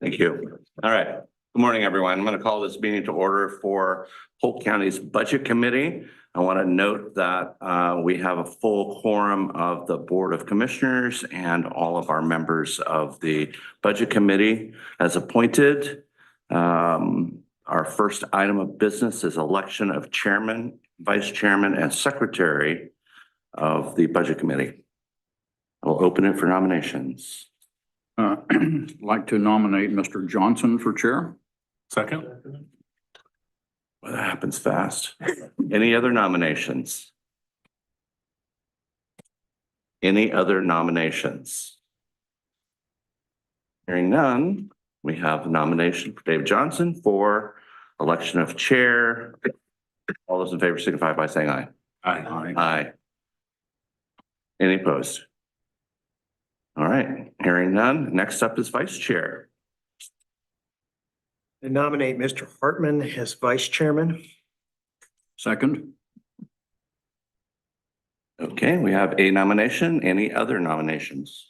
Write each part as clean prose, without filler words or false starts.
Thank you. All right. Good morning, everyone. I'm going to call this meeting to order for Polk County's Budget Committee. I want to note that we have a full quorum of the Board of Commissioners and all of our members of the Budget Committee as appointed. Our first item of business is election of chairman, vice chairman, and secretary of the Budget Committee. I'll open it for nominations. Like to nominate Mr. Johnson for chair. Second. Well, that happens fast. Any other nominations? Any other nominations? Hearing none, we have a nomination for Dave Johnson for election of chair. All those in favor signify by saying aye. Aye. Aye. Any opposed? All right, hearing none. Next up is vice chair. I nominate Mr. Hartman as vice chairman. Second. Okay, we have a nomination. Any other nominations?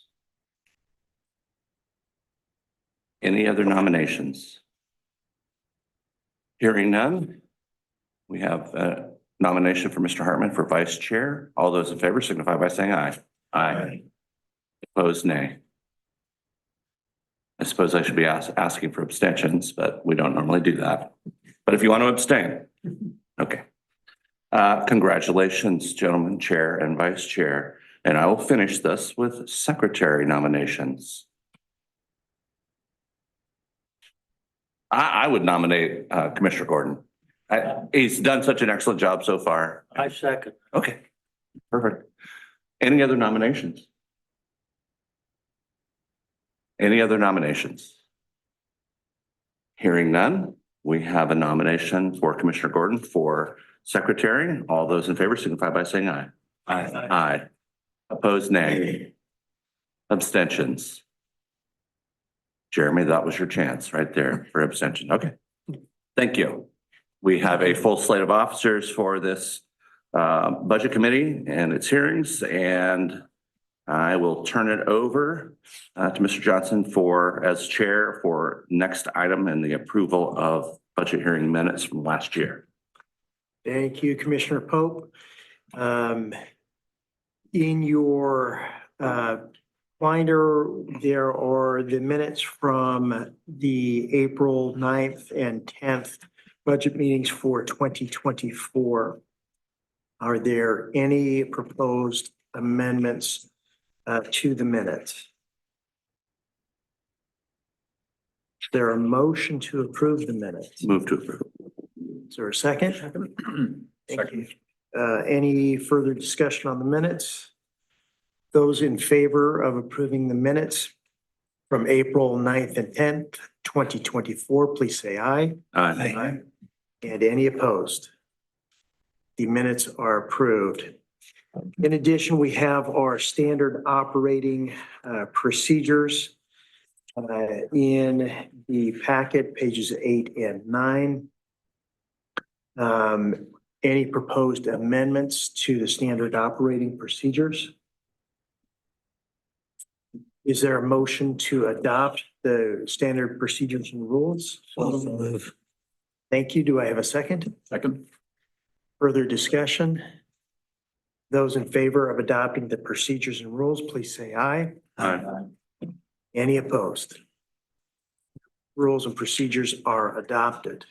Any other nominations? Hearing none, we have a nomination for Mr. Hartman for vice chair. All those in favor signify by saying aye. Aye. Opposed, nay. I suppose I should be asking for abstentions, but we don't normally do that. But if you want to abstain, okay. Congratulations, gentlemen, chair and vice chair. And I will finish this with secretary nominations. I would nominate Commissioner Gordon. He's done such an excellent job so far. I second. Okay, perfect. Any other nominations? Any other nominations? Hearing none, we have a nomination for Commissioner Gordon for secretary. All those in favor signify by saying aye. Aye. Aye. Opposed, nay. Abstentions. Jeremy, that was your chance right there for abstention. Okay. Thank you. We have a full slate of officers for this budget committee and its hearings, and I will turn it over to Mr. Johnson as chair for next item and the approval of budget hearing minutes from last year. Thank you, Commissioner Pope. In your binder, there are the minutes from the April 9th and 10th budget meetings for 2024. Are there any proposed amendments to the minutes? Is there a motion to approve the minutes? Move to approve. Is there a second? Thank you. Any further discussion on the minutes? Those in favor of approving the minutes from April 9th and 10th, 2024, please say aye. Aye. And any opposed? The minutes are approved. In addition, we have our standard operating procedures in the packet, pages 8 and 9. Any proposed amendments to the standard operating procedures? Is there a motion to adopt the standard procedures and rules? Thank you. Do I have a second? Second. Further discussion? Those in favor of adopting the procedures and rules, please say aye. Aye. Any opposed? Rules and procedures are adopted.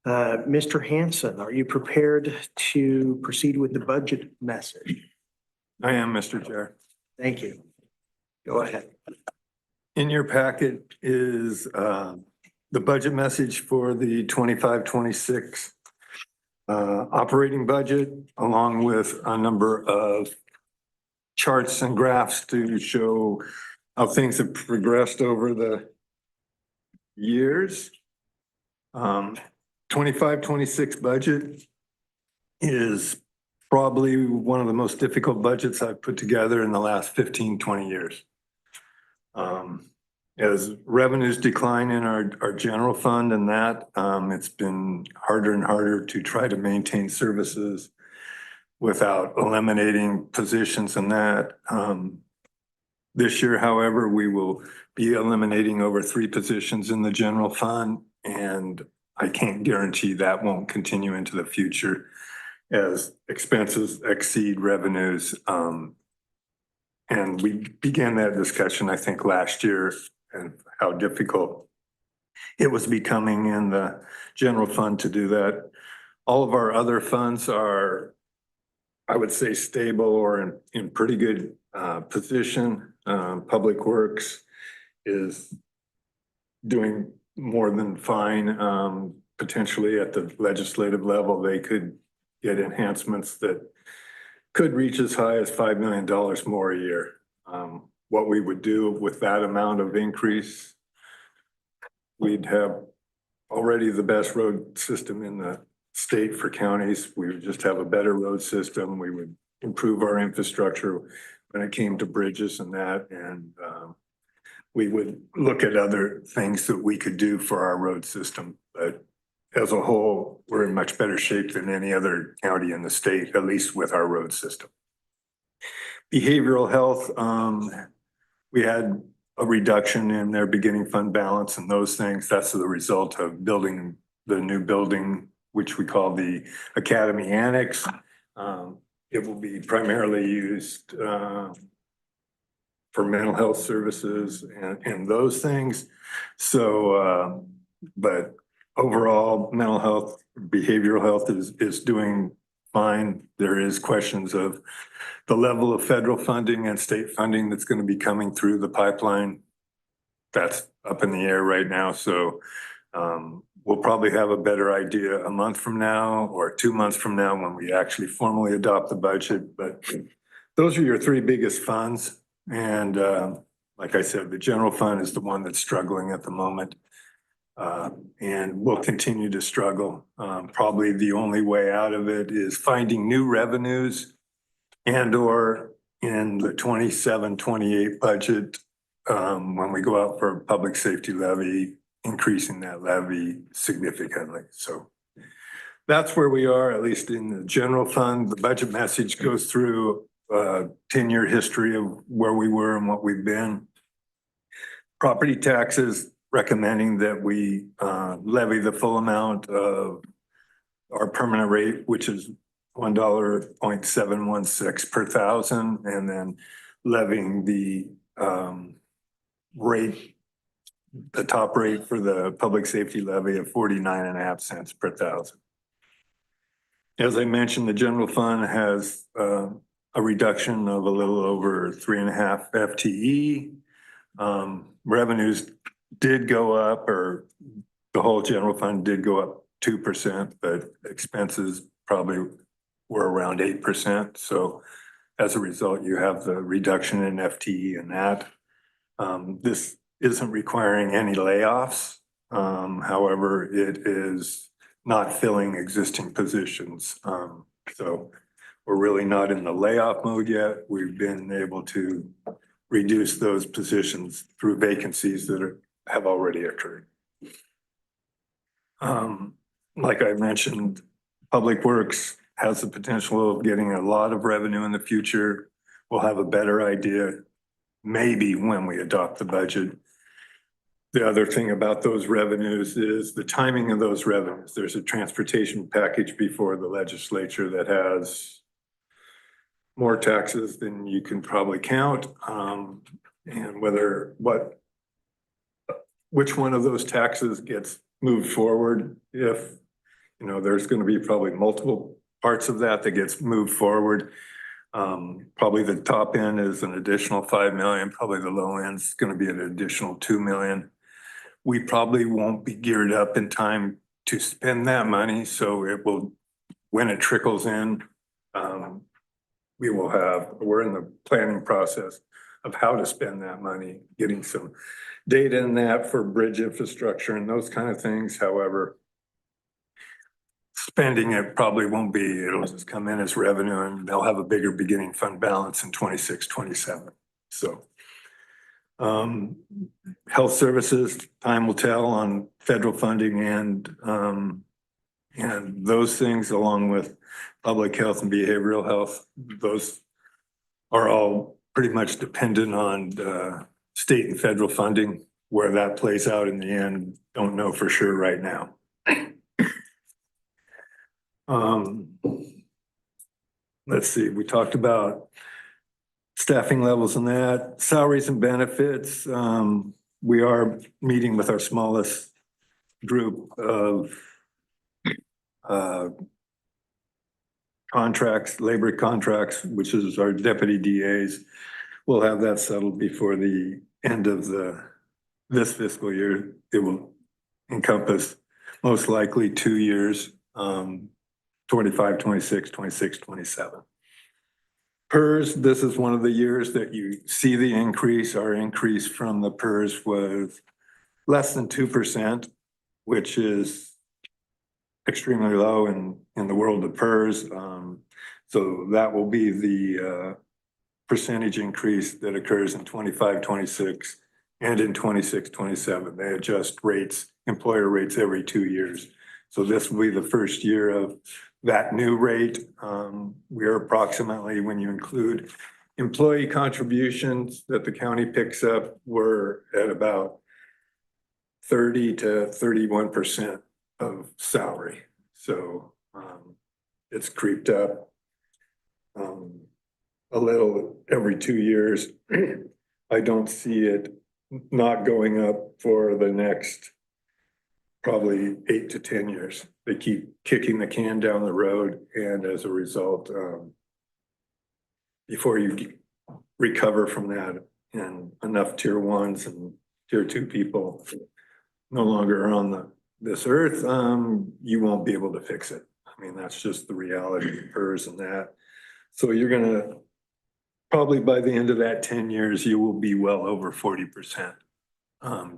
Mr. Hanson, are you prepared to proceed with the budget message? I am, Mr. Chair. Thank you. Go ahead. In your packet is the budget message for the 25-26 operating budget, along with a number of charts and graphs to show how things have progressed over the years. 25-26 budget is probably one of the most difficult budgets I've put together in the last 15-20 years. As revenues decline in our general fund and that, it's been harder and harder to try to maintain services without eliminating positions and that. This year, however, we will be eliminating over 3 positions in the general fund, and I can't guarantee that won't continue into the future as expenses exceed revenues. And we began that discussion, I think, last year, and how difficult it was becoming in the general fund to do that. All of our other funds are, I would say, stable or in pretty good position. Public Works is doing more than fine. Potentially at the legislative level, they could get enhancements that could reach as high as $5 million more a year. What we would do with that amount of increase, we'd have already the best road system in the state for counties. We would just have a better road system. We would improve our infrastructure when it came to bridges and that. And we would look at other things that we could do for our road system. But as a whole, we're in much better shape than any other county in the state, at least with our road system. Behavioral health, we had a reduction in their beginning fund balance and those things. That's the result of building the new building, which we call the Academy Annex. It will be primarily used for mental health services and those things. So, but overall, mental health, behavioral health is doing fine. There is questions of the level of federal funding and state funding that's going to be coming through the pipeline. That's up in the air right now. So we'll probably have a better idea a month from now or 2 months from now when we actually formally adopt the budget. But those are your 3 biggest funds. And like I said, the general fund is the one that's struggling at the moment. And will continue to struggle. Probably the only way out of it is finding new revenues and or in the 27-28 budget, when we go out for public safety levy, increasing that levy significantly. So that's where we are, at least in the general fund. The budget message goes through a 10-year history of where we were and what we've been. Property taxes, recommending that we levy the full amount of our permanent rate, which is $1.716 per thousand, and then levying the rate, the top rate for the public safety levy of 49.5 cents per thousand. As I mentioned, the general fund has a reduction of a little over 3.5 FTE. Revenues did go up, or the whole general fund did go up 2%, but expenses probably were around 8%. So as a result, you have the reduction in FTE in that. This isn't requiring any layoffs. However, it is not filling existing positions. So we're really not in the layoff mode yet. We've been able to reduce those positions through vacancies that have already occurred. Like I mentioned, Public Works has the potential of getting a lot of revenue in the future. We'll have a better idea maybe when we adopt the budget. The other thing about those revenues is the timing of those revenues. There's a transportation package before the legislature that has more taxes than you can probably count. And which one of those taxes gets moved forward, if, you know, there's going to be probably multiple parts of that gets moved forward. Probably the top end is an additional 5 million. Probably the low end is going to be an additional 2 million. We probably won't be geared up in time to spend that money. So it will, when it trickles in, we're in the planning process of how to spend that money, getting some data in that for bridge infrastructure and those kind of things. However, spending it probably won't be, it'll just come in as revenue and they'll have a bigger beginning fund balance in 26, 27. So health services, time will tell on federal funding and those things, along with public health and behavioral health. Those are all pretty much dependent on state and federal funding. Where that plays out in the end, don't know for sure right now. Let's see, we talked about staffing levels and that, salaries and benefits. We are meeting with our smallest group of contracts, labor contracts, which is our deputy DAs. We'll have that settled before the end of this fiscal year. It will encompass most likely 2 years, 25, 26, 26, 27. PERS, this is one of the years that you see the increase. Our increase from the PERS was less than 2%, which is extremely low in the world of PERS. So that will be the percentage increase that occurs in 25, 26 and in 26, 27. They adjust rates, employer rates every 2 years. So this will be the first year of that new rate. We are approximately, when you include employee contributions that the county picks up, we're at about 30 to 31% of salary. So it's creeped up a little every 2 years. I don't see it not going up for the next probably 8 to 10 years. They keep kicking the can down the road, and as a result, before you recover from that, and enough tier ones and tier two people no longer are on this earth, you won't be able to fix it. I mean, that's just the reality of PERS and that. So you're gonna probably by the end of that 10 years, you will be well over 40%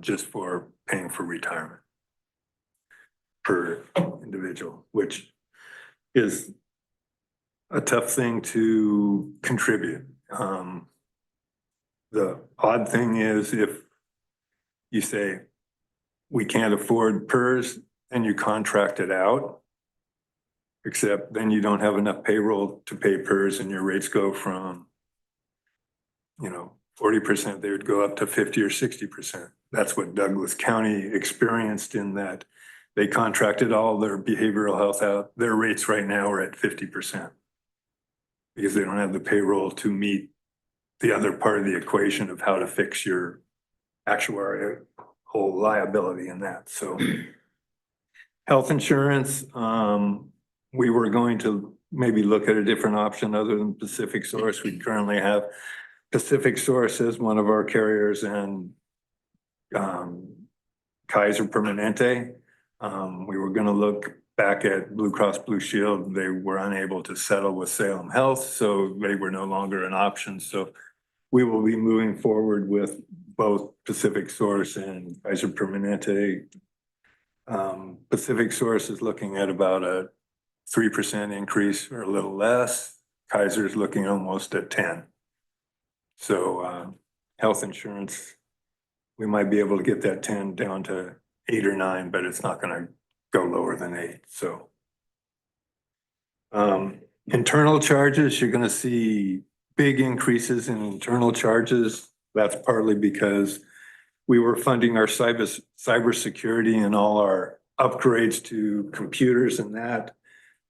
just for paying for retirement per individual, which is a tough thing to contribute. The odd thing is if you say, we can't afford PERS and you contract it out, except then you don't have enough payroll to pay PERS and your rates go from, 40%, they would go up to 50 or 60%. That's what Douglas County experienced in that they contracted all their behavioral health out. Their rates right now are at 50% because they don't have the payroll to meet the other part of the equation of how to fix your actuarial whole liability in that. So health insurance, we were going to maybe look at a different option other than Pacific Source. We currently have Pacific Source as one of our carriers and Kaiser Permanente. We were going to look back at Blue Cross Blue Shield. They were unable to settle with Salem Health, so they were no longer an option. So we will be moving forward with both Pacific Source and Kaiser Permanente. Pacific Source is looking at about a 3% increase or a little less. Kaiser is looking almost at 10. So health insurance, we might be able to get that 10 down to 8 or 9, but it's not going to go lower than 8. So internal charges, you're going to see big increases in internal charges. That's partly because we were funding our cybersecurity and all our upgrades to computers and that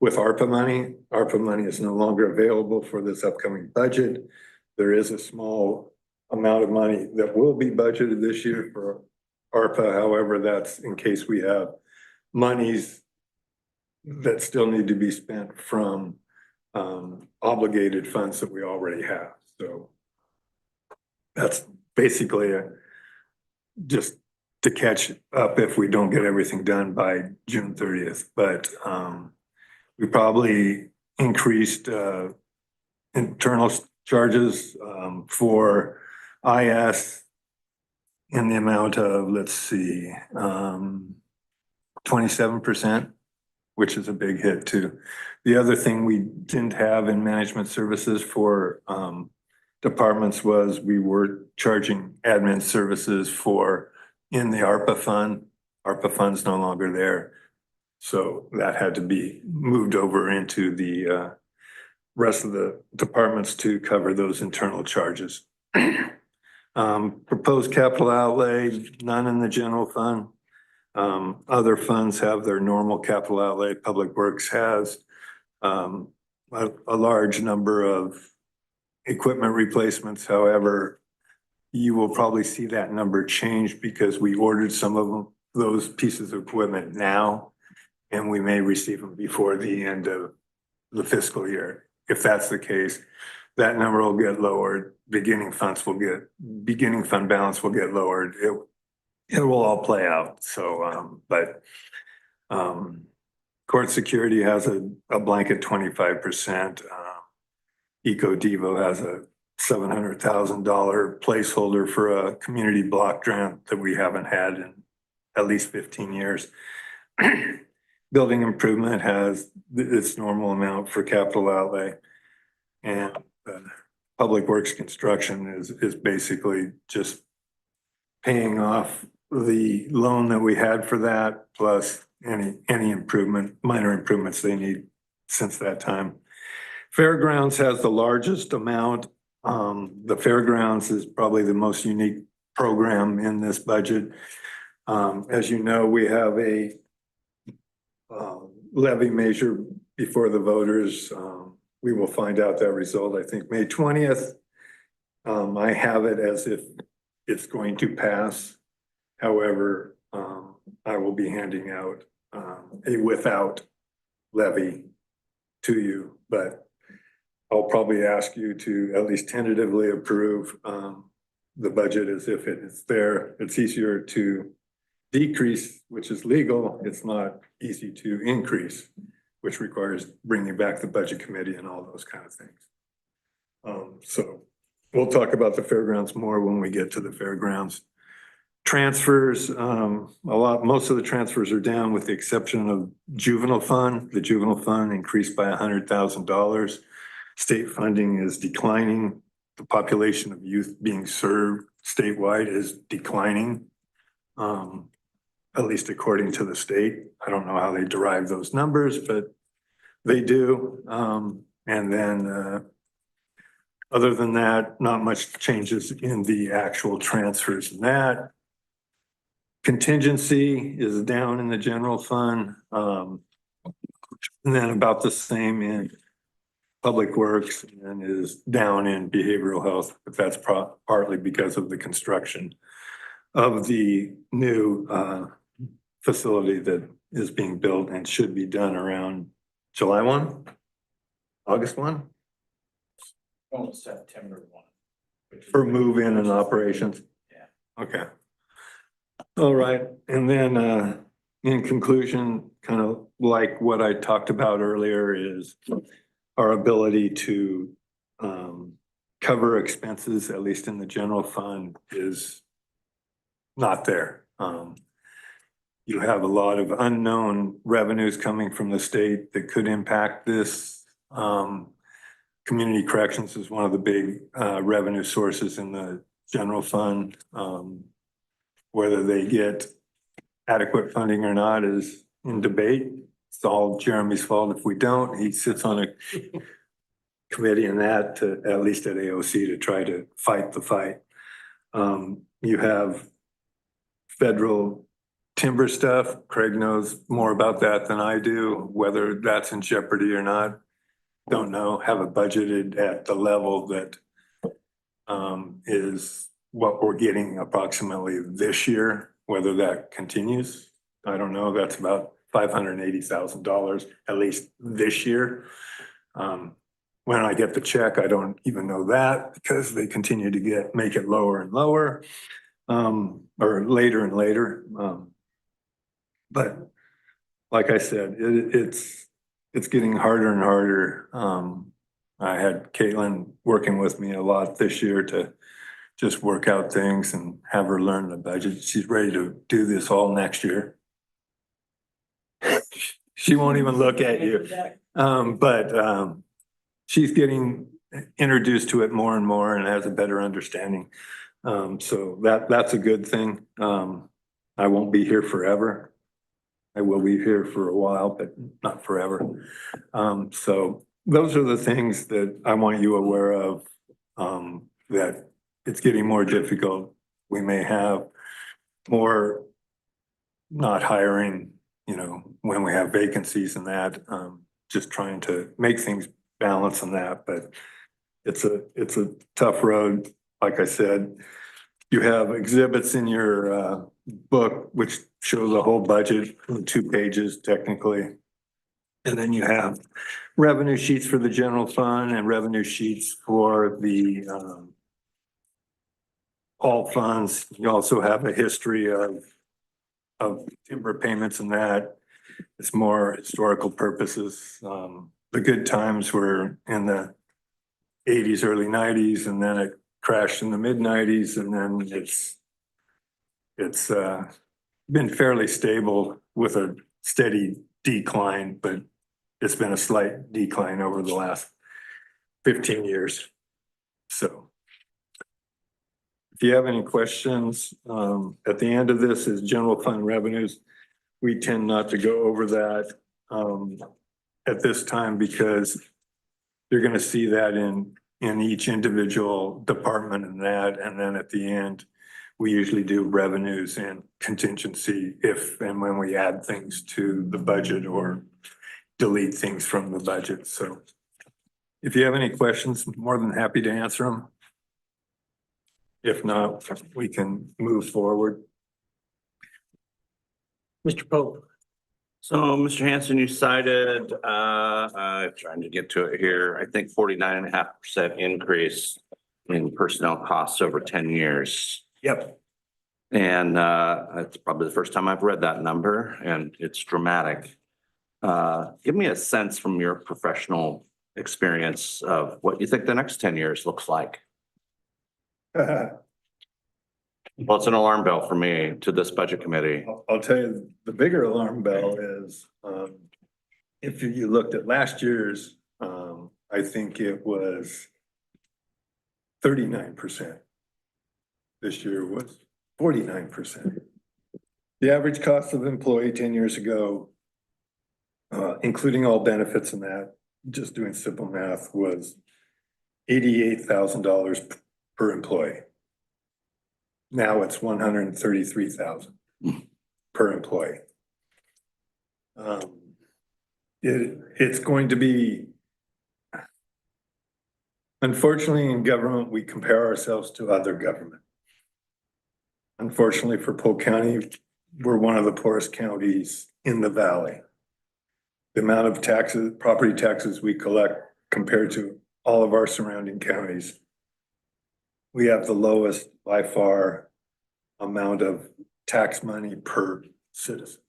with ARPA money. ARPA money is no longer available for this upcoming budget. There is a small amount of money that will be budgeted this year for ARPA. However, that's in case we have monies that still need to be spent from obligated funds that we already have. So that's basically just to catch up if we don't get everything done by June 30th. But we probably increased internal charges for IS in the amount of, let's see, 27%, which is a big hit too. The other thing we didn't have in management services for departments was we were charging admin services for in the ARPA fund. ARPA fund's no longer there. So that had to be moved over into the rest of the departments to cover those internal charges. Proposed capital outlay, none in the general fund. Other funds have their normal capital outlay. Public Works has a large number of equipment replacements. However, you will probably see that number change because we ordered some of them, those pieces of equipment now, and we may receive them before the end of the fiscal year. If that's the case, that number will get lowered. Beginning fund balance will get lowered. It will all play out. So, court security has a blanket 25%. Eco Devo has a $700,000 placeholder for a community block grant that we haven't had in at least 15 years. Building improvement has its normal amount for capital outlay. And Public Works construction is basically just paying off the loan that we had for that, plus any minor improvements they need since that time. Fairgrounds has the largest amount. The Fairgrounds is probably the most unique program in this budget. As you know, we have a levy measure before the voters. We will find out that result, I think, May 20th. I have it as if it's going to pass. However, I will be handing out a without levy to you, but I'll probably ask you to at least tentatively approve the budget as if it is there. It's easier to decrease, which is legal. It's not easy to increase, which requires bringing back the budget committee and all those kind of things. So we'll talk about the fairgrounds more when we get to the fairgrounds. Transfers, most of the transfers are down with the exception of juvenile fund. The juvenile fund increased by $100,000. State funding is declining. The population of youth being served statewide is declining, at least according to the state. I don't know how they derive those numbers, but they do. And then other than that, not much changes in the actual transfers in that. Contingency is down in the general fund. And then about the same in Public Works and is down in behavioral health, but that's partly because of the construction of the new facility that is being built and should be done around July 1, August 1? Almost September 1. For move-in and operations? Yeah. Okay. All right, and then in conclusion, kind of like what I talked about earlier is our ability to cover expenses, at least in the general fund, is not there. You have a lot of unknown revenues coming from the state that could impact this. Community corrections is one of the big revenue sources in the general fund. Whether they get adequate funding or not is in debate. It's all Jeremy's fault if we don't. He sits on a committee in that, to at least at AOC, to try to fight the fight. You have federal timber stuff. Craig knows more about that than I do. Whether that's in jeopardy or not, don't know. Have it budgeted at the level that is what we're getting approximately this year. Whether that continues, I don't know. That's about $580,000 at least this year. When I get the check, I don't even know that because they continue to make it lower and lower, or later and later. But like I said, it's getting harder and harder. I had Caitlin working with me a lot this year to just work out things and have her learn the budget. She's ready to do this all next year. She won't even look at you. But she's getting introduced to it more and more and has a better understanding. So that's a good thing. I won't be here forever. I will be here for a while, but not forever. So those are the things that I want you aware of, that it's getting more difficult. We may have more not hiring, when we have vacancies and that, just trying to make things balance on that, but it's a tough road. Like I said, you have exhibits in your book, which shows a whole budget in 2 pages technically. And then you have revenue sheets for the general fund and revenue sheets for the all funds. You also have a history of timber payments and that. It's more historical purposes. The good times were in the 80s, early 90s, and then it crashed in the mid 90s, and then it's been fairly stable with a steady decline, but it's been a slight decline over the last 15 years. So if you have any questions, at the end of this is general fund revenues. We tend not to go over that at this time because you're going to see that in each individual department and that. And then at the end, we usually do revenues and contingency if and when we add things to the budget or delete things from the budget. So if you have any questions, I'm more than happy to answer them. If not, we can move forward. Mr. Pope. So, Mr. Hanson, you cited, trying to get to it here, I think 49.5% increase in personnel costs over 10 years. Yep. And it's probably the first time I've read that number, and it's dramatic. Give me a sense from your professional experience of what you think the next 10 years looks like. Well, it's an alarm bell for me to this budget committee. I'll tell you, the bigger alarm bell is, if you looked at last year's, I think it was 39%. This year was 49%. The average cost of employee 10 years ago, including all benefits and that, just doing simple math, was $88,000 per employee. Now it's $133,000 per employee. It's going to be, unfortunately, in government, we compare ourselves to other government. Unfortunately for Polk County, we're one of the poorest counties in the valley. The amount of taxes, property taxes we collect compared to all of our surrounding counties, we have the lowest by far amount of tax money per citizen.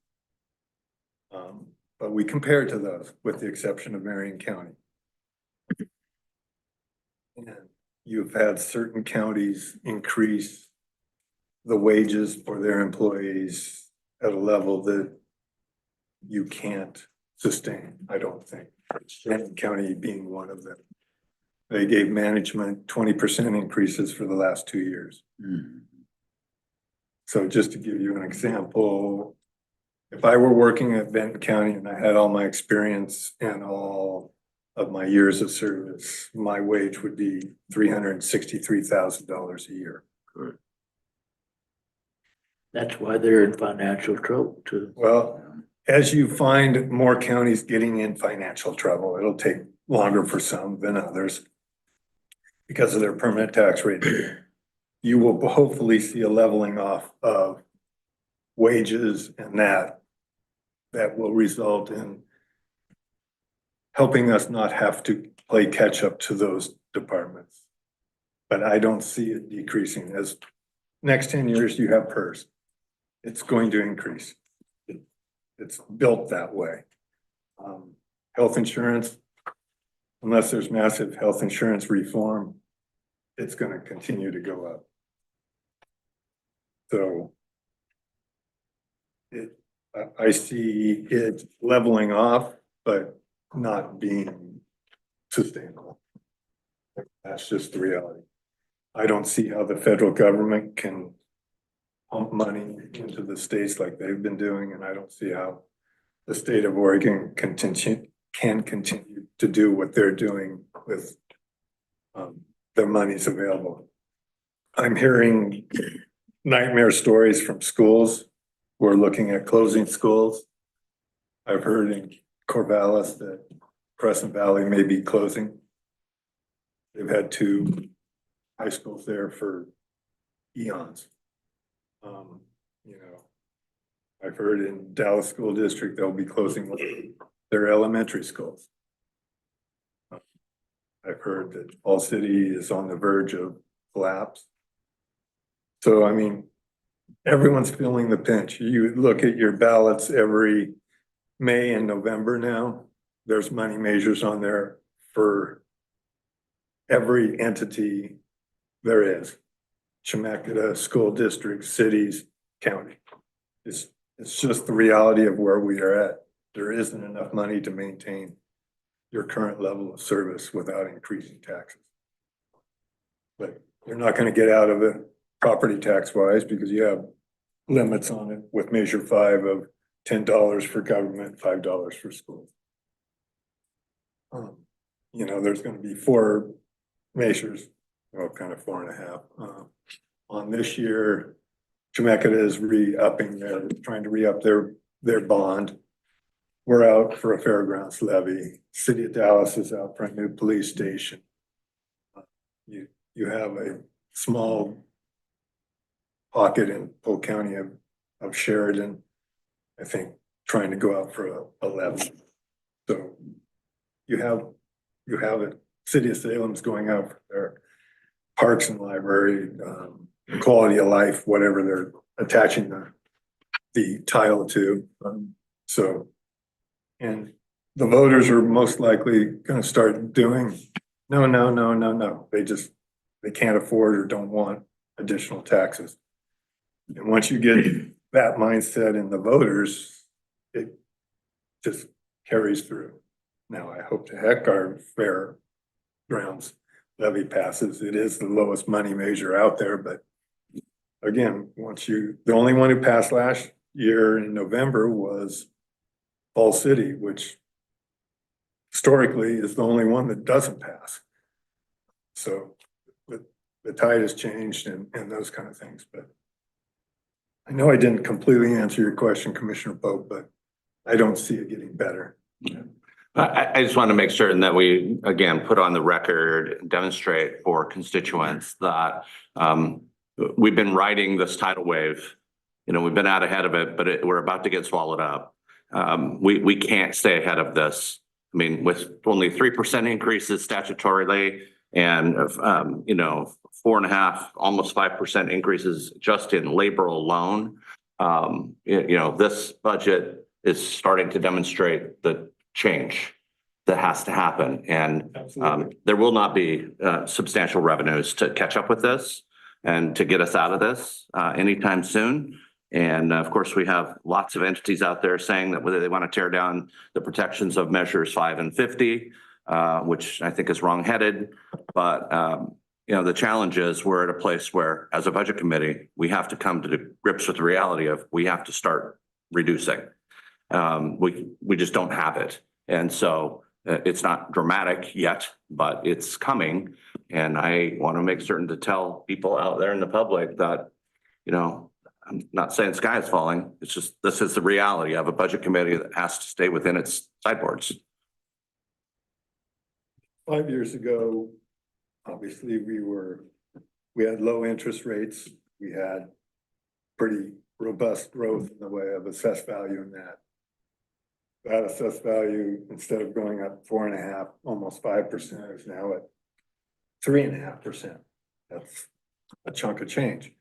But we compare to those with the exception of Marion County. And you've had certain counties increase the wages for their employees at a level that you can't sustain, I don't think. Marion County being one of them. They gave management 20% increases for the last 2 years. So just to give you an example, if I were working at Benton County and I had all my experience and all of my years of service, my wage would be $363,000 a year. Good. That's why they're in financial trouble too. Well, as you find more counties getting in financial trouble, it'll take longer for some than others because of their permanent tax rate. You will hopefully see a leveling off of wages and that will result in helping us not have to play catch up to those departments. But I don't see it decreasing. As next 10 years you have PERS. It's going to increase. It's built that way. Health insurance, unless there's massive health insurance reform, it's going to continue to go up. So I see it leveling off, but not being sustainable. That's just the reality. I don't see how the federal government can pump money into the states like they've been doing, and I don't see how the state of Oregon can can continue to do what they're doing with their monies available. I'm hearing nightmare stories from schools who are looking at closing schools. I've heard in Corvallis that Crescent Valley may be closing. They've had 2 high schools there for eons. You know, I've heard in Dallas School District, they'll be closing their elementary schools. I've heard that All City is on the verge of collapse. So, I mean, everyone's feeling the pinch. You look at your ballots every May and November now, there's money measures on there for every entity there is. Chemeketa, school districts, cities, county. It's just the reality of where we are at. There isn't enough money to maintain your current level of service without increasing taxes. But you're not going to get out of it property tax wise because you have limits on it with Measure 5 of $10 for government, $5 for schools. You know, there's going to be 4 measures, well, kind of 4.5. On this year, Chemeketa is re-upping trying to re-up their bond. We're out for a fairgrounds levy. City of Dallas is out for a new police station. You have a small pocket in Polk County of Sheridan, I think, trying to go out for a levy. So you have it. City of Salem's going out for their parks and library, quality of life, whatever they're attaching the title to. So, and the voters are most likely going to start doing no. They can't afford or don't want additional taxes. And once you get that mindset in the voters, it just carries through. Now, I hope to heck our fairgrounds levy passes. It is the lowest money measure out there, but again, the only one who passed last year in November was Fall City, which historically is the only one that doesn't pass. So the tide has changed and those kind of things, but I know I didn't completely answer your question, Commissioner Pope, but I don't see it getting better. I just want to make certain that we, again, put on the record, demonstrate for constituents that we've been riding this tidal wave. You know, we've been out ahead of it, but we're about to get swallowed up. We can't stay ahead of this. I mean, with only 3% increases statutorily and, you know, 4.5, almost 5% increases just in labor alone. You know, this budget is starting to demonstrate the change that has to happen. And there will not be substantial revenues to catch up with this and to get us out of this anytime soon. And of course, we have lots of entities out there saying that whether they want to tear down the protections of measures 5 and 50, which I think is wrongheaded. But, you know, the challenge is we're at a place where as a budget committee, we have to come to grips with the reality of we have to start reducing. We just don't have it. And so it's not dramatic yet, but it's coming. And I want to make certain to tell people out there in the public that, you know, I'm not saying the sky is falling. It's just, this is the reality of a budget committee that has to stay within its sideboards. 5 years ago, obviously we had low interest rates. We had pretty robust growth in the way of assessed value in that. That assessed value, instead of going up 4.5, almost 5%, is now at 3.5%. That's a chunk of change.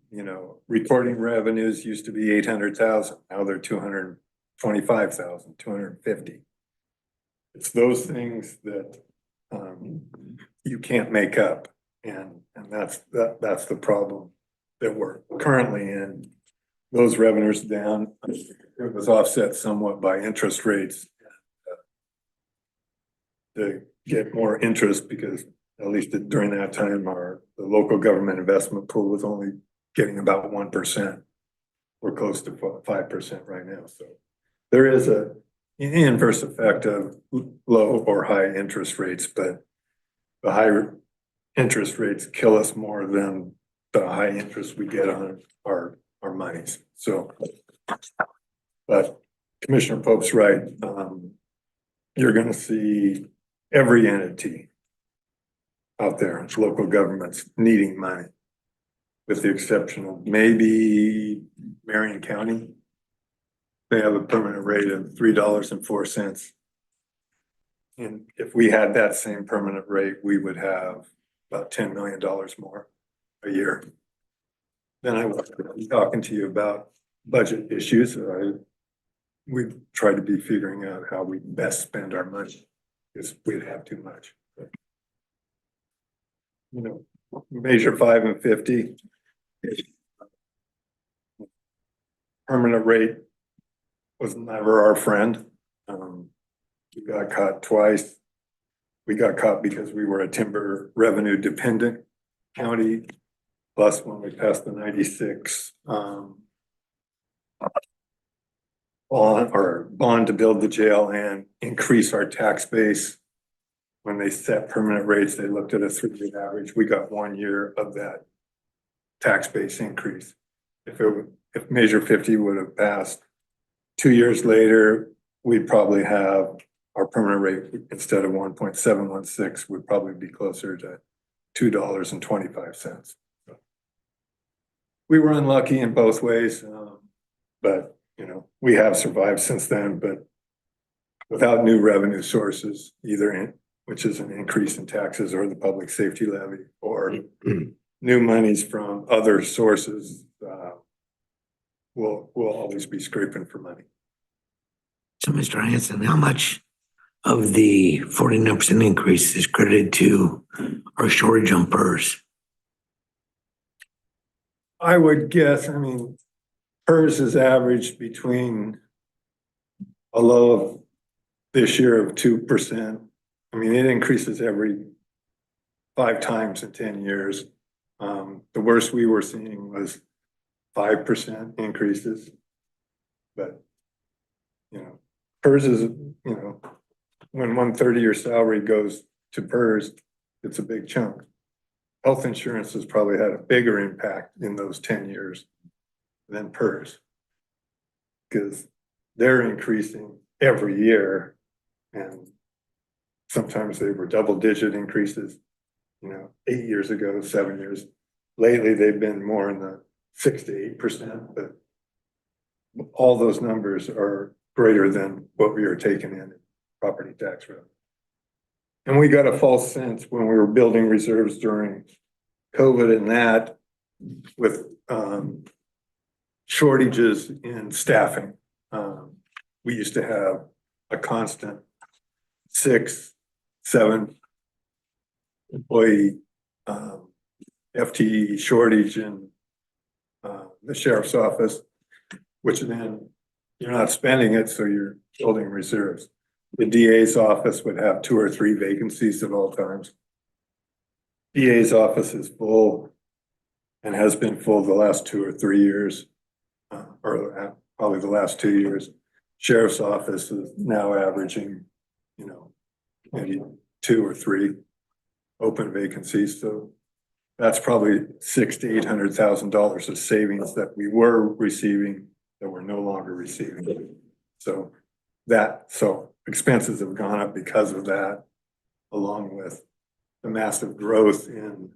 You know, reporting revenues used to be 800,000. Now they're 225,000, 250. It's those things that you can't make up, and that's the problem that we're currently in. Those revenues down. It was offset somewhat by interest rates to get more interest because at least during that time, the local government investment pool was only getting about 1%. We're close to 5% right now. So there is a inverse effect of low or high interest rates, but the higher interest rates kill us more than the high interest we get on our monies. So, but Commissioner Pope's right. You're gonna see every entity out there, local governments needing money, with the exception of maybe Marion County. They have a permanent rate of $3.04. And if we had that same permanent rate, we would have about $10 million more a year. Then I was talking to you about budget issues. We try to be figuring out how we best spend our money, because we'd have too much. You know, measure 5 and 50. Permanent rate was never our friend. We got caught twice. We got caught because we were a timber revenue dependent county. Plus, when we passed the 96 bond to build the jail and increase our tax base. When they set permanent rates, they looked at a 3-year average. We got 1 year of that tax base increase. If Measure 50 would have passed 2 years later, we'd probably have our permanent rate, instead of 1.716, would probably be closer to $2.25. We were unlucky in both ways, but you know, we have survived since then. But without new revenue sources, which is an increase in taxes or the public safety levy, or new monies from other sources, we'll always be scraping for money. So, Mr. Hanson, how much of the 49% increase is credited to our shortage on PERS? I would guess, I mean, PERS is averaged between a low of this year of 2%. I mean, it increases every 5 times in 10 years. The worst we were seeing was 5% increases. But, you know, PERS is, you know, when 1/3 of your salary goes to PERS, it's a big chunk. Health insurance has probably had a bigger impact in those 10 years than PERS, because they're increasing every year, and sometimes they were double-digit increases, you know, 8 years ago, 7 years. Lately, they've been more in the 6 to 8%, but all those numbers are greater than what we were taking in property tax revenue. And we got a false sense when we were building reserves during COVID and that, with shortages in staffing. We used to have a constant 6, 7 employee FTE shortage in the sheriff's office, which then you're not spending it, so you're building reserves. The DA's office would have 2 or 3 vacancies at all times. DA's office is full and has been full the last 2 or 3 years, or probably the last 2 years. Sheriff's office is now averaging, you know, maybe 2 or 3 open vacancies. So that's probably $600,000 to $800,000 of savings that we were receiving that we're no longer receiving. So expenses have gone up because of that, along with the massive growth in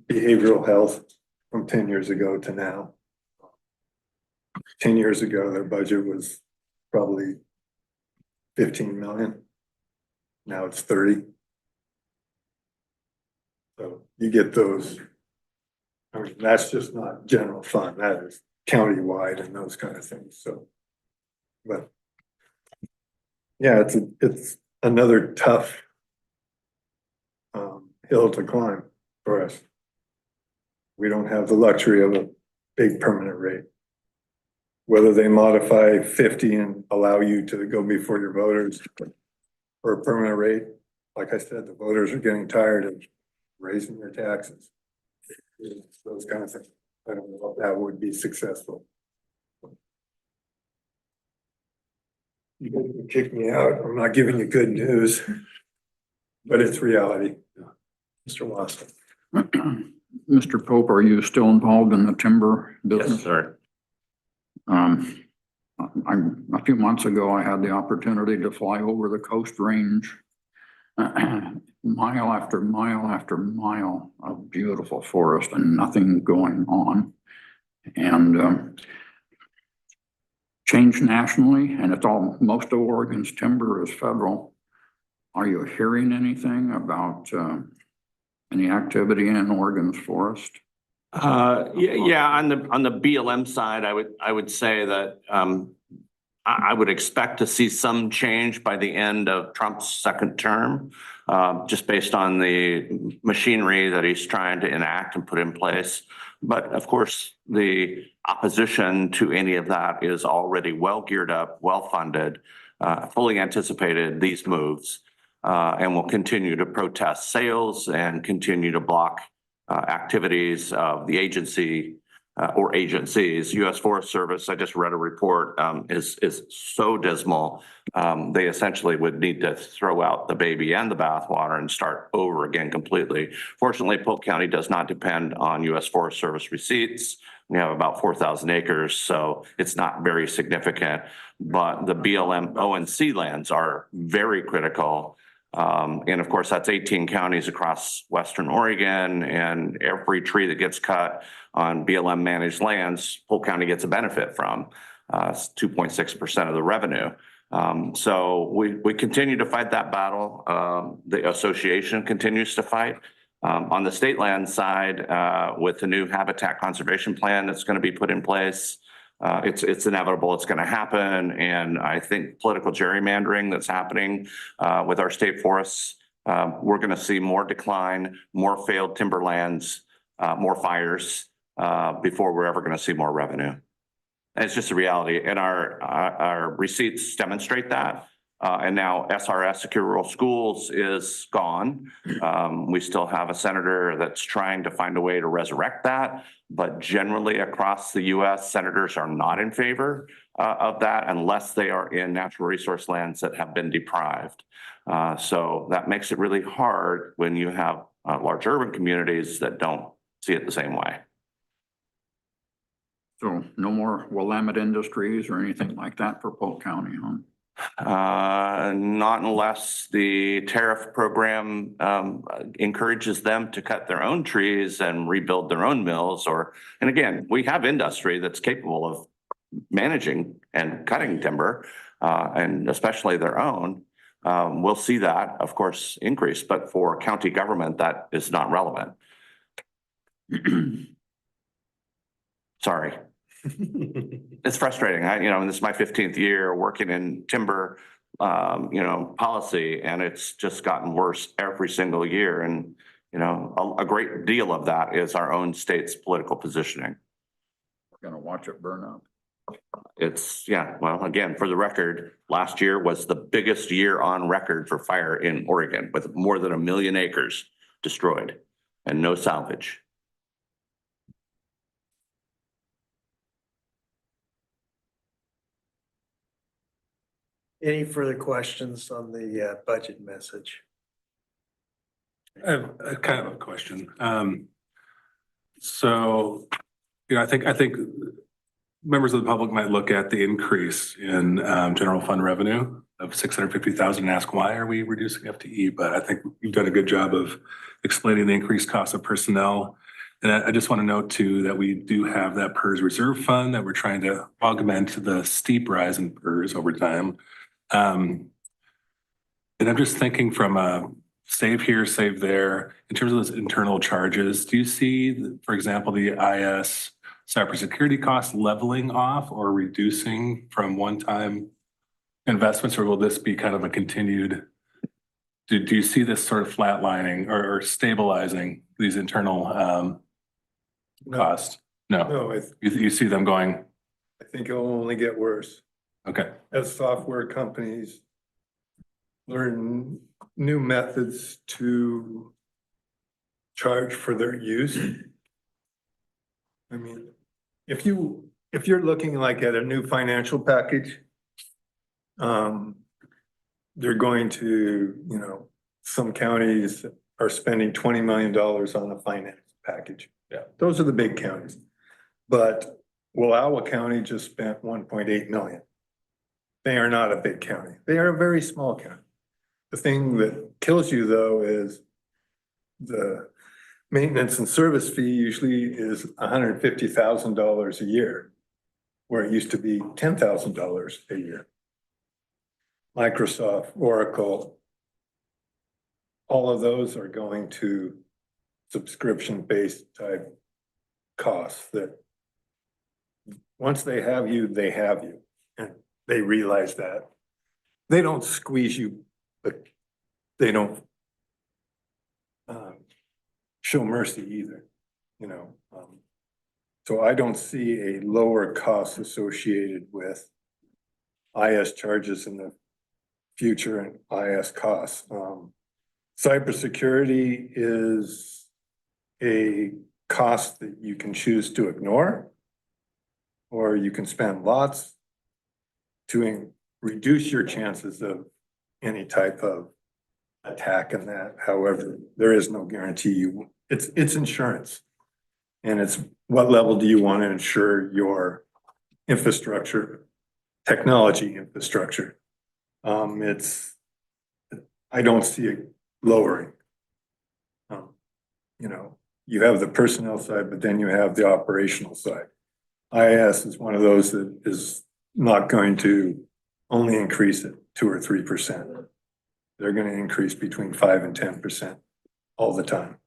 behavioral health from 10 years ago to now. 10 years ago, their budget was probably 15 million. Now it's 30. So you get those. I mean, that's just not general fund. That is countywide and those kind of things. So, but yeah, it's another tough hill to climb for us. We don't have the luxury of a big permanent rate. Whether they modify 50 and allow you to go before your voters for a permanent rate, like I said, the voters are getting tired of raising their taxes. Those kind of things. I don't know if that would be successful. You guys can kick me out. I'm not giving you good news. But it's reality. Mr. Watson. Mr. Pope, are you still involved in the timber Yes, business? sir. A few months ago, I had the opportunity to fly over the Coast Range. Mile after mile after mile of beautiful forest and nothing going on. And change nationally, and it's all, most of Oregon's timber is federal. Are you hearing anything about any activity in Oregon's forest? Yeah, on the BLM side, I would say that I would expect to see some change by the end of Trump's second term, just based on the machinery that he's trying to enact and put in place. But of course, the opposition to any of that is already well geared up, well funded, fully anticipated these moves, and will continue to protest sales and continue to block activities of the agency or agencies. U.S. Forest Service, I just read a report, is so dismal. They essentially would need to throw out the baby and the bathwater and start over again completely. Fortunately, Polk County does not depend on U.S. Forest Service receipts. We have about 4,000 acres, so it's not very significant. But the BLM ONC lands are very critical. And of course, that's 18 counties across Western Oregon, and every tree that gets cut on BLM managed lands, Polk County gets a benefit from. It's 2.6% of the revenue. So we continue to fight that battle. The association continues to fight. On the state land side, with the new habitat conservation plan that's going to be put in place, it's inevitable. It's going to happen. And I think political gerrymandering that's happening with our state forests, we're going to see more decline, more failed timberlands, more fires before we're ever going to see more revenue. And it's just a reality. And our receipts demonstrate that. And now SRS, Secure Rural Schools, is gone. We still have a senator that's trying to find a way to resurrect that. But generally across the US, senators are not in favor of that unless they are in natural resource lands that have been deprived. So that makes it really hard when you have large urban communities that don't see it the same way. So no more Willamette Industries or anything like that for Polk County, huh? Not unless the tariff program encourages them to cut their own trees and rebuild their own mills, and again, we have industry that's capable of managing and cutting timber, and especially their own. We'll see that, of course, increase, but for county government, that is not relevant. Sorry. It's frustrating. This is my 15th year working in timber, policy, and it's just gotten worse every single year. And, a great deal of that is our own state's political positioning. We're gonna watch it burn up. Well, again, for the record, last year was the biggest year on record for fire in Oregon, with more than 1 million acres destroyed and no salvage. Any further questions on the budget message? I have a kind of a question. So, I think members of the public might look at the increase in general fund revenue of 650,000 and ask, why are we reducing FTE? But I think you've done a good job of explaining the increased cost of personnel. And I just want to note too that we do have that PERS reserve fund that we're trying to augment the steep rise in PERS over time. And I'm just thinking from a save here, save there, in terms of those internal charges, do you see, for example, the IS cybersecurity costs leveling off or reducing from one-time investments, or will this be kind of a continued, do you see this sort of flatlining or stabilizing these internal costs? No, you see them going? I think it'll only get worse. Okay. As software companies learn new methods to charge for their use. I mean, if you're looking like at a new financial package, They're going to, some counties are spending $20 million on a finance package. Yeah. Those are the big counties. But Wallowa County just spent 1.8 million. They are not a big county. They are a very small county. The thing that kills you though is the maintenance and service fee usually is $150,000 a year, where it used to be $10,000 a year. Microsoft, Oracle, all of those are going to subscription-based type costs that once they have you, and they realize that. They don't squeeze you, but they don't show mercy either, So I don't see a lower cost associated with IS charges in the future and IS costs. Cybersecurity is a cost that you can choose to ignore, or you can spend lots to reduce your chances of any type of attack in that. However, there is no guarantee. It's insurance. And it's what level do you want to insure your infrastructure, technology infrastructure? I don't see it lowering. You have the personnel side, but then you have the operational side. IS is one of those that is not going to only increase at 2 or 3%. They're going to increase between 5 and 10% all the time.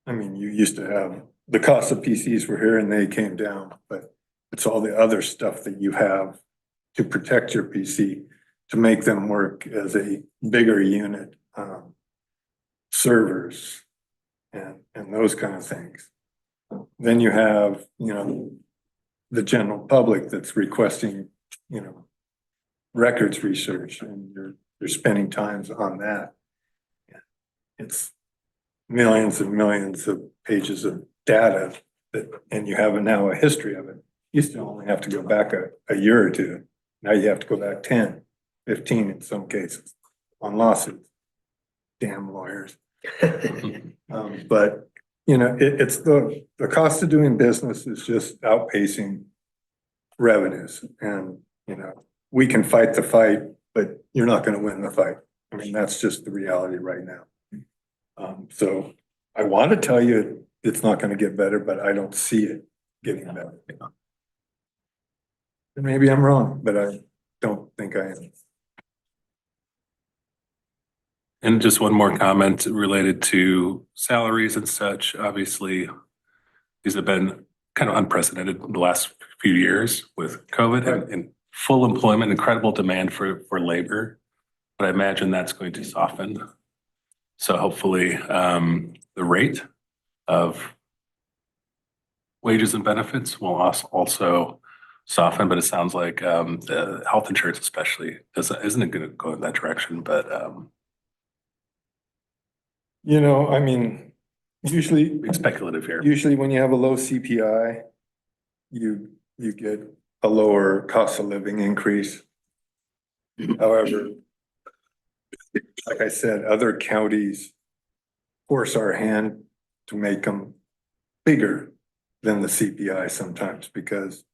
I mean, you used to have the cost of PCs were here and they came down, but it's all the other stuff that you have to protect your PC, to make them work as a bigger unit, servers and those kind of things. Then you have, the general public that's requesting, records research, and you're spending times on that. It's millions and millions of pages of data and you have now a history of it. You used to only have to go back a year or two. Now you have to go back 10, 15 in some cases on lawsuits. Damn lawyers. But it's the cost of doing business is just outpacing revenues, and we can fight the fight, but you're not going to win the fight. I mean, that's just the reality right now. So I want to tell you it's not going to get better, but I don't see it getting better. And maybe I'm wrong, but I don't think I am. And just one more comment related to salaries and such. Obviously, these have been kind of unprecedented in the last few years with COVID and full employment, incredible demand for labor. But I imagine that's going to soften. So hopefully the rate of wages and benefits will also soften, but it sounds like the health insurance especially isn't it going to go in that direction, but I mean, usually speculative here. Usually when you have a low CPI, you get a lower cost of living increase. However, like I said, other counties force our hand to make them bigger than the CPI sometimes, because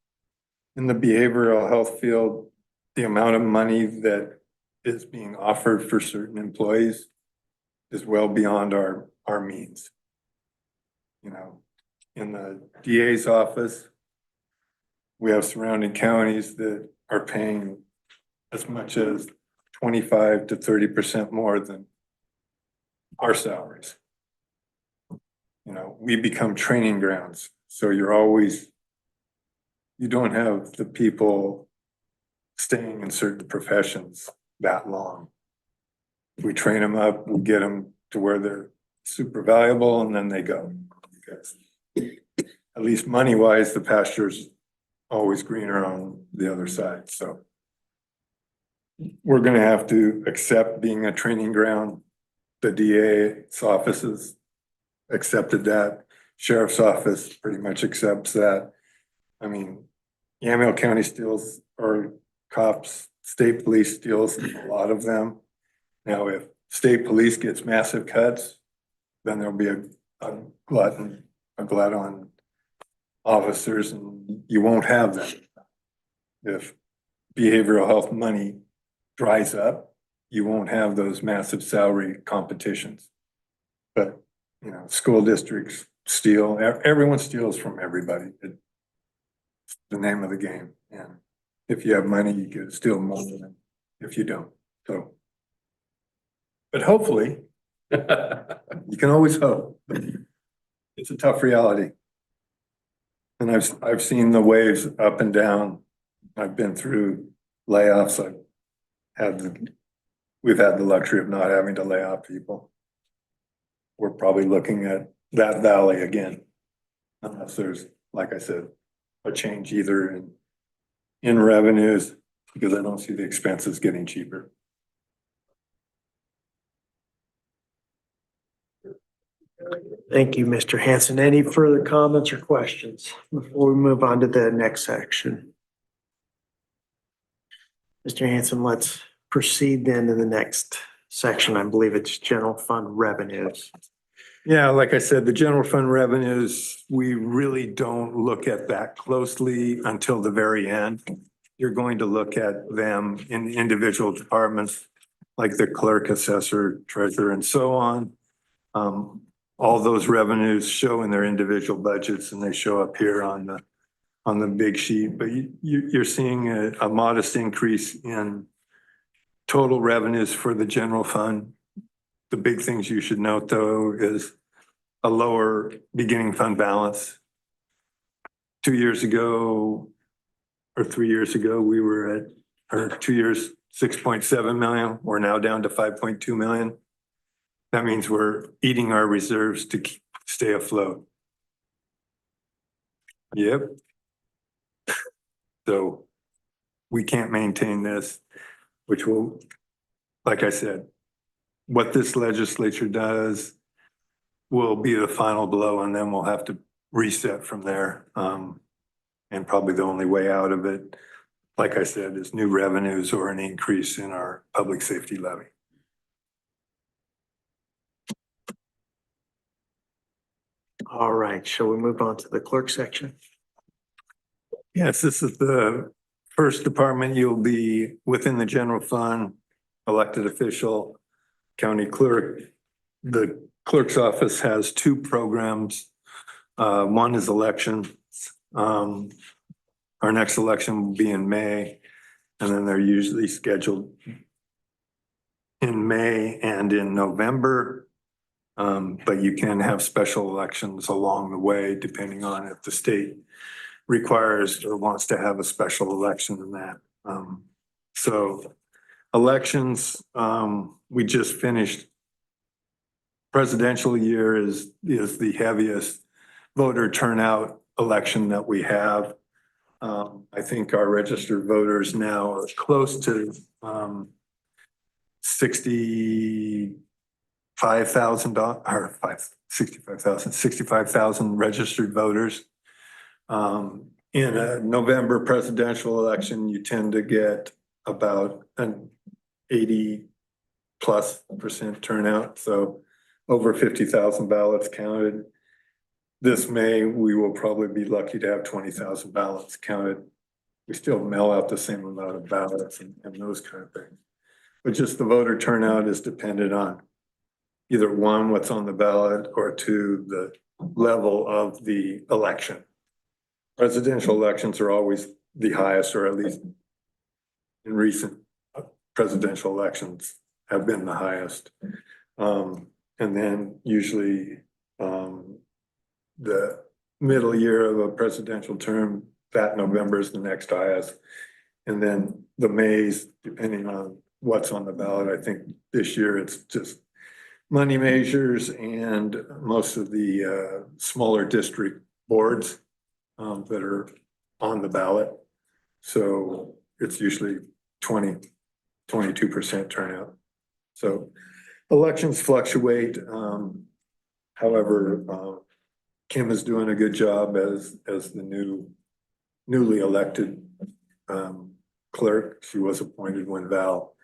in the behavioral health field, the amount of money that is being offered for certain employees is well beyond our means. In the DA's office, we have surrounding counties that are paying as much as 25 to 30% more than our salaries. We become training grounds. So you don't have the people staying in certain professions that long. We train them up, we get them to where they're super valuable, and then they go. Because at least money-wise, the pasture's always greener on the other side. So we're gonna have to accept being a training ground. The DA's offices accepted that. Sheriff's office pretty much accepts that. I mean, Yamhill County still are cops, state police steals a lot of them. Now, if state police gets massive cuts, then there'll be a glut on officers, and you won't have them. If behavioral health money dries up, you won't have those massive salary competitions. But, you know, school districts steal, everyone steals from everybody. It's the name of the game. And if you have money, you can steal more than them if you don't. So, but hopefully, you can always hope. It's a tough reality. And I've seen the waves up and down. I've been through layoffs. We've had the luxury of not having to lay off people. We're probably looking at that valley again. Unless there's, like I said, a change either in revenues, because I don't see the expenses getting cheaper. Thank you, Mr. Hanson. Any further comments or questions before we move on to the next section? Mr. Hanson, let's proceed then to the next section. I believe it's general fund revenues. Yeah, like I said, the general fund revenues, we really don't look at that closely until the very end. You're going to look at them in the individual departments, like the clerk, assessor, treasurer, and so on. All those revenues show in their individual budgets, and they show up here on the big sheet. But you're seeing a modest increase in total revenues for the general fund. The big things you should note, though, is a lower beginning fund balance. 2 years ago or 3 years ago, we were at, or 2 years, 6.7 million. We're now down to 5.2 million. That means we're eating our reserves to stay afloat. Yep. So we can't maintain this, which will, like I said, what this legislature does will be the final blow, and then we'll have to reset from there. And probably the only way out of it, like I said, is new revenues or an increase in our public safety levy. All right, shall we move on to the clerk section? Yes, this is the first department. You'll be within the general fund, elected official, county clerk. The clerk's office has two programs. One is elections. Our next election will be in May, and then they're usually scheduled in May and in November. But you can have special elections along the way, depending on if the state requires or wants to have a special election in that. So elections, we just finished. Presidential year is the heaviest voter turnout election that we have. I think our registered voters now are close to 65,000 registered voters. In a November presidential election, you tend to get about an 80+% turnout. So over 50,000 ballots counted. This May, we will probably be lucky to have 20,000 ballots counted. We still mail out the same amount of ballots and those kind of things. But just the voter turnout is dependent on either one, what's on the ballot, or two, the level of the election. Presidential elections are always the highest, or at least in recent presidential elections have been the highest. And then usually the middle year of a presidential term, that November is the next highest. And then the Mays, depending on what's on the ballot, I think this year it's just money measures and most of the smaller district boards that are on the ballot. So it's usually 22% turnout. So elections fluctuate. However, Kim is doing a good job as the newly elected clerk. She was appointed when Val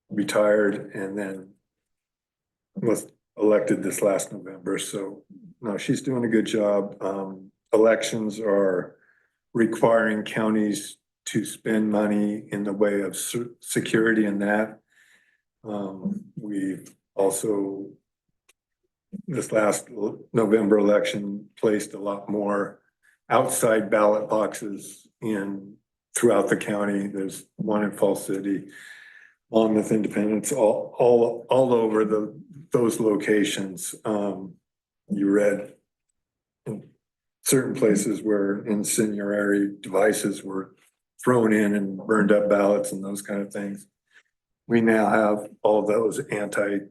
retired and then was elected this last November. So no, she's doing a good job. Elections are requiring counties to spend money in the way of security and that. We've also, this last November election, placed a lot more outside ballot boxes in throughout the county. There's one in Fall City, Monmouth, Independence, all over those locations. You read in certain places where incendiary devices were thrown in and burned up ballots and those kind of things. We now have all those anti-ballot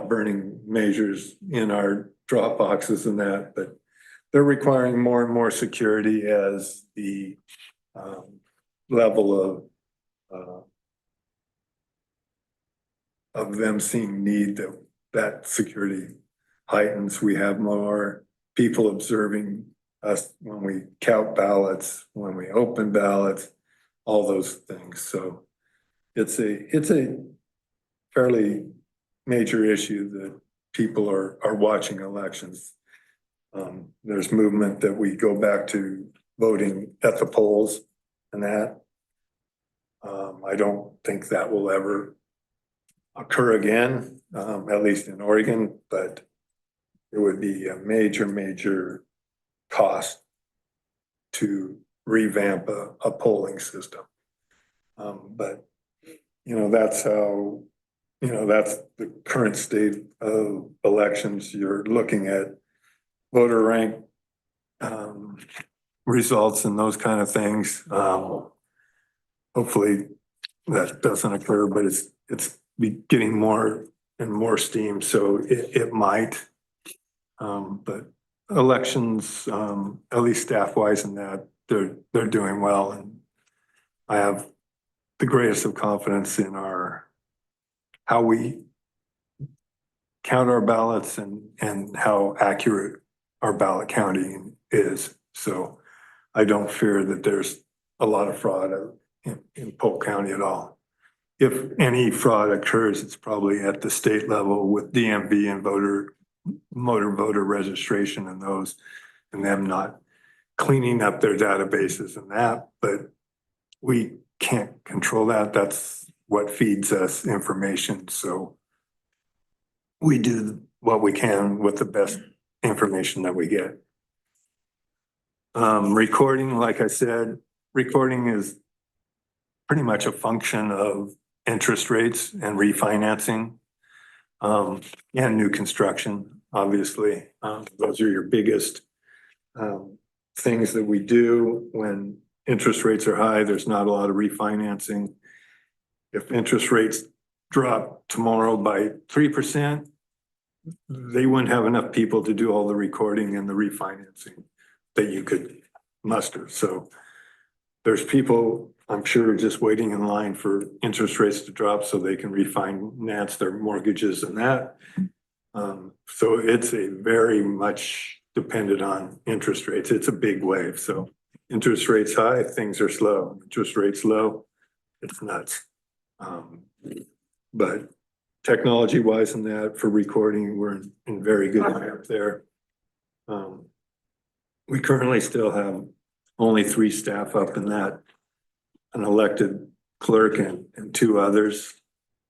burning measures in our drop boxes and that, but they're requiring more and more security as the level of them seeing need that security heightens. We have more people observing us when we count ballots, when we open ballots, all those things. So it's a fairly major issue that people are watching elections. There's movement that we go back to voting at the polls and that. I don't think that will ever occur again, at least in Oregon, but it would be a major cost to revamp a polling system. But, that's how, that's the current state of elections. You're looking at voter rank results and those kind of things. Hopefully that doesn't occur, but it's getting more and more steam, so it might. But elections, at least staff wise and that, they're doing well, and I have the greatest of confidence in how we count our ballots and how accurate our ballot counting is. So I don't fear that there's a lot of fraud in Polk County at all. If any fraud occurs, it's probably at the state level with DMV and motor voter registration and those, and them not cleaning up their databases and that, but we can't control that. That's what feeds us information. So we do what we can with the best information that we get. Recording, like I said, recording is pretty much a function of interest rates and refinancing, and new construction, obviously. Those are your biggest things that we do when interest rates are high. There's not a lot of refinancing. If interest rates drop tomorrow by 3%, they wouldn't have enough people to do all the recording and the refinancing that you could muster. So there's people, I'm sure, just waiting in line for interest rates to drop so they can refinance their mortgages and that. So it's a very much dependent on interest rates. It's a big wave. So interest rates high, things are slow. Interest rates low, it's nuts. But technology wise and that for recording, we're in very good shape there. We currently still have only 3 staff up in that, an elected clerk and 2 others.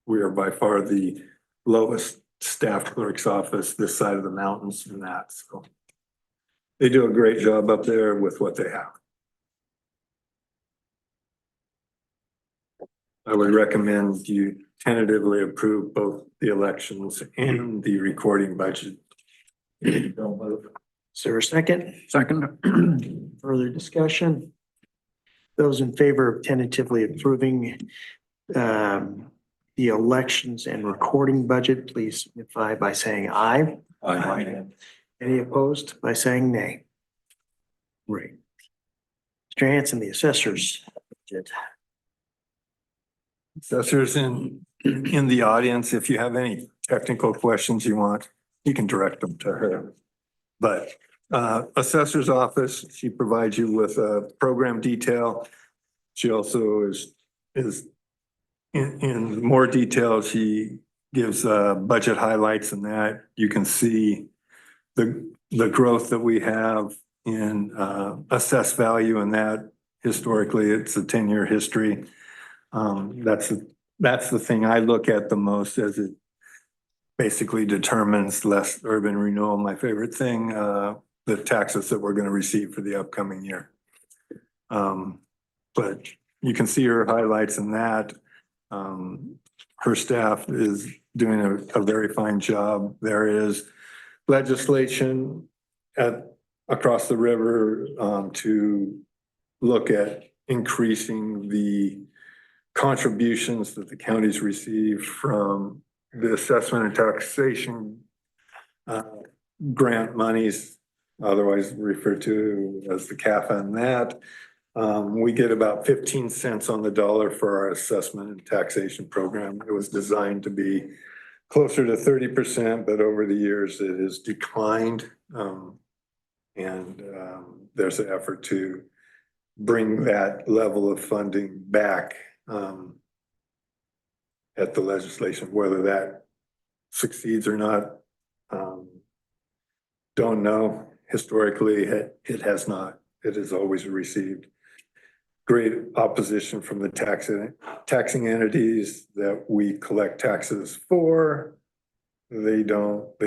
We are by far the lowest staff clerk's office this side of the mountains in that. So they do a great job up there with what they have. I would recommend you tentatively approve both the elections and the recording budget. Is there a second? Second. Further discussion? Those in favor of tentatively approving the elections and recording budget, please signify by saying aye. Aye. Any opposed by saying nay? Great. Mr. Hanson, the assessors budget. Assessors in the audience, if you have any technical questions you want, you can direct them to her. But assessor's office, she provides you with a program detail. She also is in more detail, she gives budget highlights and that. You can see the growth that we have in assessed value, and that historically, it's a 10-year history. That's the thing I look at the most, as it basically determines less urban renewal. My favorite thing, the taxes that we're going to receive for the upcoming year. But you can see her highlights in that. Her staff is doing a very fine job. There is legislation across the river to look at increasing the contributions that the counties receive from the assessment and taxation grant monies, otherwise referred to as the CAFA, and that. We get about 15 cents on the dollar for our assessment and taxation program. It was designed to be closer to 30%, but over the years it has declined. There's an effort to bring that level of funding back at the legislation. Whether that succeeds or not, don't know. Historically, it has not. It has always received great opposition from the taxing entities that we collect taxes for. They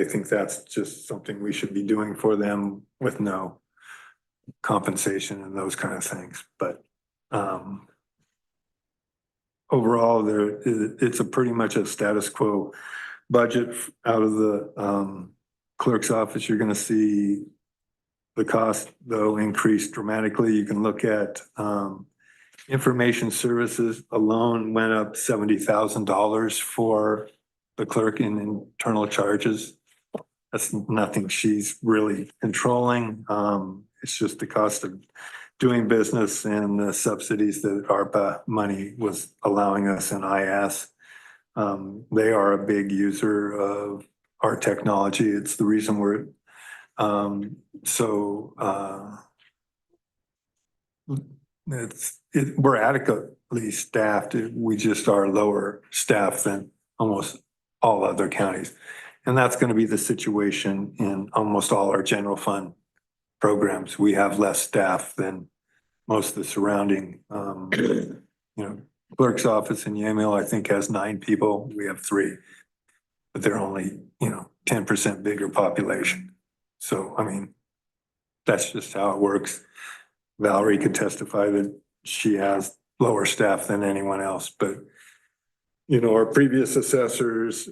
think that's just something we should be doing for them with no compensation and those kind of things. But overall, it's a pretty much a status quo budget out of the clerk's office. You're going to see the cost, though, increase dramatically. You can look at information services alone went up $70,000 for the clerk in internal charges. That's nothing she's really controlling. It's just the cost of doing business and the subsidies that ARPA money was allowing us in IAS. They are a big user of our technology. It's the reason we're we're adequately staffed. We just are lower staffed than almost all other counties. And that's going to be the situation in almost all our general fund programs. We have less staff than most of the surrounding, clerk's office in Yamhill, I think, has 9 people. We have 3, but they're only, 10% bigger population. So, I mean, that's just how it works. Valerie could testify that she has lower staff than anyone else, but our previous assessors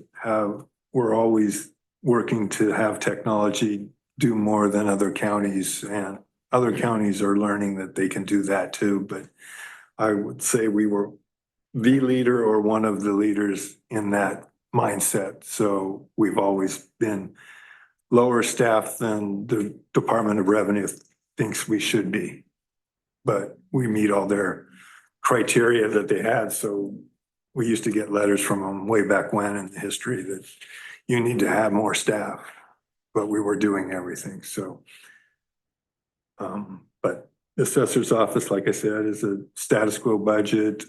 were always working to have technology do more than other counties, and other counties are learning that they can do that too. But I would say we were the leader or one of the leaders in that mindset. So we've always been lower staffed than the Department of Revenue thinks we should be. But we meet all their criteria that they had. So we used to get letters from them way back when in the history that you need to have more staff, but we were doing everything. So, but the assessor's office, like I said, is a status quo budget.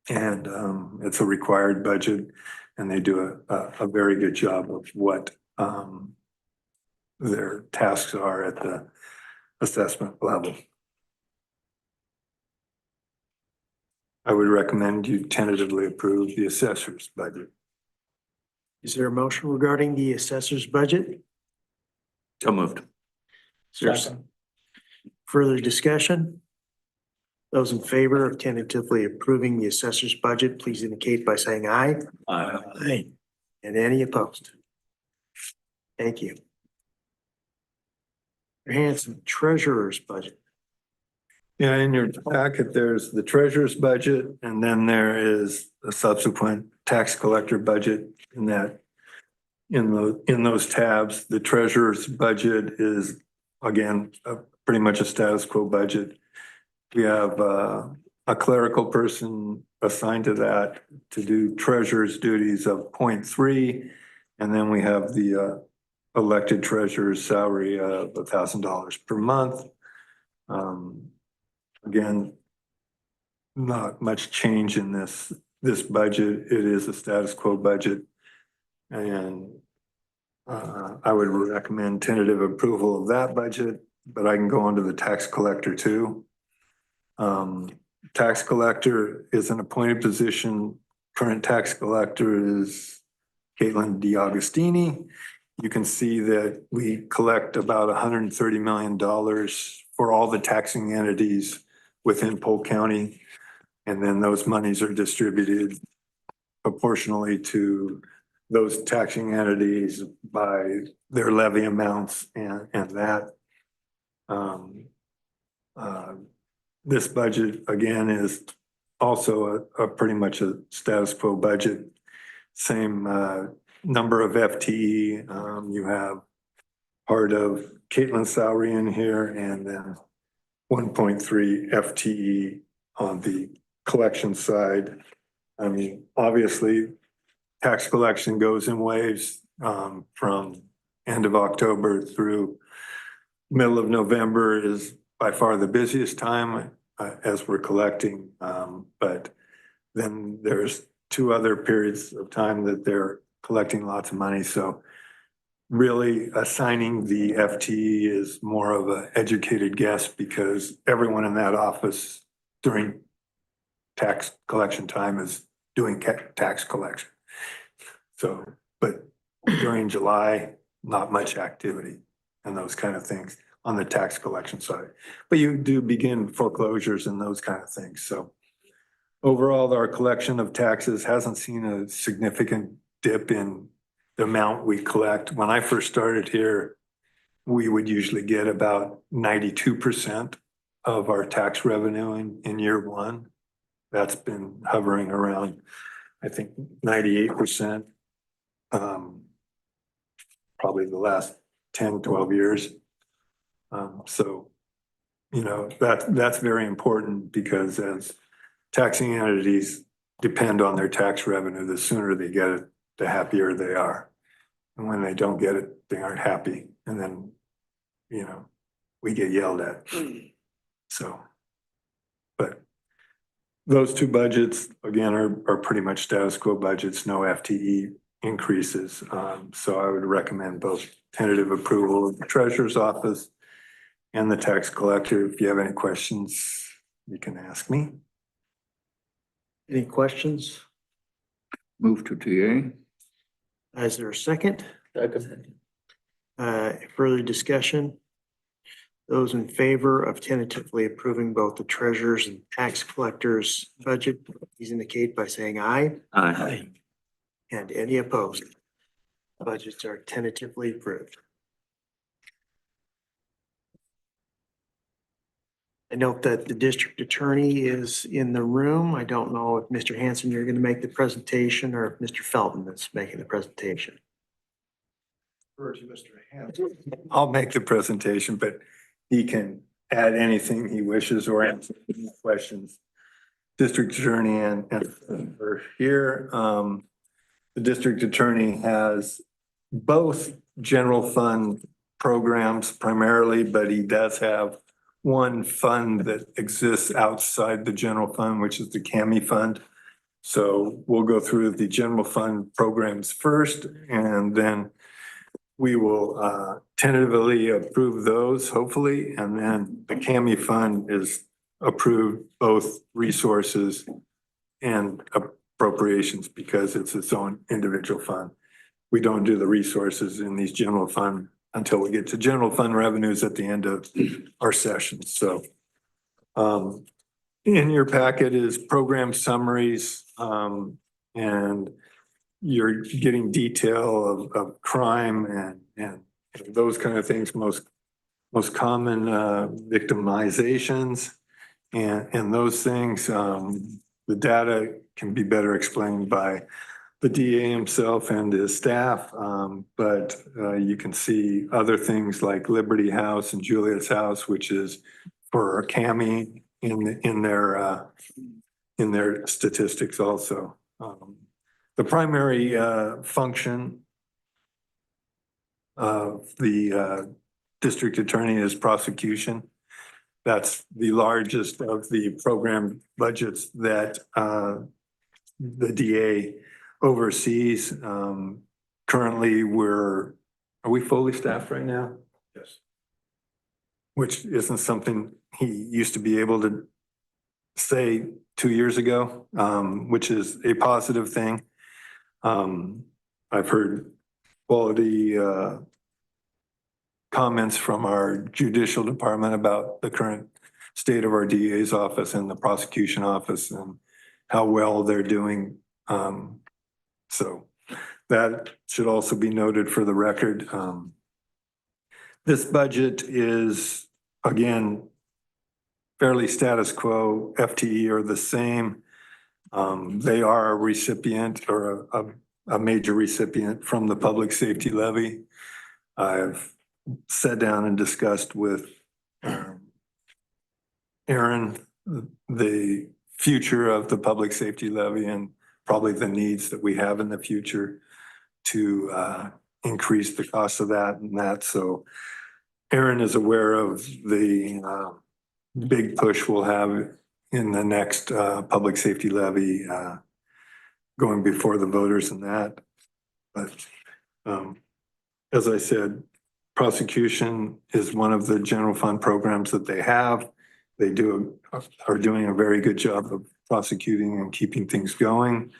It's a required budget, and they do a very good job of what their tasks are at the assessment level. I would recommend you tentatively approve the assessor's budget. Is there a motion regarding the assessor's budget? So moved. Is there further discussion? Those in favor of tentatively approving the assessor's budget, please indicate by saying aye. Aye. And any opposed? Thank you. Mr. Hanson, treasurer's budget. Yeah, in your packet, there's the treasurer's budget, and then there is a subsequent tax collector budget in that. In those tabs, the treasurer's budget is, again, pretty much a status quo budget. We have a clerical person assigned to that to do treasurer's duties of 0.3. And then we have the elected treasurer's salary of $1,000 per month. Again, not much change in this budget. It is a status quo budget. And I would recommend tentative approval of that budget, but I can go on to the tax collector too. Tax collector is an appointed position. Current tax collector is Caitlin DiAugustini. You can see that we collect about $130 million for all the taxing entities within Polk County. And then those monies are distributed proportionally to those taxing entities by their levy amounts and that. This budget, again, is also a pretty much a status quo budget. Same number of FTE. You have part of Caitlin's salary in here and then 1.3 FTE on the collection side. I mean, obviously, tax collection goes in waves from end of October through middle of November is by far the busiest time as we're collecting. But then there's 2 other periods of time that they're collecting lots of money. So really assigning the FTE is more of an educated guess because everyone in that office during tax collection time is doing tax collection. So, but during July, not much activity and those kind of things on the tax collection side. But you do begin foreclosures and those kind of things. So overall, our collection of taxes hasn't seen a significant dip in the amount we collect. When I first started here, we would usually get about 92% of our tax revenue in year one. That's been hovering around, I think, 98%. Probably the last 10, 12 years. So, you know, that's very important because as taxing entities depend on their tax revenue, the sooner they get it, the happier they are. And when they don't get it, they aren't happy. And then, you know, we get yelled at. So, but those 2 budgets, again, are pretty much status quo budgets, no FTE increases. So I would recommend both tentative approval of the treasurer's office and the tax collector. If you have any questions, you can ask me. Any questions? Move to TA. Is there a second? Second. Further discussion? Those in favor of tentatively approving both the treasurer's and tax collector's budget, please indicate by saying aye. Aye. And any opposed? Budgets are tentatively approved. I note that the district attorney is in the room. I don't know if Mr. Hanson, you're going to make the presentation or if Mr. Felton is making the presentation. I'll make the presentation, but he can add anything he wishes or answer any questions. District attorney and are here. The district attorney has both general fund programs primarily, but he does have one fund that exists outside the general fund, which is the CAMI fund. So we'll go through the general fund programs first, and then we will tentatively approve those, hopefully. And then the CAMI fund is approved both resources and appropriations because it's its own individual fund. We don't do the resources in these general fund until we get to general fund revenues at the end of our session. So in your packet is program summaries, and you're getting detail of crime and those kind of things, most common victimizations and those things. The data can be better explained by the DA himself and his staff, but you can see other things like Liberty House and Juliet's House, which is for CAMI in their statistics also. The primary function of the district attorney is prosecution. That's the largest of the program budgets that the DA oversees. Currently, are we fully staffed right now? Yes. Which isn't something he used to be able to say 2 years ago, which is a positive thing. I've heard quality comments from our judicial department about the current state of our DA's office and the prosecution office and how well they're doing. So that should also be noted for the record. This budget is, again, fairly status quo. FTE are the same. They are a recipient or a major recipient from the public safety levy. I've sat down and discussed with Aaron, the future of the public safety levy and probably the needs that we have in the future to increase the cost of that and that. So Aaron is aware of the big push we'll have in the next public safety levy going before the voters and that. But as I said, prosecution is one of the general fund programs that they have. They are doing a very good job of prosecuting and keeping things going.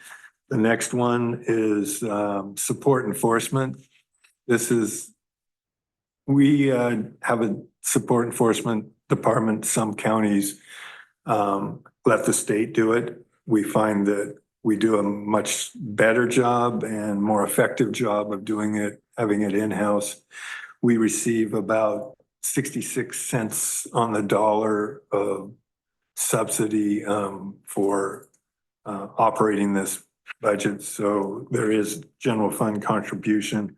The next one is support enforcement. We have a support enforcement department. Some counties let the state do it. We find that we do a much better job and more effective job of doing it, having it in-house. We receive about 66 cents on the dollar of subsidy for operating this budget. So there is general fund contribution,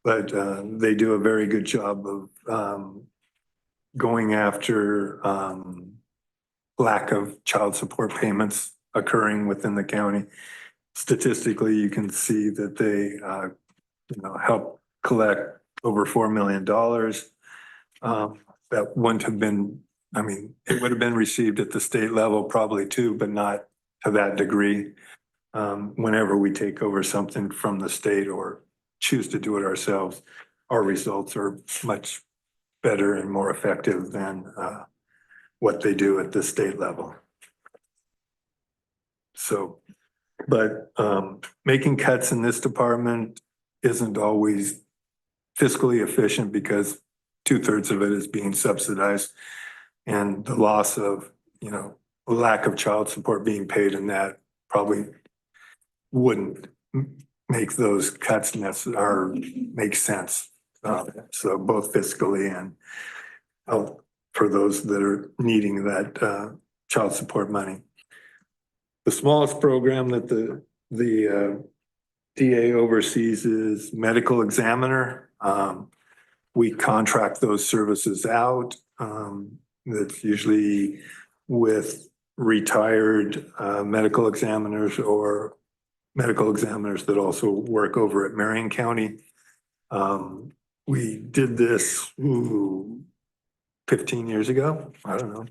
but they do a very good job of going after lack of child support payments occurring within the county. Statistically, you can see that they help collect over $4 million. That wouldn't have been, it would have been received at the state level probably too, but not to that degree. Whenever we take over something from the state or choose to do it ourselves, our results are much better and more effective than what they do at the state level. So, but making cuts in this department isn't always fiscally efficient because 2/3 of it is being subsidized, and the loss of, lack of child support being paid in that probably wouldn't make those cuts or make sense. So both fiscally and for those that are needing that child support money. The smallest program that the DA oversees is medical examiner. We contract those services out. That's usually with retired medical examiners or medical examiners that also work over at Marion County. We did this 15 years ago. I don't know.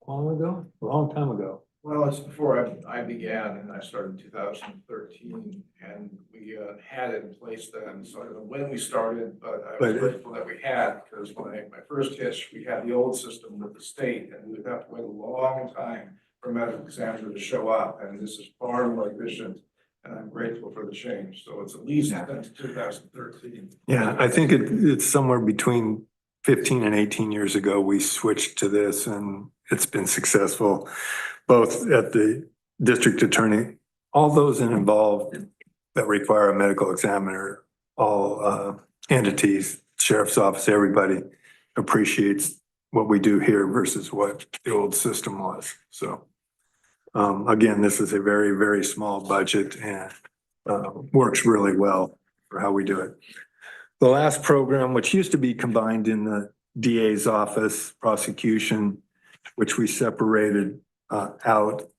A long time ago. Well, it's before I began, and I started in 2013, and we had it in place then. So I don't know when we started, but I was grateful that we had, because when my first hitch, we had the old system with the state, and we would have to wait a long time for a medical examiner to show up, and this is far more efficient, and I'm grateful for the change. So it's at least since 2013. Yeah, I think it's somewhere between 15 and 18 years ago, we switched to this, and it's been successful, both at the district attorney, all those involved that require a medical examiner, all entities, sheriff's office, everybody appreciates what we do here versus what the old system was. So again, this is a very, very small budget and works really well for how we do it. The last program, which used to be combined in the DA's office, prosecution, which we separated out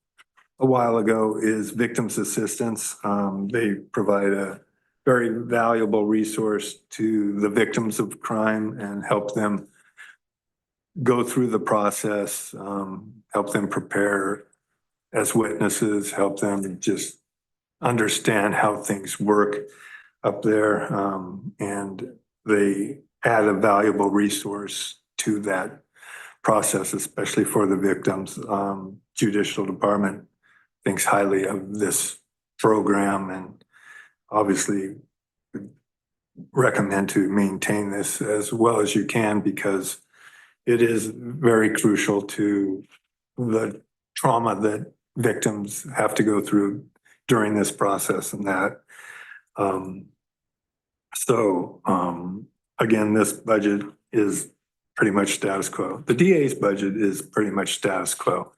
a while ago, is victims assistance. They provide a very valuable resource to the victims of crime and help them go through the process, help them prepare as witnesses, help them just understand how things work up there. And they add a valuable resource to that process, especially for the victims. Judicial Department thinks highly of this program and obviously recommend to maintain this as well as you can, because it is very crucial to the trauma that victims have to go through during this process and that. Again, this budget is pretty much status quo. The DA's budget is pretty much status quo.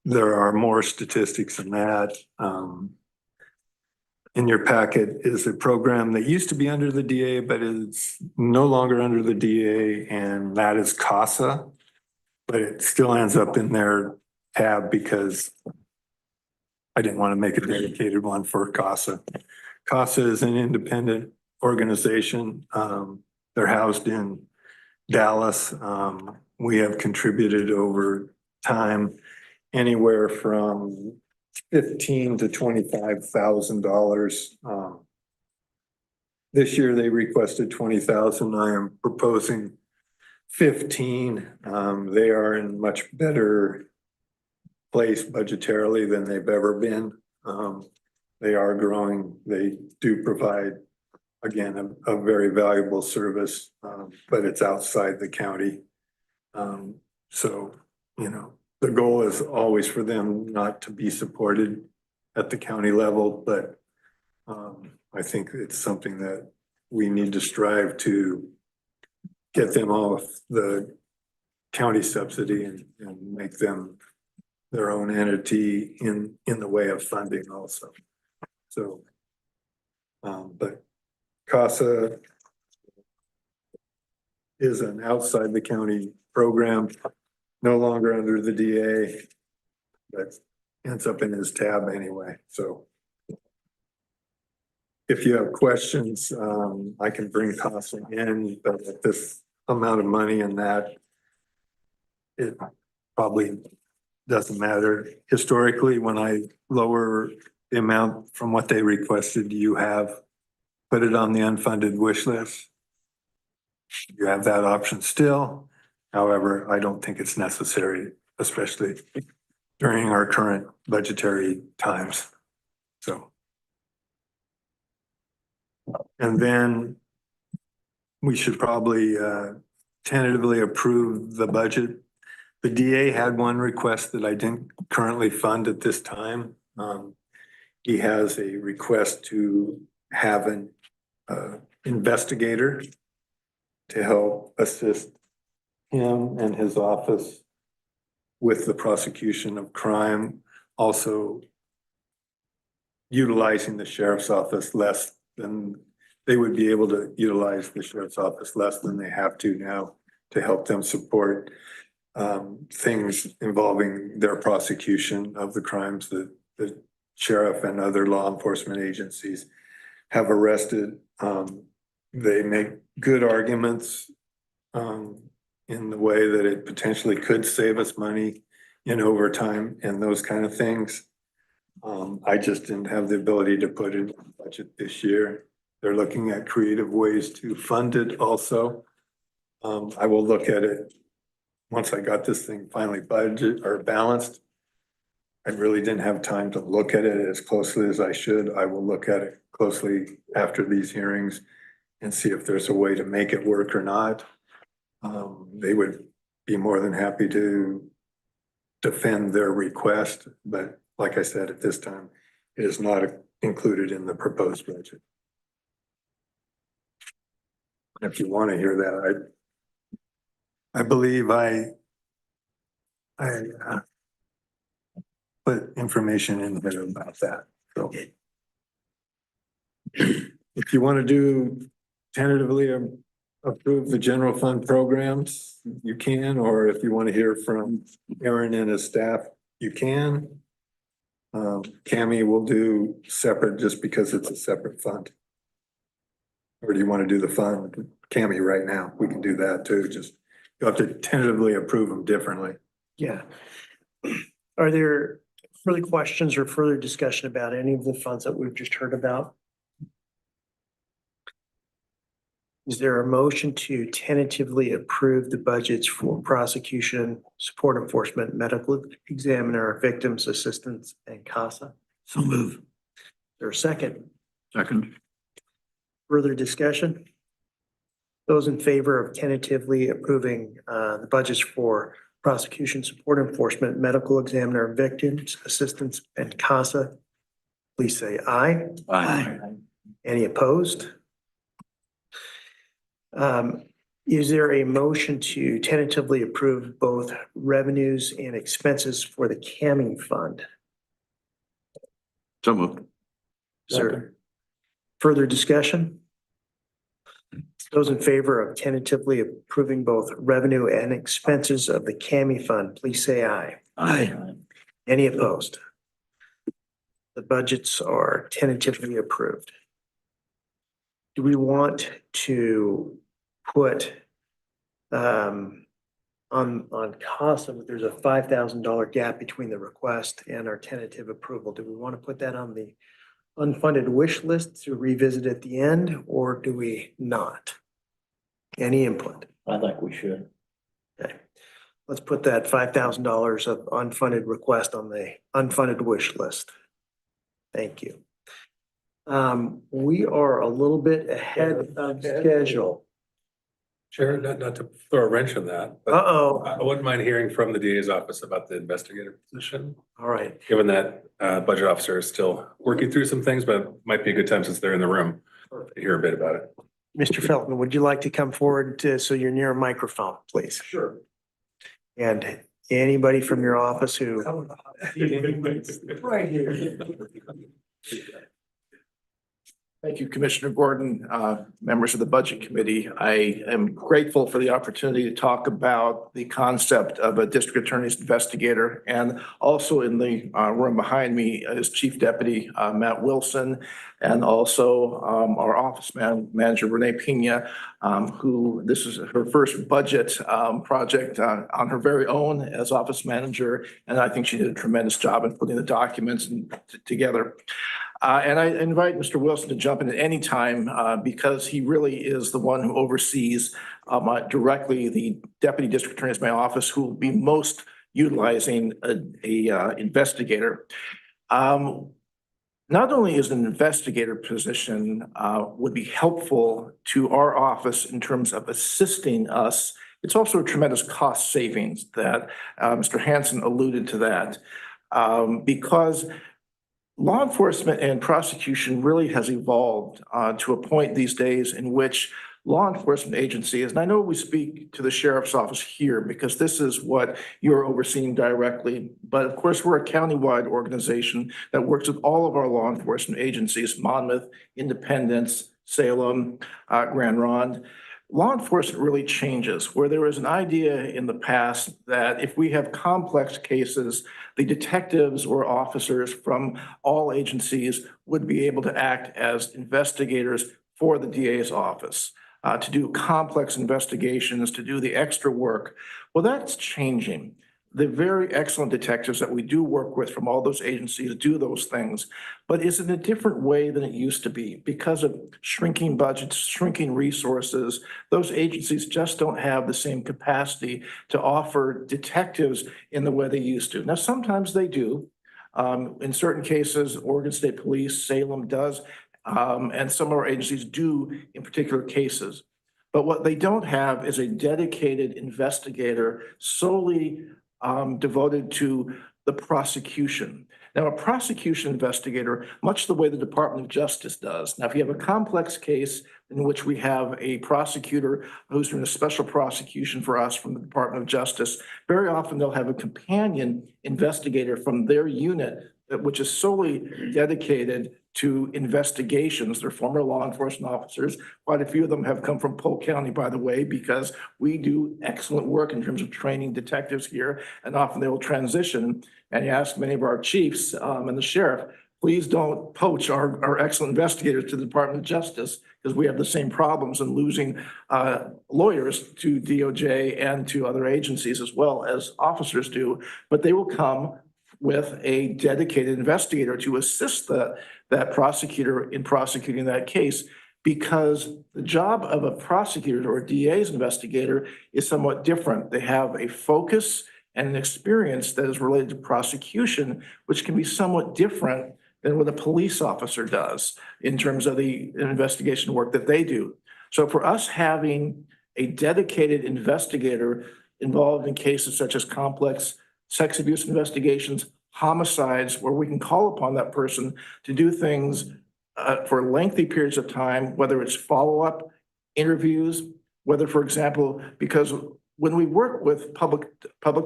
There are more statistics than that. In your packet is a program that used to be under the DA, but it's no longer under the DA, and that is CASA. But it still ends up in their tab because I didn't want to make a dedicated one for CASA. CASA is an independent organization. They're housed in Dallas. We have contributed over time anywhere from $15,000 to $25,000. This year they requested 20,000. I am proposing 15. They are in much better place budgetarily than they've ever been. They are growing. They do provide, again, a very valuable service, but it's outside the county. So, you know, the goal is always for them not to be supported at the county level, but I think it's something that we need to strive to get them off the county subsidy and make them their own entity in the way of funding also. So, but CASA is an outside the county program, no longer under the DA, but ends up in his tab anyway. So if you have questions, I can bring CASA in, but at this amount of money and that, it probably doesn't matter. Historically, when I lower the amount from what they requested, you have put it on the unfunded wish list. You have that option still. However, I don't think it's necessary, especially during our current budgetary times. So. And then we should probably tentatively approve the budget. The DA had one request that I didn't currently fund at this time. He has a request to have an investigator to help assist him and his office with the prosecution of crime, also utilizing the sheriff's office less than they would be able to utilize the sheriff's office less than they have to now to help them support things involving their prosecution of the crimes that the sheriff and other law enforcement agencies have arrested. They make good arguments in the way that it potentially could save us money in overtime and those kind of things. I just didn't have the ability to put it in the budget this year. They're looking at creative ways to fund it also. I will look at it once I got this thing finally budgeted or balanced. I really didn't have time to look at it as closely as I should. I will look at it closely after these hearings and see if there's a way to make it work or not. They would be more than happy to defend their request, but like I said, at this time, it is not included in the proposed budget. If you want to hear that, I believe I put information in there about that. So if you want to do tentatively approve the general fund programs, you can, or if you want to hear from Aaron and his staff, you can. Cami will do separate just because it's a separate fund. Or do you want to do the fund, Cami right now? We can do that too, just you have to tentatively approve them differently. Yeah. Are there further questions or further discussion about any of the funds that we've just heard about? Is there a motion to tentatively approve the budgets for prosecution, support enforcement, medical examiner, victims assistance, and CASA? So move. Is there a second? Second, Further discussion? Those in favor of tentatively approving the budgets for prosecution, support enforcement, medical examiner, victims assistance, and CASA, please say aye. Aye. Any opposed? Is there a motion to tentatively approve both revenues and expenses for the CAMI fund? So moved. Is there further discussion? Those in favor of tentatively approving both revenue and expenses of the CAMI fund, please say aye. Aye. Any opposed? The budgets are tentatively approved. Do we want to put on CASA, there's a $5,000 gap between the request and our tentative approval. Do we want to put that on the unfunded wish list to revisit at the end, or do we not? Any input? I think we should. Okay, let's put that $5,000 of unfunded request on the unfunded wish list. Thank you. We are a little bit ahead of schedule. Chair, not to throw a wrench in that, but Uh-oh, I wouldn't mind hearing from the DA's office about the investigator position, all right. given that budget officer is still working through some things, but it might be a good time since they're in the room to hear a bit about it. Mr. Felton, would you like to come forward so you're near a microphone, please? Sure. And anybody from your office who, Right here. Thank you, Commissioner Gordon, members of the Budget Committee. I am grateful for the opportunity to talk about the concept of a district attorney's investigator. And also in the room behind me is Chief Deputy Matt Wilson, and also our office manager Renee Pena, who this is her first budget project on her very own as office manager. And I think she did a tremendous job in putting the documents together. And I invite Mr. Wilson to jump in at any time because he really is the one who oversees directly the deputy district attorney's my office, who will be most utilizing a investigator. Not only is an investigator position would be helpful to our office in terms of assisting us, it's also a tremendous cost savings that Mr. Hansen alluded to that because law enforcement and prosecution really has evolved to a point these days in which law enforcement agencies, and I know we speak to the sheriff's office here because this is what you're overseeing directly, but of course we're a countywide organization that works with all of our law enforcement agencies, Monmouth, Independence, Salem, Grand Ronde. Law enforcement really changes, where there was an idea in the past that if we have complex cases, the detectives or officers from all agencies would be able to act as investigators for the DA's office, to do complex investigations, to do the extra work. Well, that's changing. The very excellent detectives that we do work with from all those agencies do those things, but it's in a different way than it used to be because of shrinking budgets, shrinking resources. Those agencies just don't have the same capacity to offer detectives in the way they used to. Now, sometimes they do. In certain cases, Oregon State Police, Salem does, and some of our agencies do in particular cases. But what they don't have is a dedicated investigator solely devoted to the prosecution. Now, a prosecution investigator, much the way the Department of Justice does. Now, if you have a complex case in which we have a prosecutor who's doing a special prosecution for us from the Department of Justice, very often they'll have a companion investigator from their unit which is solely dedicated to investigations. They're former law enforcement officers. Quite a few of them have come from Polk County, by the way, because we do excellent work in terms of training detectives here, and often they will transition. And you ask many of our chiefs and the sheriff, please don't poach our excellent investigators to the Department of Justice, because we have the same problems in losing lawyers to DOJ and to other agencies as well as officers do. But they will come with a dedicated investigator to assist that prosecutor in prosecuting that case, because the job of a prosecutor or a DA's investigator is somewhat different. They have a focus and an experience that is related to prosecution, which can be somewhat different than what a police officer does in terms of the investigation work that they do. So for us having a dedicated investigator involved in cases such as complex sex abuse investigations, homicides, where we can call upon that person to do things for lengthy periods of time, whether it's follow-up interviews, whether, for example, because when we work with public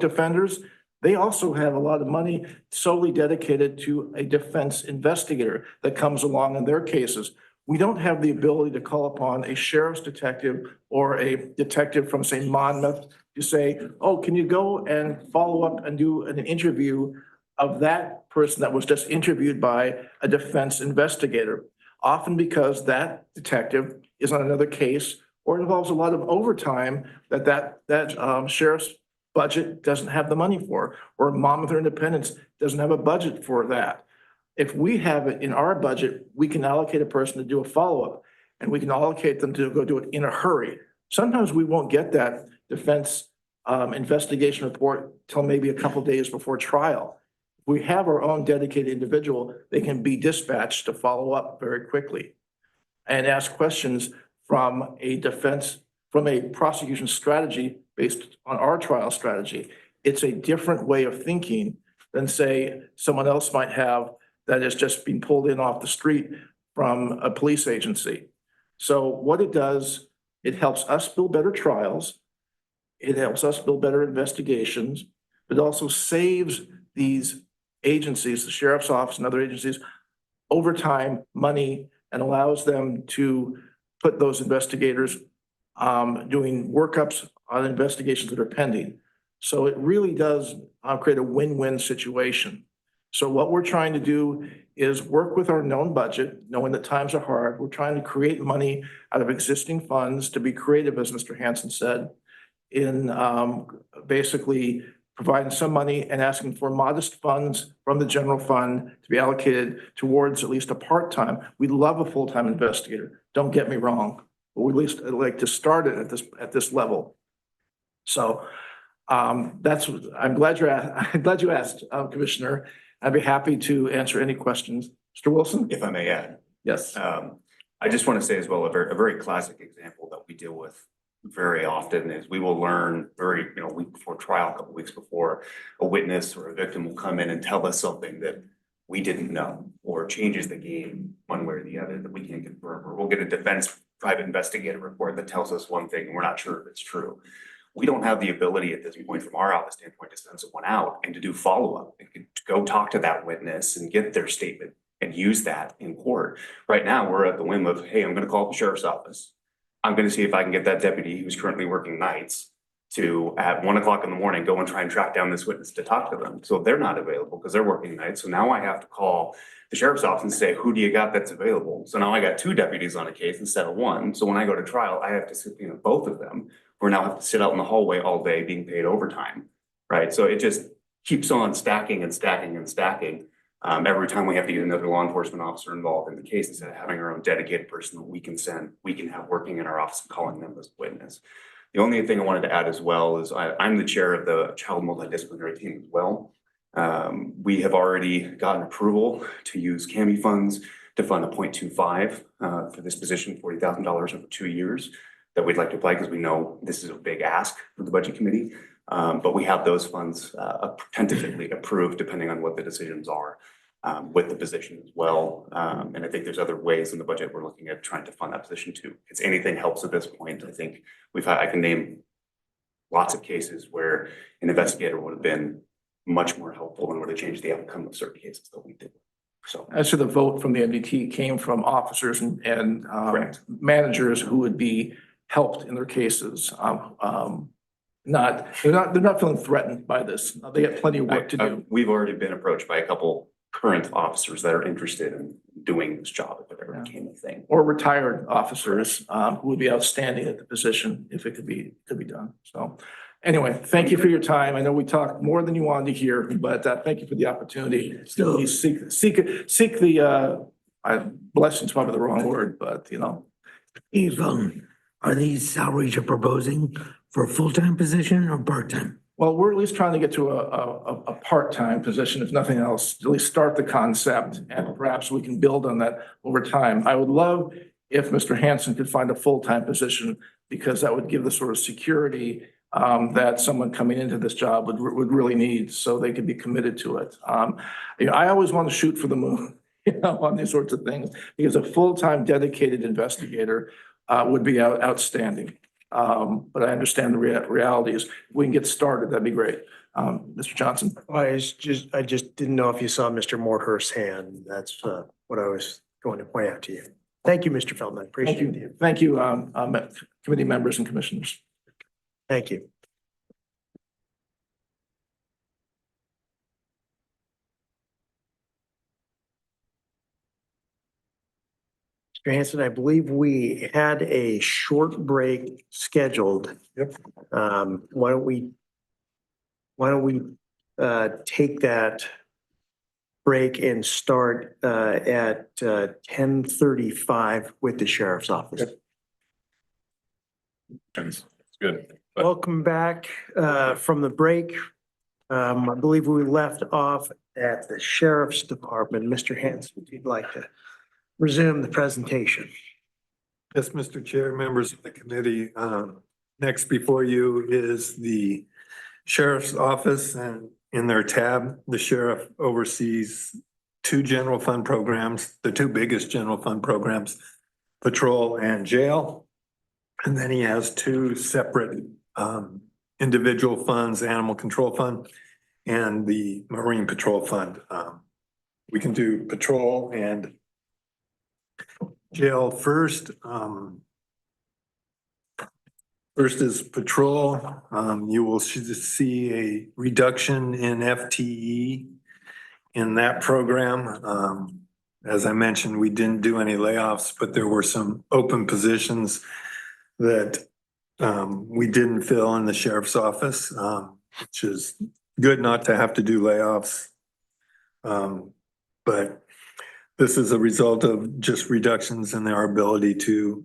defenders, they also have a lot of money solely dedicated to a defense investigator that comes along in their cases. We don't have the ability to call upon a sheriff's detective or a detective from, say, Monmouth to say, oh, can you go and follow up and do an interview of that person that was just interviewed by a defense investigator? Often because that detective is on another case or involves a lot of overtime that sheriff's budget doesn't have the money for, or Monmouth or Independence doesn't have a budget for that. If we have it in our budget, we can allocate a person to do a follow-up, and we can allocate them to go do it in a hurry. Sometimes we won't get that defense investigation report till maybe a couple days before trial. If we have our own dedicated individual, they can be dispatched to follow up very quickly and ask questions from a prosecution strategy based on our trial strategy. It's a different way of thinking than, say, someone else might have that is just being pulled in off the street from a police agency. So what it does, it helps us build better trials. It helps us build better investigations. It also saves these agencies, the sheriff's office and other agencies, overtime, money, and allows them to put those investigators doing workups on investigations that are pending. So it really does create a win-win situation. So what we're trying to do is work with our known budget, knowing that times are hard. We're trying to create money out of existing funds, to be creative, as Mr. Hansen said, in basically providing some money and asking for modest funds from the general fund to be allocated towards at least a part-time. We'd love a full-time investigator, don't get me wrong, but we at least like to start it at this level. So I'm glad you asked, Commissioner. I'd be happy to answer any questions. Mr. Wilson? If I may add. Yes. I just want to say as well, a very classic example that we deal with very often is we will learn a week before trial, a couple weeks before, a witness or a victim will come in and tell us something that we didn't know, or changes the game one way or the other that we can't confirm, or we'll get a defense private investigative report that tells us one thing and we're not sure if it's true. We don't have the ability at this point from our office standpoint to send someone out and to do follow-up and to go talk to that witness and get their statement and use that in court. Right now, we're at the whim of, hey, I'm going to call the sheriff's office. I'm going to see if I can get that deputy who's currently working nights to, at 1 o'clock in the morning, go and try and track down this witness to talk to them. So they're not available because they're working nights. So now I have to call the sheriff's office and say, who do you got that's available? So now I got 2 deputies on a case instead of 1. So when I go to trial, I have to subpoena both of them. Or now have to sit out in the hallway all day being paid overtime, right? So it just keeps on stacking and stacking and stacking. Every time we have to get another law enforcement officer involved in the case, instead of having our own dedicated person that we can have working in our office and calling them as witness. The only thing I wanted to add as well is I'm the chair of the child multidisciplinary team as well. We have already gotten approval to use CAMI funds to fund a 0.25 for this position, $40,000 over 2 years. That we'd like to apply because we know this is a big ask for the budget committee. But we have those funds tentatively approved depending on what the decisions are with the position as well. And I think there's other ways in the budget we're looking at trying to fund that position too. If anything helps at this point, I think I can name lots of cases where an investigator would have been much more helpful and would have changed the outcome of certain cases that we did. So. As to the vote from the MDT came from officers and Correct. managers who would be helped in their cases. They're not feeling threatened by this. They got plenty of work to do. We've already been approached by a couple current officers that are interested in doing this job if it ever became a thing. Or retired officers who would be outstanding at the position if it could be done. So anyway, thank you for your time. I know we talked more than you wanted to hear, but thank you for the opportunity. Still seek the blessings, probably the wrong word, but you know. Steve, are these salaries you're proposing for a full-time position or part-time? Well, we're at least trying to get to a part-time position, if nothing else, at least start the concept, and perhaps we can build on that over time. I would love if Mr. Hanson could find a full-time position, because that would give the sort of security that someone coming into this job would really need, so they could be committed to it. You know, I always want to shoot for the moon, you know, on these sorts of things, because a full-time dedicated investigator would be outstanding. But I understand the realities. If we can get started, that'd be great. Mr. Johnson. I just didn't know if you saw Mr. Morthurst's hand. That's what I was going to point out to you. Thank you, Mr. Feldman. Appreciate you. Thank you, committee members and commissioners. Thank you. Mr. Hanson, I believe we had a short break scheduled. Yep. Why don't we take that break and start at 10:35 with the sheriff's office. It's good. Welcome back from the break. I believe we left off at the sheriff's department. Mr. Hanson, if you'd like to resume the presentation. Yes, Mr. Chair, members of the committee, next before you is the sheriff's office, and in their tab, the sheriff oversees two general fund programs, the two biggest general fund programs, patrol and jail. And then he has two separate individual funds, animal control fund and the marine patrol fund. We can do patrol and jail first. First is patrol. You will see a reduction in FTE in that program. As I mentioned, we didn't do any layoffs, but there were some open positions that we didn't fill in the sheriff's office, which is good not to have to do layoffs. But this is a result of just reductions in our ability to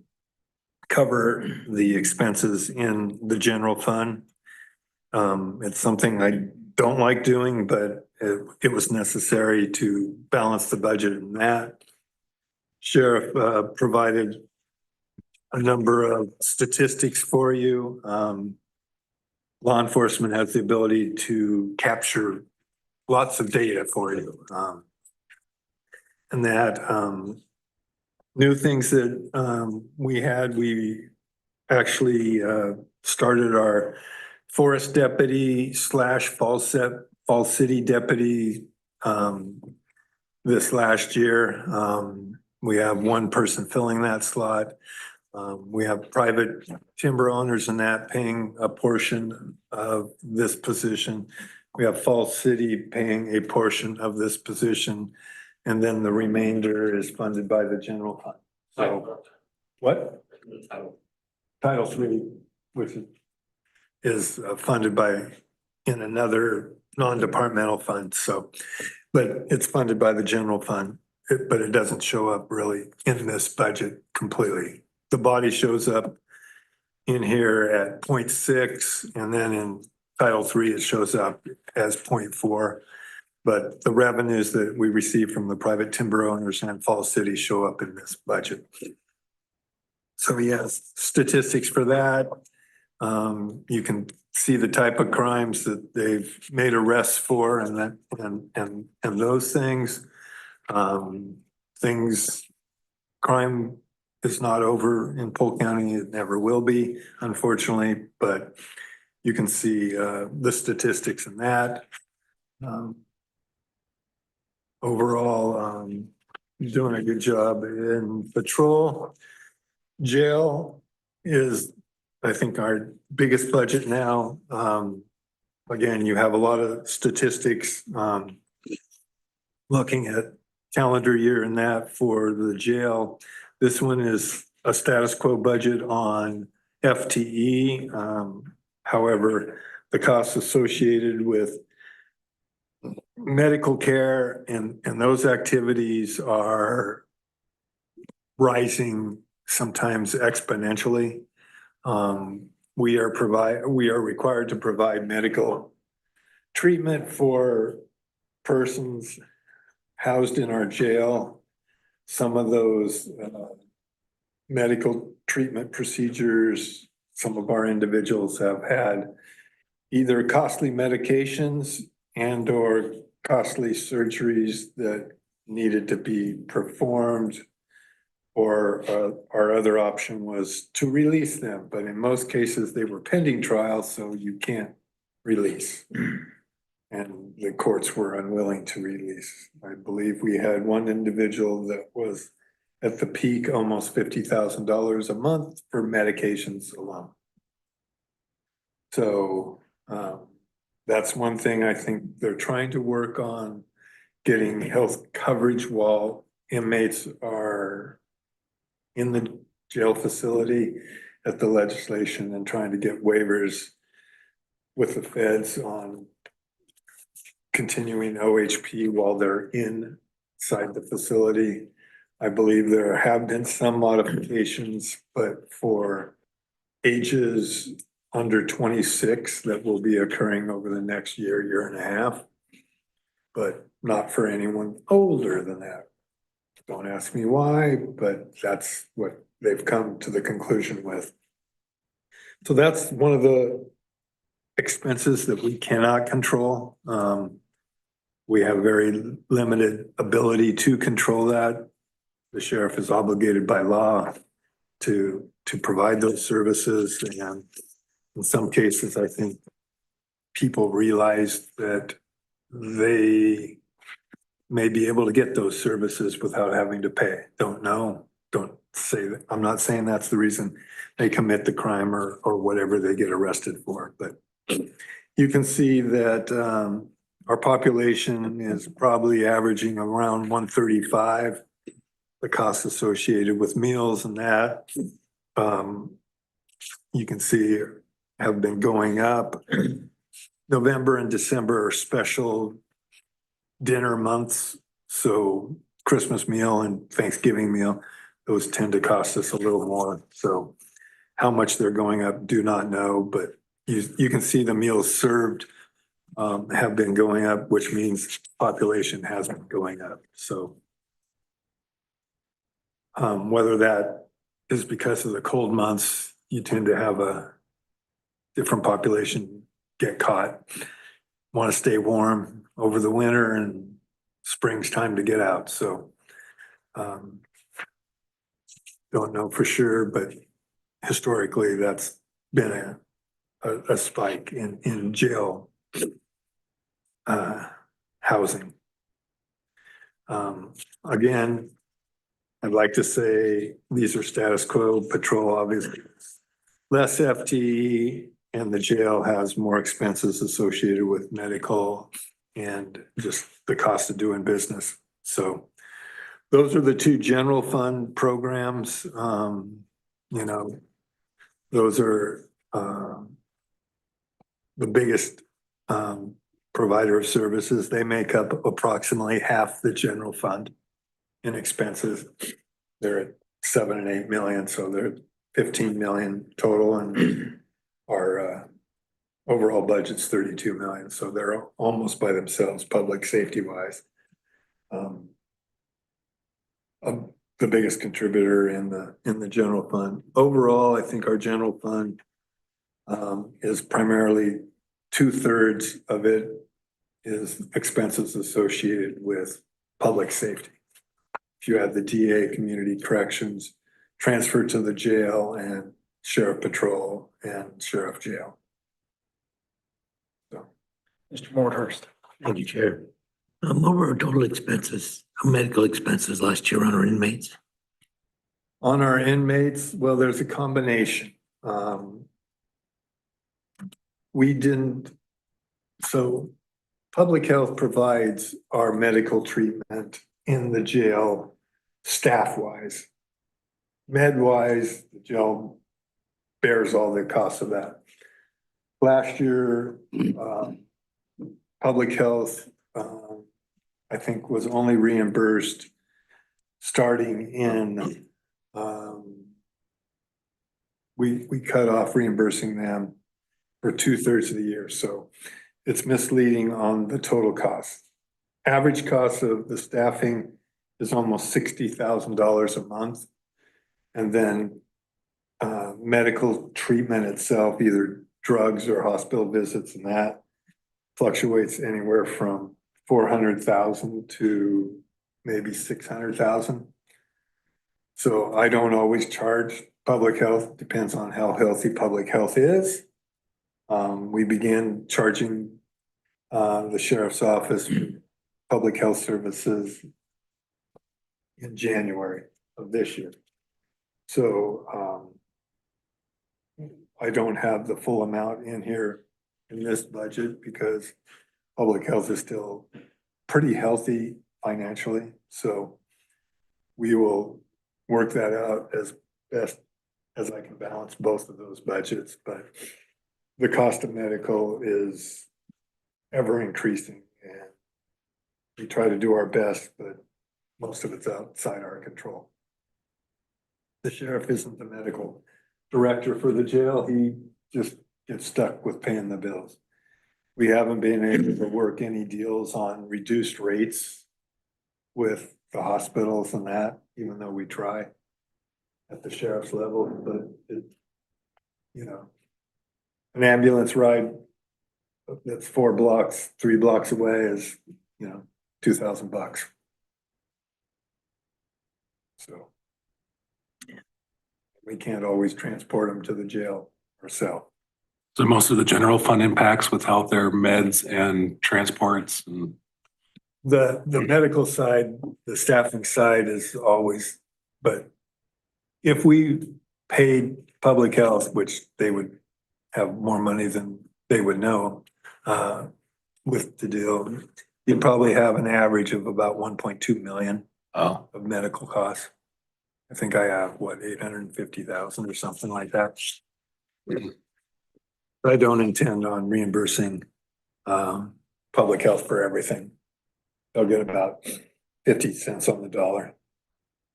cover the expenses in the general fund. It's something I don't like doing, but it was necessary to balance the budget in that. Sheriff provided a number of statistics for you. Law enforcement has the ability to capture lots of data for you. And that new things that we actually started our forest deputy / fall city deputy this last year. We have one person filling that slot. We have private timber owners in that paying a portion of this position. We have Fall City paying a portion of this position. And then the remainder is funded by the general fund. So what? Title III, which is funded by in another non-departmental fund. So, but it's funded by the general fund, but it doesn't show up really in this budget completely. The body shows up in here at 0.6, and then in Title III, it shows up as 0.4. But the revenues that we receive from the private timber owners and Fall City show up in this budget. So he has statistics for that. You can see the type of crimes that they've made arrests for and those things. Crime is not over in Polk County. It never will be, unfortunately, but you can see the statistics in that. Overall, doing a good job in patrol. Jail is, I think, our biggest budget now. Again, you have a lot of statistics, looking at calendar year and that for the jail. This one is a status quo budget on FTE. However, the costs associated with medical care and those activities are rising sometimes exponentially. We are required to provide medical treatment for persons housed in our jail. Some of those medical treatment procedures, some of our individuals have had either costly medications and or costly surgeries that needed to be performed, or our other option was to release them. But in most cases, they were pending trials, so you can't release. And the courts were unwilling to release. I believe we had one individual that was at the peak, almost $50,000 a month for medications alone. So that's one thing I think they're trying to work on, getting health coverage while inmates are in the jail facility at the legislation, and trying to get waivers with the feds on continuing OHP while they're inside the facility. I believe there have been some modifications, but for ages under 26, that will be occurring over the next year and a half, but not for anyone older than that. Don't ask me why, but that's what they've come to the conclusion with. So that's one of the expenses that we cannot control. We have very limited ability to control that. The sheriff is obligated by law to provide those services. And in some cases, I think people realize that they may be able to get those services without having to pay. Don't know. Don't say that. I'm not saying that's the reason they commit the crime or whatever they get arrested for. But you can see that our population is probably averaging around 135. The costs associated with meals and that, you can see have been going up. November and December are special dinner months. So Christmas meal and Thanksgiving meal, those tend to cost us a little more. So how much they're going up, do not know, but you can see the meals served have been going up, which means population has been going up. So whether that is because of the cold months, you tend to have a different population get caught, want to stay warm over the winter, and spring's time to get out. So don't know for sure, but historically that's been a spike in jail housing. Again, I'd like to say these are status quo. Patrol, obviously, less FTE, and the jail has more expenses associated with medical and just the cost of doing business. So those are the two general fund programs. You know, those are the biggest provider of services. They make up approximately half the general fund in expenses. They're at 7 and 8 million, so they're 15 million total, and our overall budget's 32 million. So they're almost by themselves, public safety wise. The biggest contributor in the general fund. Overall, I think our general fund is primarily 2/3 of it is expenses associated with public safety. If you add the DA, community corrections, transfer to the jail, and sheriff patrol and sheriff jail. So, Mr. Morthurst. Thank you, Chair. What were our total expenses, medical expenses last year on our inmates? On our inmates, well, there's a combination. We didn't, so public health provides our medical treatment in the jail staff-wise. Med-wise, the jail bears all the costs of that. Last year, public health, I think was only reimbursed starting in, we cut off reimbursing them for 2/3 of the year, so it's misleading on the total cost. Average cost of the staffing is almost $60,000 a month. And then medical treatment itself, either drugs or hospital visits, and that fluctuates anywhere from 400,000 to maybe 600,000. So I don't always charge public health, depends on how healthy public health is. We began charging the sheriff's office public health services in January of this year. So I don't have the full amount in here in this budget because public health is still pretty healthy financially. So we will work that out as best as I can balance both of those budgets, but the cost of medical is ever increasing and we try to do our best, but most of it's outside our control. The sheriff isn't the medical director for the jail. He just gets stuck with paying the bills. We haven't been able to work any deals on reduced rates with the hospitals and that, even though we try at the sheriff's level, but it, you know, an ambulance ride that's 3 blocks away is, you know, $2,000. So we can't always transport them to the jail ourselves. So most of the general fund impacts without their meds and transports and. The medical side, the staffing side is always, but if we paid public health, which they would have more money than they would know, with the deal, you'd probably have an average of about 1.2 million of medical costs. I think I have, what, 850,000 or something like that. But I don't intend on reimbursing public health for everything. They'll get about 50 cents on the dollar.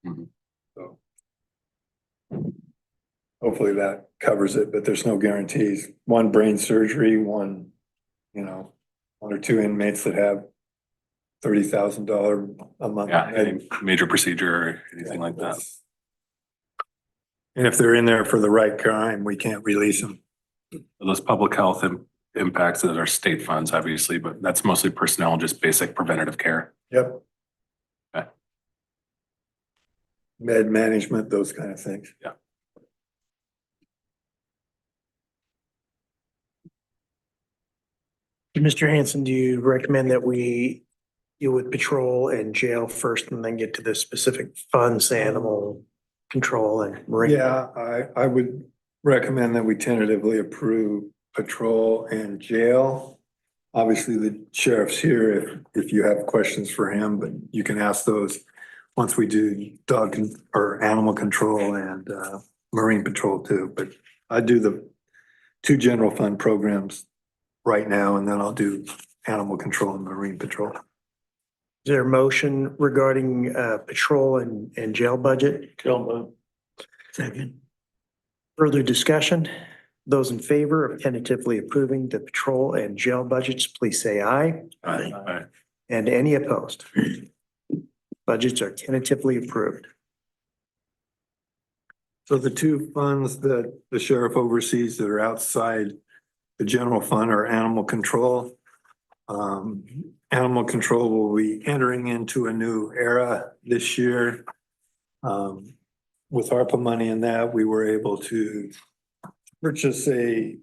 Mhm. So hopefully that covers it, but there's no guarantees. One brain surgery, one, you know, 1 or 2 inmates that have $30,000 a month. Yeah, any major procedure or anything like that. And if they're in there for the right crime, we can't release them. Those public health impacts that are state funds, obviously, but that's mostly personnel, just basic preventative care. Yep. Okay. Med management, those kind of things. Yeah. Mr. Hanson, do you recommend that we deal with patrol and jail first and then get to the specific funds, animal control and marine? Yeah, I would recommend that we tentatively approve patrol and jail. Obviously, the sheriff's here if you have questions for him, but you can ask those once we do dog or animal control and marine patrol too. But I do the 2 general fund programs right now, and then I'll do animal control and marine patrol. Is there a motion regarding patrol and jail budget? Second. Further discussion? Those in favor of tentatively approving the patrol and jail budgets, please say aye. Aye. And any opposed? Budgets are tentatively approved. So the 2 funds that the sheriff oversees that are outside the general fund are animal control. Animal control will be entering into a new era this year. With ARPA money in that, we were able to purchase a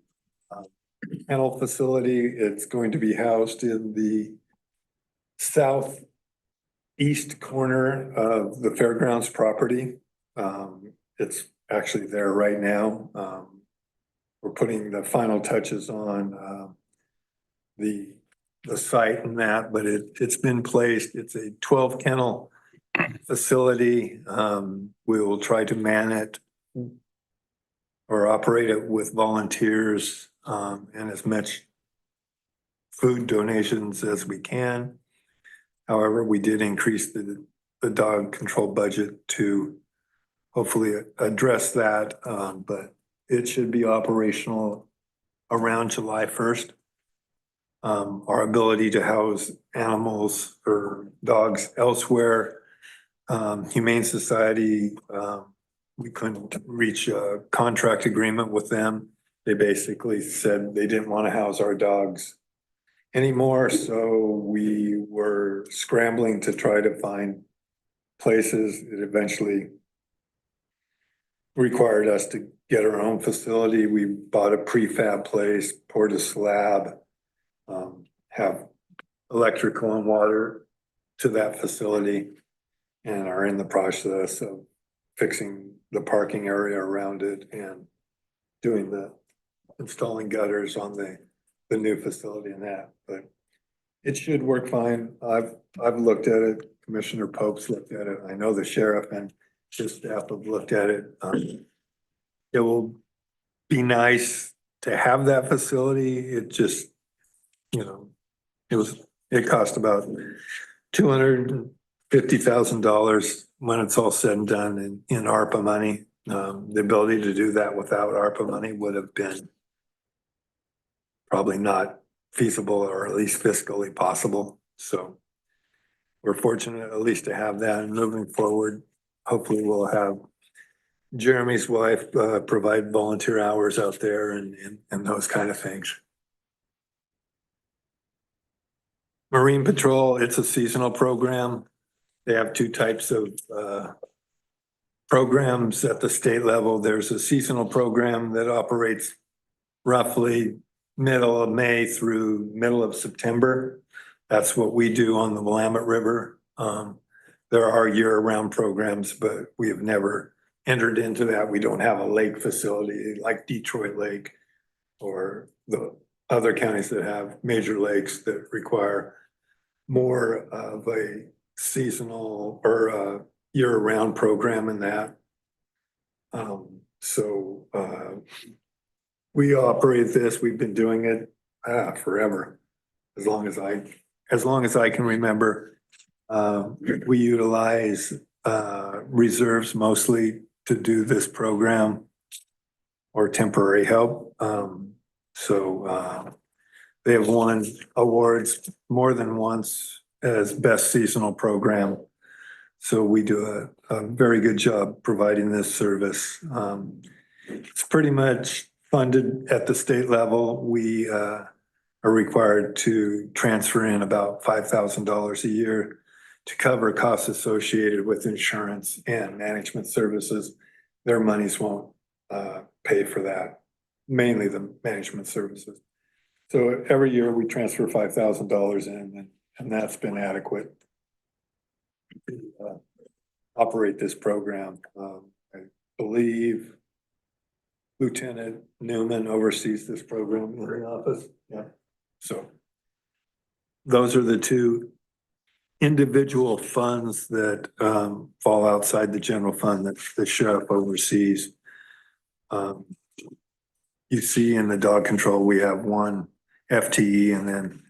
kennel facility. It's going to be housed in the southeast corner of the fairgrounds property. It's actually there right now. We're putting the final touches on the site and that, but it's been placed. It's a 12 kennel facility. We will try to man it or operate it with volunteers and as much food donations as we can. However, we did increase the dog control budget to hopefully address that, but it should be operational around July 1st. Our ability to house animals or dogs elsewhere, Humane Society, we couldn't reach a contract agreement with them. They basically said they didn't want to house our dogs anymore, so we were scrambling to try to find places. It eventually required us to get our own facility. We bought a prefab place, poured a slab, have electrical and water to that facility, and are in the process of fixing the parking area around it and doing installing gutters on the new facility and that, but it should work fine. I've looked at it. Commissioner Pope's looked at it. I know the sheriff and his staff have looked at it. It will be nice to have that facility. It just, it cost about $250,000 when it's all said and done in ARPA money. The ability to do that without ARPA money would have been probably not feasible or at least fiscally possible. So we're fortunate at least to have that, and moving forward, hopefully we'll have Jeremy's wife provide volunteer hours out there and those kind of things. Marine Patrol, it's a seasonal program. They have two types of programs at the state level. There's a seasonal program that operates roughly middle of May through middle of September. That's what we do on the Willamette River. There are year-round programs, but we have never entered into that. We don't have a lake facility like Detroit Lake or the other counties that have major lakes that require more of a seasonal or a year-round program in that. We operate this, we've been doing it forever, as long as I can remember. We utilize reserves mostly to do this program or temporary help. They have won awards more than once as best seasonal program. So we do a very good job providing this service. It's pretty much funded at the state level. We are required to transfer in about $5,000 a year to cover costs associated with insurance and management services. Their monies won't pay for that, mainly the management services. So every year we transfer $5,000 in, and that's been adequate to operate this program. I believe Lieutenant Newman oversees this program in her office. Yeah. So those are the two individual funds that fall outside the general fund that the sheriff oversees. You see in the dog control, we have one FTE and then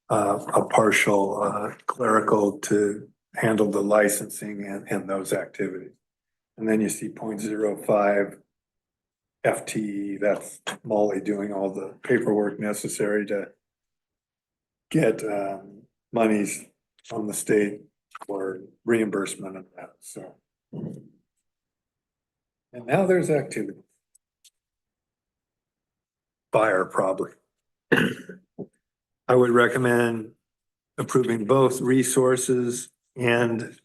a partial clerical to handle the licensing and those activities. And then you see 0.05 FTE, that's Molly doing all the paperwork necessary to get monies from the state for reimbursement of that. So, and now there's activity. Fire, probably. I would recommend approving both resources and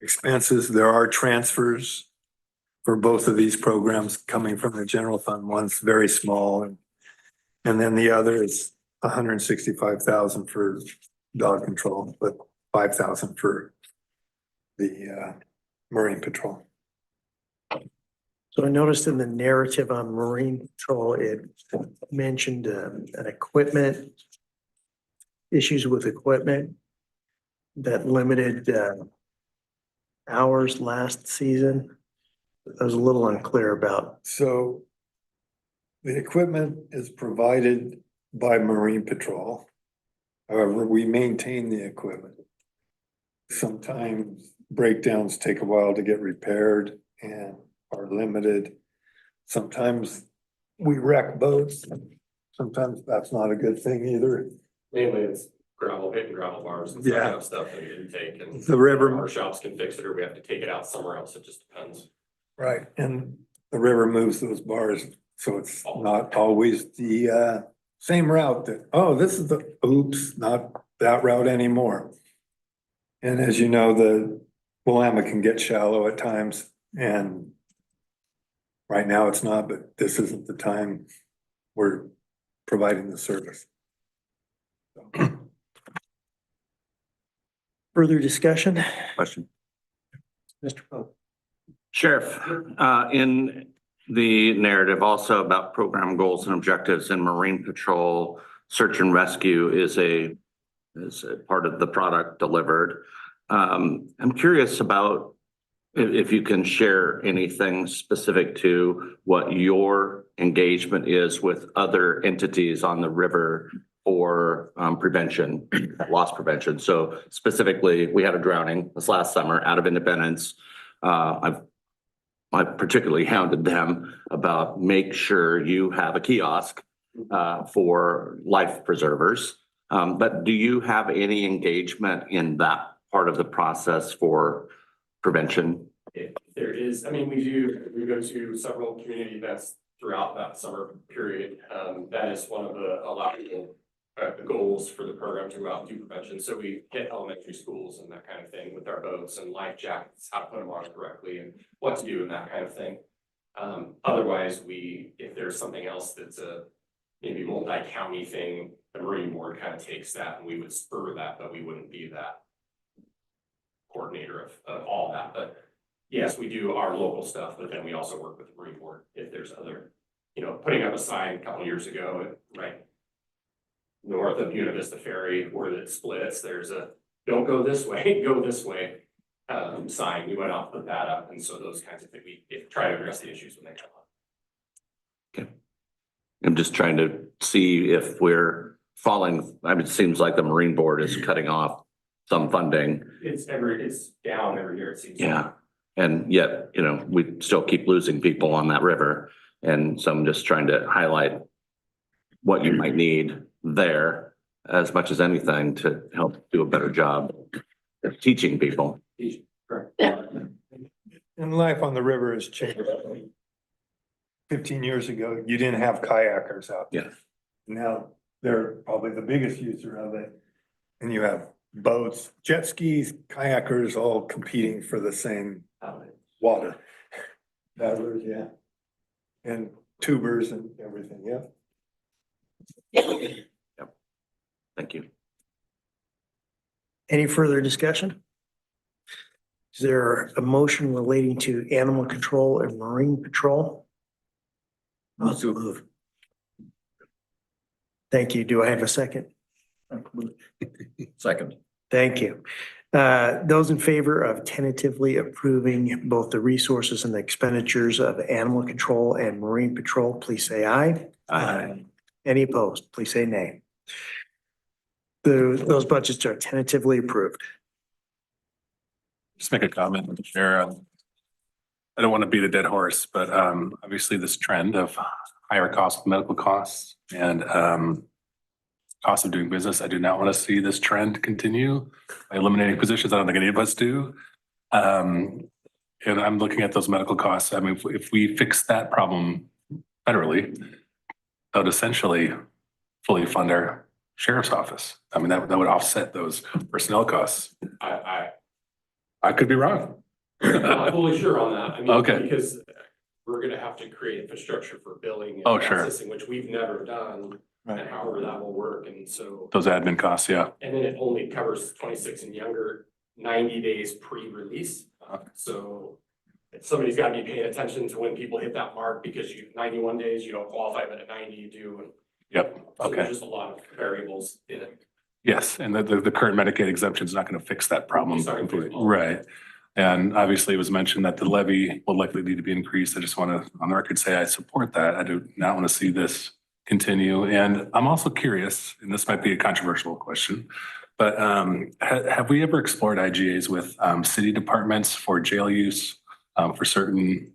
expenses. There are transfers for both of these programs coming from the general fund. One's very small and then the other is 165,000 for dog control, but 5,000 for the Marine Patrol. So I noticed in the narrative on Marine Patrol, it mentioned an equipment, issues with equipment that limited hours last season. I was a little unclear about. So the equipment is provided by Marine Patrol. However, we maintain the equipment. Sometimes breakdowns take a while to get repaired and are limited. Sometimes we wreck boats. Sometimes that's not a good thing either. Mainly it's gravel, pit and gravel bars and Yeah. kind of stuff that we intake and. The river- Our shops can fix it or we have to take it out somewhere else. It just depends. Right, and the river moves those bars, so it's not always the same route that, oh, this is the, oops, not that route anymore. And as you know, the Willamette can get shallow at times, and right now it's not, but this isn't the time we're providing the service. Further discussion? Question. Mr. Pope. Sheriff, in the narrative also about program goals and objectives in Marine Patrol, search and rescue is a part of the product delivered. I'm curious about if you can share anything specific to what your engagement is with other entities on the river for prevention, loss prevention. So specifically, we had a drowning this last summer out of Independence. I particularly hounded them about make sure you have a kiosk for life preservers. But do you have any engagement in that part of the process for prevention? If there is, I mean, we go to several community events throughout that summer period. That is one of the allowable goals for the program to go out and do prevention. So we hit elementary schools and that kind of thing with our boats and life jackets, how to put them on correctly and what to do and that kind of thing. Otherwise, if there's something else that's a maybe multi-county thing, the Marine Board kind of takes that and we would spur that, but we wouldn't be that coordinator of all that. But yes, we do our local stuff, but then we also work with the Marine Board if there's other, putting up a sign a couple of years ago, right north of Buena Vista Ferry where it splits, there's a don't go this way, go this way sign. We went out, put that up. And so those kinds of things, we try to address the issues when they come up. Okay. I'm just trying to see if we're falling. I mean, it seems like the Marine Board is cutting off some funding. It's down every year, it seems. Yeah. And yet, we still keep losing people on that river. And so I'm just trying to highlight what you might need there as much as anything to help do a better job of teaching people. Correct. And life on the river has changed. 15 years ago, you didn't have kayakers out there. Yeah. Now they're probably the biggest user of it. And you have boats, jet skis, kayakers, all competing for the same water. Paddlers, yeah. And tubers and everything, yeah. Yep. Thank you. Any further discussion? Is there a motion relating to animal control and Marine Patrol? Also move. Thank you. Do I have a second? Second. Thank you. Those in favor of tentatively approving both the resources and the expenditures of animal control and Marine Patrol, please say aye. Aye. Any opposed, please say nay. Those budgets are tentatively approved. Just make a comment, Mr. Chair. I don't want to beat a dead horse, but obviously this trend of higher cost medical costs and cost of doing business, I do not want to see this trend continue by eliminating positions. I don't think any of us do. And I'm looking at those medical costs. I mean, if we fix that problem federally, that would essentially fully fund our sheriff's office. I mean, that would offset those personnel costs. I could be wrong. I'm not fully sure on that. I mean, Okay. because we're gonna have to create infrastructure for billing and Oh, sure. processing, which we've never done. Right. and however that will work. And so, Those admin costs, yeah. and then it only covers 26 and younger 90 days pre-release. So somebody's got to be paying attention to when people hit that mark, because 91 days, you don't qualify, but at 90 you do. And Yep, so there's okay. just a lot of variables in it. Yes, and the current Medicaid exemption is not going to fix that problem. It's not gonna fix it. Right. And obviously it was mentioned that the levy will likely need to be increased. I just want to, on the record, say I support that. I do not want to see this continue. And I'm also curious, and this might be a controversial question, but have we ever explored IGAs with city departments for jail use, for certain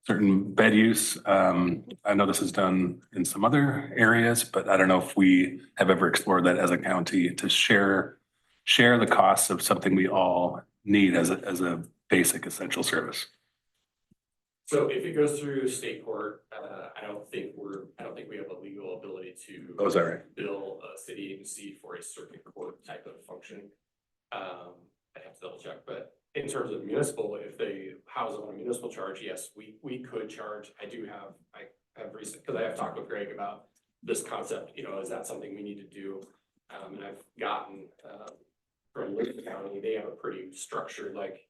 bed use? I know this is done in some other areas, but I don't know if we have ever explored that as a county to share the costs of something we all need as a basic essential service. So if it goes through state court, I don't think we have a legal ability to. Oh, is that right? Bill a city agency for a circuit court type of function. I'd have to double check, but in terms of municipal, if they house it on a municipal charge, yes, we could charge. I have recent, because I have talked with Greg about this concept, is that something we need to do? And I've gotten, from Lincoln County, they have a pretty structured, like,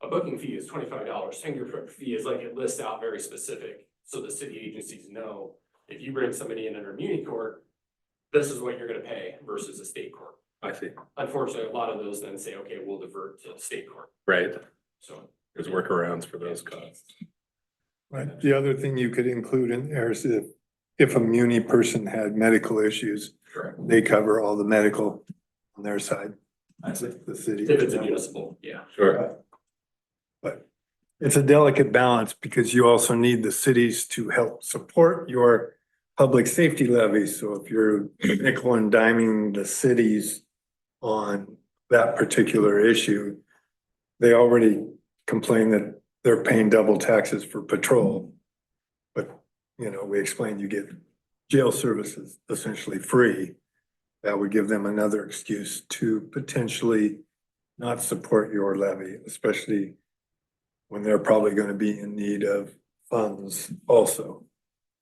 a booking fee is $25. Fingerprint fee is like, it lists out very specific. So the city agencies know, if you bring somebody in under muni court, this is what you're gonna pay versus a state court. I see. Unfortunately, a lot of those then say, okay, we'll divert to state court. Right. So There's workarounds for those costs. Right. The other thing you could include in there is if a muni person had medical issues, correct. they cover all the medical on their side. I see. The city. If it's a municipal, yeah. Sure. But it's a delicate balance because you also need the cities to help support your public safety levies. So if you're nickel and diming the cities on that particular issue, they already complain that they're paying double taxes for patrol. But, we explained you get jail services essentially free. That would give them another excuse to potentially not support your levy, especially when they're probably going to be in need of funds also,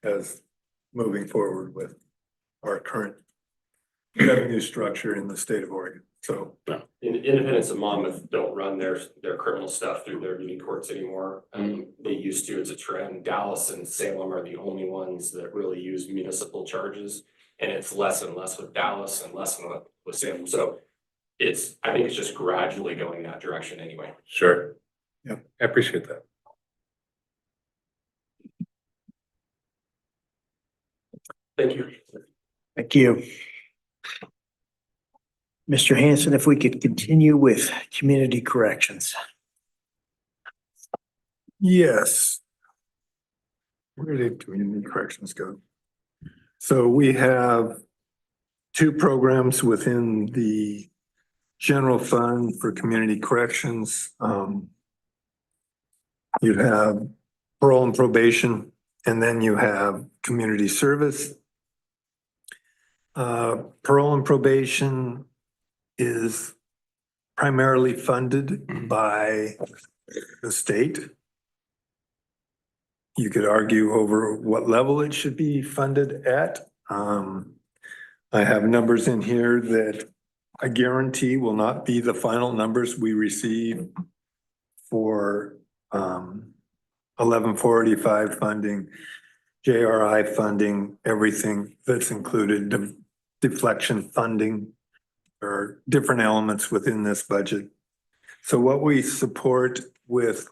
as moving forward with our current revenue structure in the state of Oregon. So Independence and Monmouth don't run their criminal stuff through their muni courts anymore. They used to. It's a trend. Dallas and Salem are the only ones that really use municipal charges, and it's less and less with Dallas and less and less with Salem. So I think it's just gradually going that direction anyway. Sure. Yep. I appreciate that. Thank you. Thank you. Mr. Hanson, if we could continue with community corrections. yes. Where did community corrections go? So we have two programs within the general fund for community corrections. You have parole and probation, and then you have community service. Parole and probation is primarily funded by the state. You could argue over what level it should be funded at. I have numbers in here that I guarantee will not be the final numbers we receive for 11-485 funding, JRI funding, everything that's included, deflection funding. There are different elements within this budget. So what we support with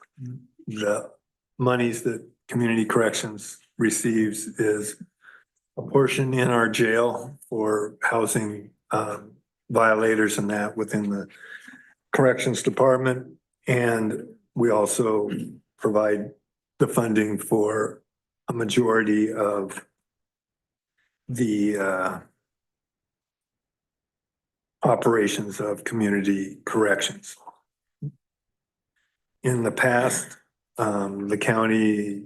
the monies that community corrections receives is a portion in our jail for housing violators and that within the corrections department. And we also provide the funding for a majority of the operations of community corrections. In the past, the county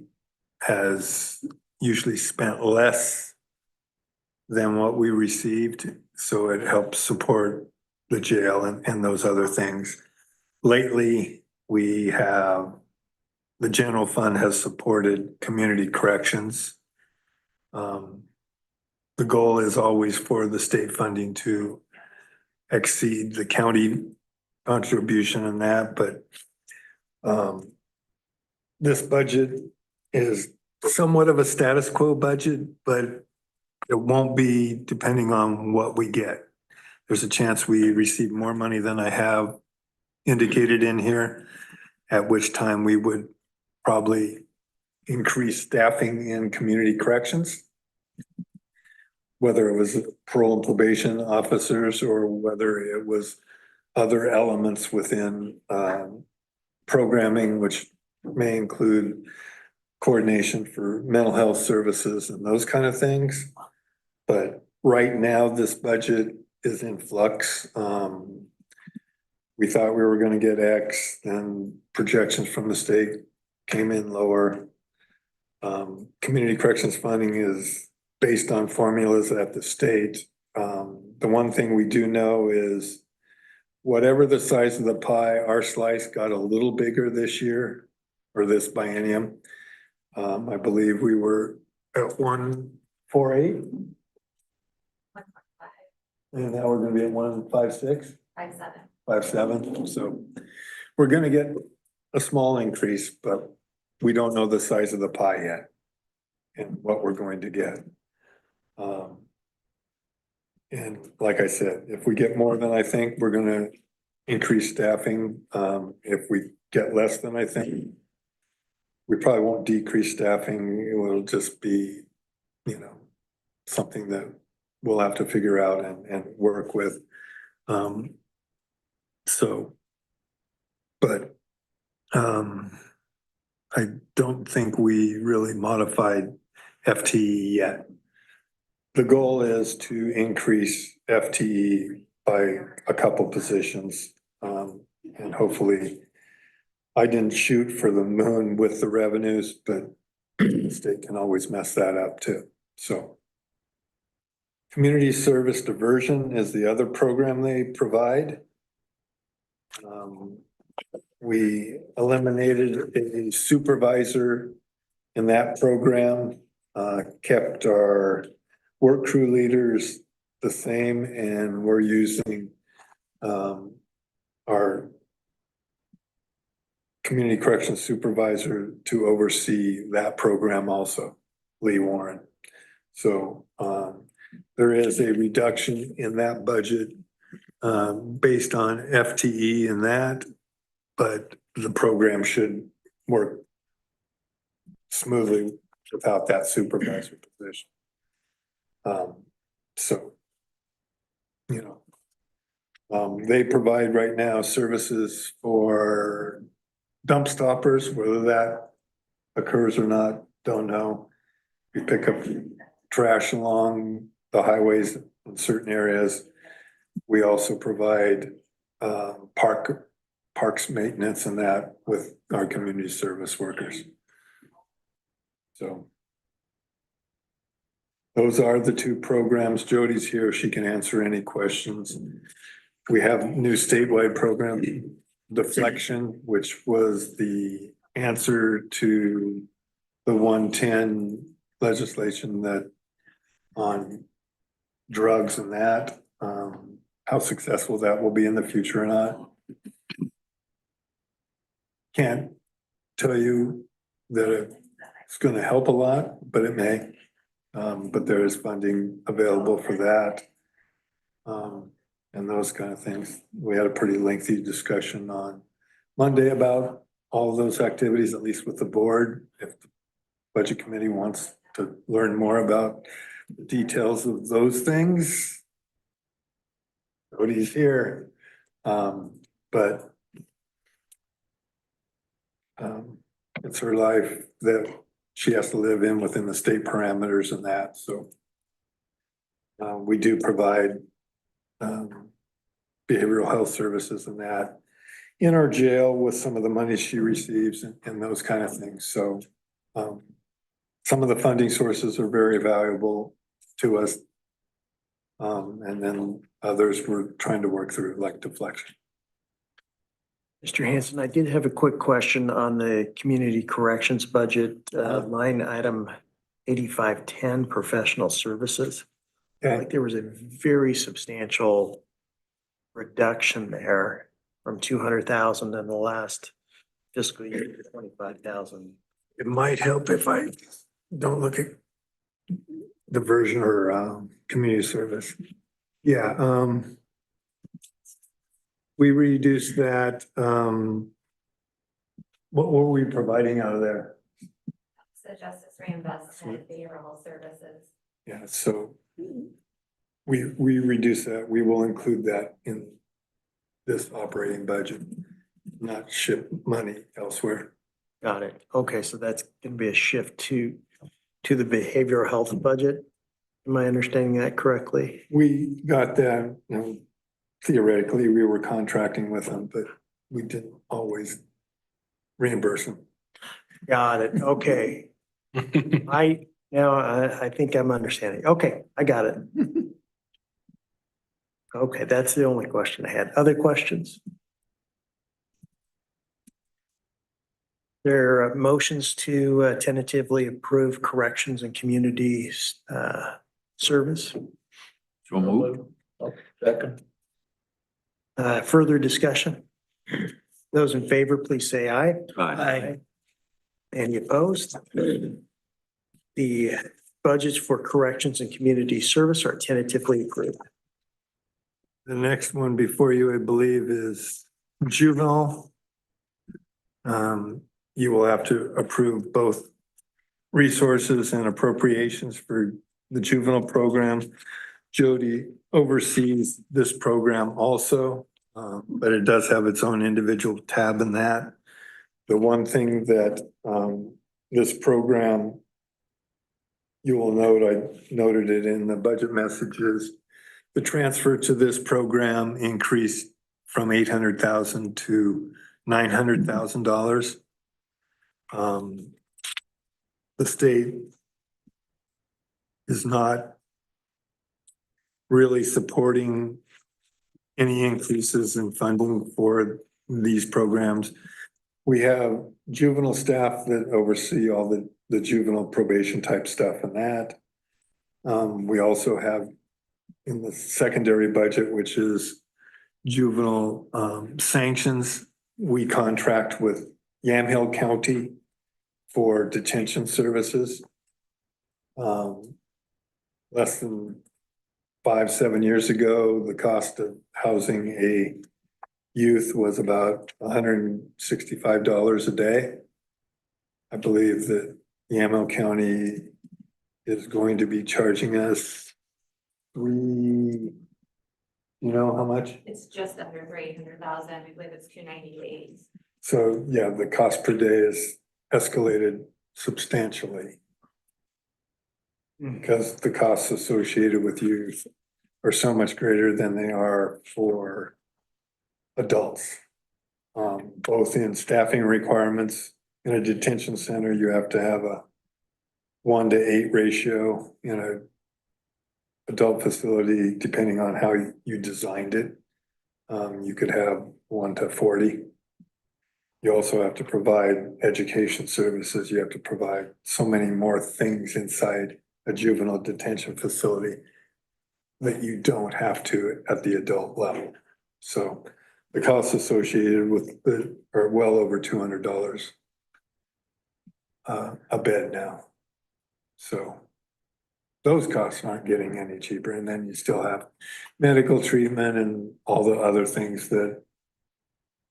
has usually spent less than what we received, so it helps support the jail and those other things. Lately, the general fund has supported community corrections. the goal is always for the state funding to exceed the county contribution in that, but this budget is somewhat of a status quo budget, but it won't be depending on what we get. There's a chance we receive more money than I have indicated in here, at which time we would probably increase staffing in community corrections. Whether it was parole and probation officers or whether it was other elements within programming, which may include coordination for mental health services and those kind of things. But right now, this budget is in flux. We thought we were going to get X, then projections from the state came in lower. Community corrections funding is based on formulas at the state. The one thing we do know is whatever the size of the pie, our slice got a little bigger this year or this biennium. I believe we were at 148. And now we're gonna be at 156. 5.7. 5.7. So we're gonna get a small increase, but we don't know the size of the pie yet and what we're going to get. And like I said, if we get more than I think, we're gonna increase staffing. If we get less than I think, we probably won't decrease staffing. It will just be, something that we'll have to figure out and work with. I don't think we really modified FTE yet. The goal is to increase FTE by a couple positions. And hopefully, I didn't shoot for the moon with the revenues, but the state can always mess that up too. So community service diversion is the other program they provide. We eliminated a supervisor in that program, kept our work crew leaders the same, and we're using our community corrections supervisor to oversee that program also, Lee Warren. So there is a reduction in that budget based on FTE in that, but the program should work smoothly without that supervisor position. They provide right now services for dump stoppers, whether that occurs or not, don't know. We pick up trash along the highways in certain areas. We also provide parks maintenance and that with our community service workers. So those are the two programs. Jody's here. She can answer any questions. We have new statewide program, deflection, which was the answer to the 110 legislation that on drugs and that, how successful that will be in the future or not. Can't tell you that it's going to help a lot, but it may. But there is funding available for that. And those kind of things. We had a pretty lengthy discussion on Monday about all of those activities, at least with the board. If the budget committee wants to learn more about the details of those things, nobody's here. But it's her life that she has to live in within the state parameters and that. So we do provide behavioral health services and that in our jail with some of the money she receives and those kind of things. So some of the funding sources are very valuable to us. And then others we're trying to work through, like deflection. Mr. Hanson, I did have a quick question on the community corrections budget, line item 8510, professional services. Like there was a very substantial reduction there from 200,000 in the last fiscal year to 25,000. It might help if I don't look at the version or community service. Yeah, we reduced that, what were we providing out of there? So justice reinvestment, behavioral services. Yeah, so we reduced that. We will include that in this operating budget, not ship money elsewhere. Got it. Okay, so that's gonna be a shift to the behavioral health budget. Am I understanding that correctly? We got that, you know, theoretically, we were contracting with them, but we didn't always reimburse them. Got it. Okay. I think I'm understanding. Okay, I got it. Okay, that's the only question I had. Other questions? There are motions to tentatively approve corrections and communities service. So moved. Second. Further discussion? Those in favor, please say aye. Aye. Any opposed? The budgets for corrections and community service are tentatively approved. The next one before you, I believe, is juvenile. You will have to approve both resources and appropriations for the juvenile program. Jody oversees this program also, but it does have its own individual tab in that. The one thing that this program, you will note, I noted it in the budget messages, the transfer to this program increased from $800,000 to $900,000. The state is not really supporting any increases in funding for these programs. We have juvenile staff that oversee all the juvenile probation type stuff and that. We also have in the secondary budget, which is juvenile sanctions, we contract with Yamhill County for detention services. Less than 5-7 years ago, the cost of housing a youth was about $165 a day. I believe that Yamhill County is going to be charging us you know how much? It's just under 300,000. I believe it's 298. So yeah, the cost per day is escalated substantially because the costs associated with youth are so much greater than they are for adults. Both in staffing requirements in a detention center, you have to have a 1-to-8 ratio in a adult facility, depending on how you designed it. You could have 1-to-40. You also have to provide education services. You have to provide so many more things inside a juvenile detention facility that you don't have to at the adult level. So the costs associated with it are well over $200 a bed now. So those costs aren't getting any cheaper. And then you still have medical treatment and all the other things that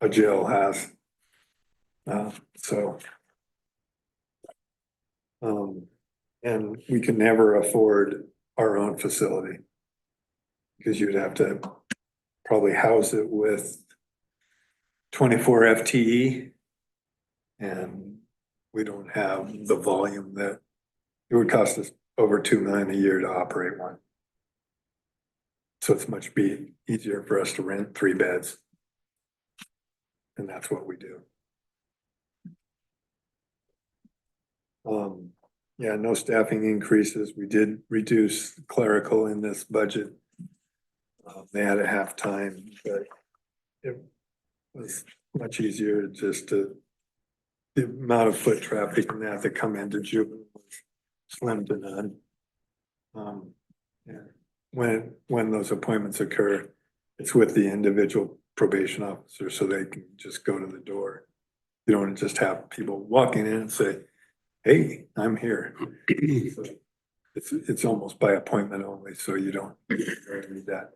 a jail has. And we can never afford our own facility because you'd have to probably house it with 24 FTE. And we don't have the volume that it would cost us over $2 million a year to operate one. So it's much easier for us to rent 3 beds. And that's what we do. Yeah, no staffing increases. We did reduce clerical in this budget. They had a half-time, but it was much easier just the amount of foot traffic and that come into juvenile was slim to none. Yeah, when those appointments occur, it's with the individual probation officer, so they can just go to the door. You don't want to just have people walking in and say, hey, I'm here. So it's almost by appointment only, so you don't need that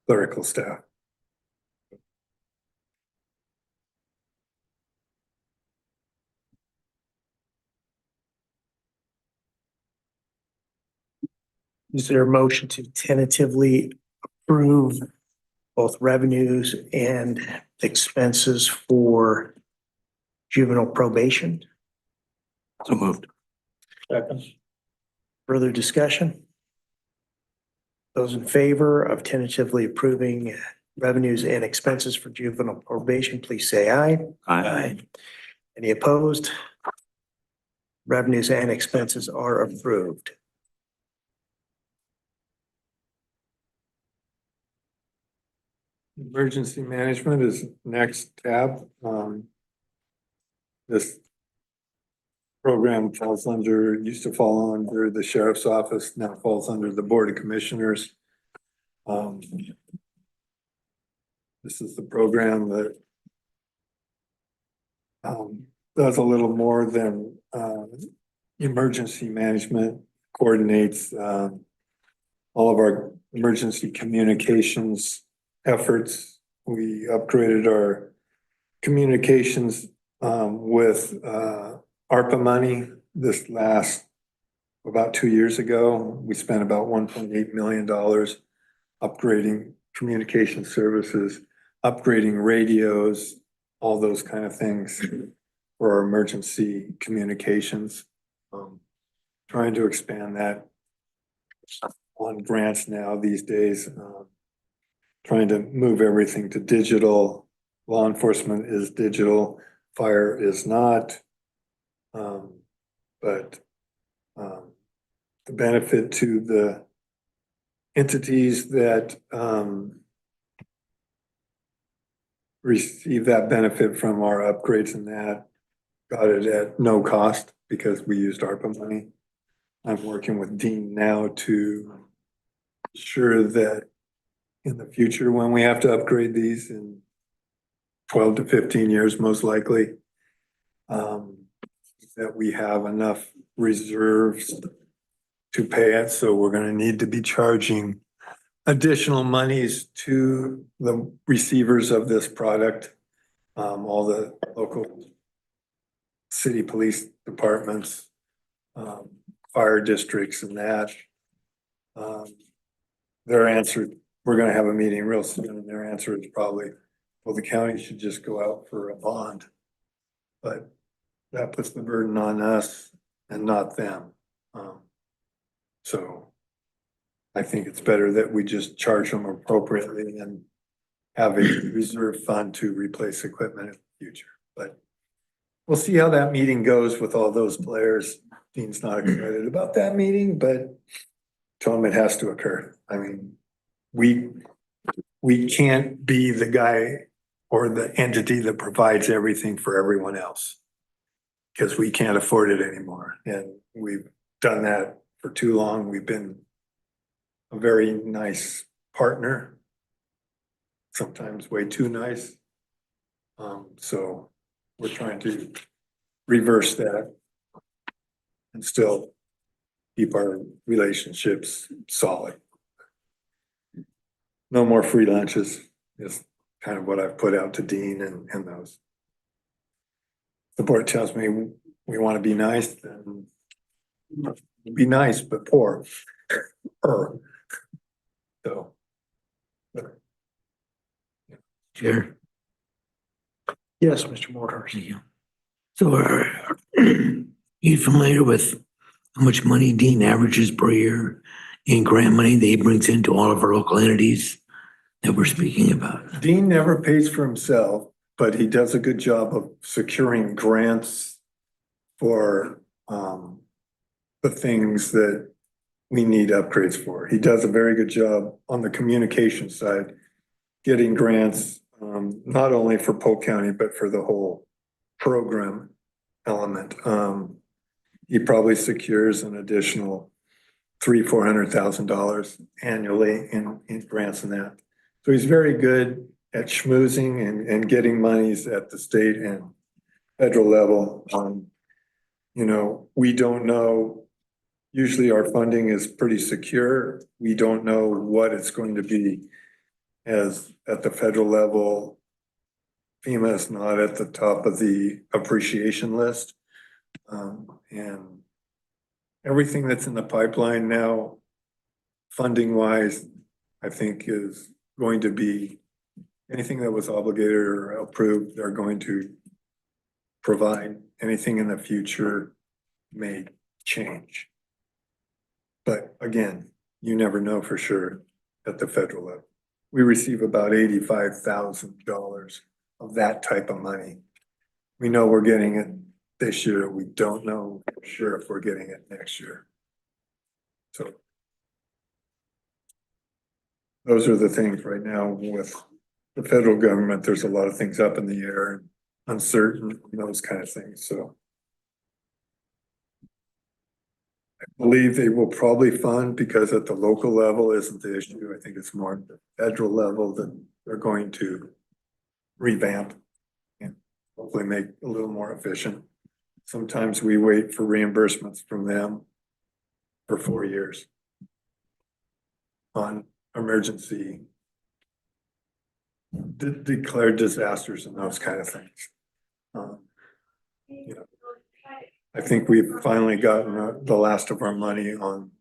clerical staff. Is there a motion to tentatively approve both revenues and expenses for juvenile probation? So moved. Further discussion? Those in favor of tentatively approving revenues and expenses for juvenile probation, please say aye. Aye. Any opposed? Revenues and expenses are approved. Emergency management is next tab. This program falls under, used to fall under the sheriff's office, now falls under the Board of Commissioners. This is the program that does a little more than emergency management, coordinates all of our emergency communications efforts. We upgraded our communications with ARPA money this last, about 2 years ago. We spent about $1.8 million upgrading communication services, upgrading radios, all those kind of things for our emergency communications. Trying to expand that on grants now these days. Trying to move everything to digital. Law enforcement is digital, fire is not. But the benefit to the entities that receive that benefit from our upgrades and that got it at no cost because we used ARPA money. I'm working with Dean now to ensure that in the future, when we have to upgrade these in 12 to 15 years, most likely, that we have enough reserves to pay it. So we're going to need to be charging additional monies to the receivers of this product, all the local city police departments, fire districts and that. Their answer, we're going to have a meeting real soon, and their answer is probably, well, the county should just go out for a bond. But that puts the burden on us and not them. So I think it's better that we just charge them appropriately and have a reserve fund to replace equipment in the future. But we'll see how that meeting goes with all those players. Dean's not excited about that meeting, but tell him it has to occur. I mean, we can't be the guy or the entity that provides everything for everyone else because we can't afford it anymore. And we've done that for too long. We've been a very nice partner, sometimes way too nice. So we're trying to reverse that and still keep our relationships solid. No more free lunches is kind of what I've put out to Dean and those. The board tells me we want to be nice, then be nice, but poor. So. Chair. Yes, Mr. Mortar. So are you familiar with how much money Dean averages per year in grant money that he brings into all of our local entities that we're speaking about? Dean never pays for himself, but he does a good job of securing grants for the things that we need upgrades for. He does a very good job on the communication side, getting grants, not only for Polk County, but for the whole program element. He probably secures an additional $400,000 annually in grants and that. So he's very good at schmoozing and getting monies at the state and federal level. You know, we don't know, usually our funding is pretty secure. We don't know what it's going to be as at the federal level. FEMA is not at the top of the appreciation list. And everything that's in the pipeline now, funding wise, I think is going to be anything that was obligated or approved, they're going to provide. Anything in the future may change. But again, you never know for sure at the federal level. We receive about $85,000 of that type of money. We know we're getting it this year. We don't know for sure if we're getting it next year. So those are the things right now with the federal government. There's a lot of things up in the air, uncertain, those kind of things. So I believe they will probably fund because at the local level isn't the issue. I think it's more at the federal level that they're going to revamp and hopefully make a little more efficient. Sometimes we wait for reimbursements from them for 4 years on emergency declared disasters and those kind of things. You know, I think we've finally gotten the last of our money on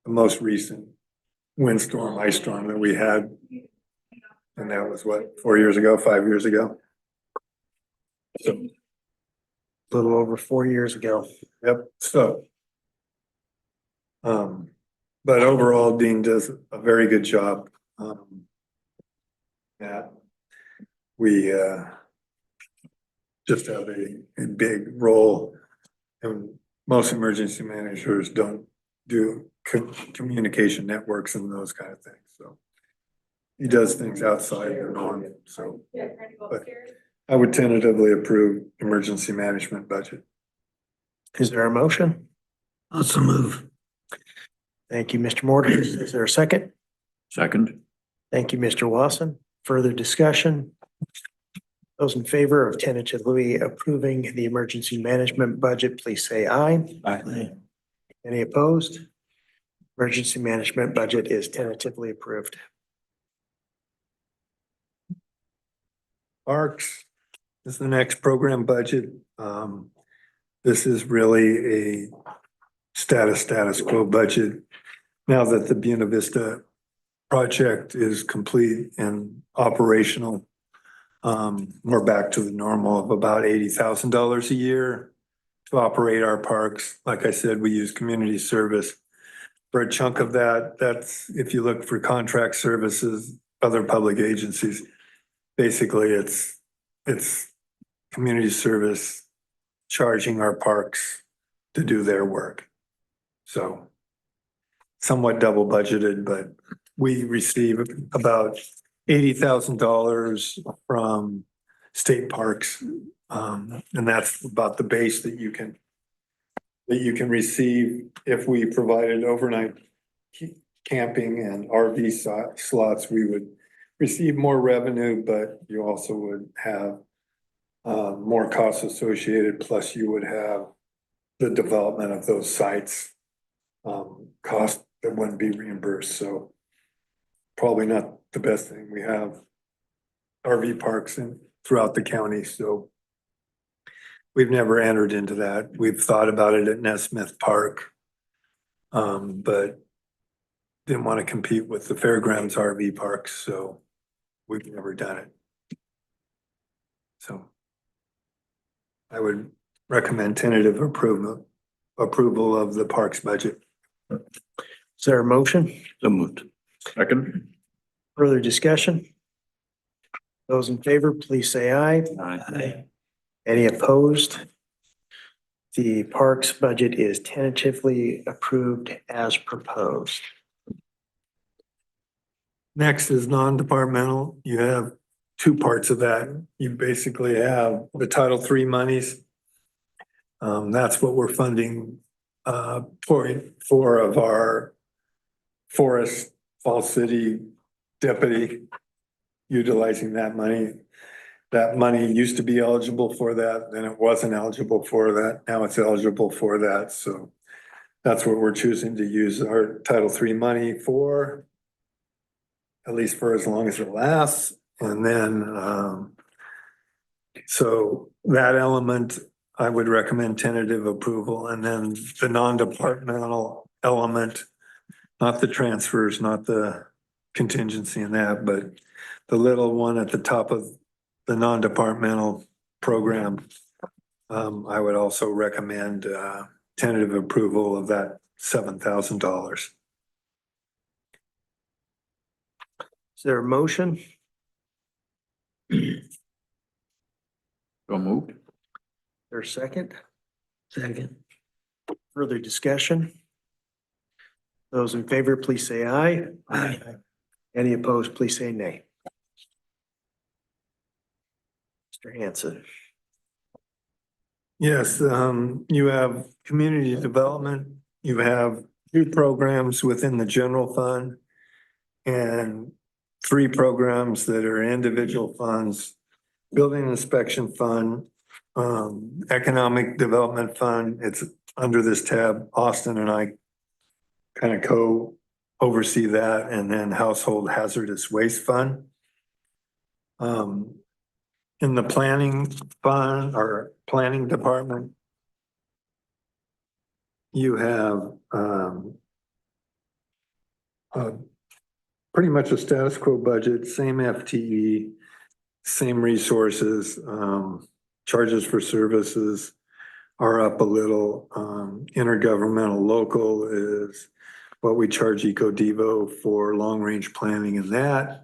the most recent windstorm, ice storm that we had. And that was what, 4 years ago, 5 years ago? So, A little over 4 years ago. yep, so. But overall, Dean does a very good job. Yeah, we just have a big role, and most emergency managers don't do communication networks and those kind of things, so. He does things outside the norm, so. But I would tentatively approve emergency management budget. Is there a motion? Also move. Thank you, Mr. Morgan. Is there a second? Second. Thank you, Mr. Wasson. Further discussion? Those in favor of tentatively approving the emergency management budget, please say aye. Aye. Any opposed? Emergency management budget is tentatively approved. Parks is the next program budget. This is really a status quo budget. Now that the Buena Vista project is complete and operational, we're back to the normal of about $80,000 a year to operate our parks. Like I said, we use community service for a chunk of that. That's if you look for contract services, other public agencies. Basically, it's community service charging our parks to do their work. So somewhat double budgeted, but we receive about $80,000 from state parks. And that's about the base that you can receive if we provided overnight camping and RV slots. We would receive more revenue, but you also would have more costs associated, plus you would have the development of those sites, cost that wouldn't be reimbursed. So probably not the best thing. We have RV parks throughout the county, so we've never entered into that. We've thought about it at Nesmith Park, but didn't want to compete with the fairgrounds RV parks, so we've never done it. So I would recommend tentative approval of the parks budget. Is there a motion? So moved. Second. Further discussion? Those in favor, please say aye. Aye. Any opposed? The parks budget is tentatively approved as proposed. Next is non-departmental. You have two parts of that. You basically have the Title III monies. That's what we're funding .4 of our Forest Fall City deputy, utilizing that money. That money used to be eligible for that, then it wasn't eligible for that, now it's eligible for that, so that's what we're choosing to use our Title III money for, at least for as long as it lasts, and then, so that element, I would recommend tentative approval, and then the non-departmental element, not the transfers, not the contingency in that, but the little one at the top of the non-departmental program. I would also recommend tentative approval of that $7,000. Is there a motion? So moved. Or a second? Second. Further discussion? Those in favor, please say aye. Aye. Any opposed, please say nay. Mr. Hanson. Yes, you have community development, you have 2 programs within the general fund and 3 programs that are individual funds, building inspection fund, economic development fund. It's under this tab. Austin and I kind of oversee that, and then household hazardous waste fund. In the planning fund or planning department, you have pretty much a status quo budget, same FTE, same resources, charges for services are up a little. Intergovernmental local is what we charge EcoDevo for long-range planning and that.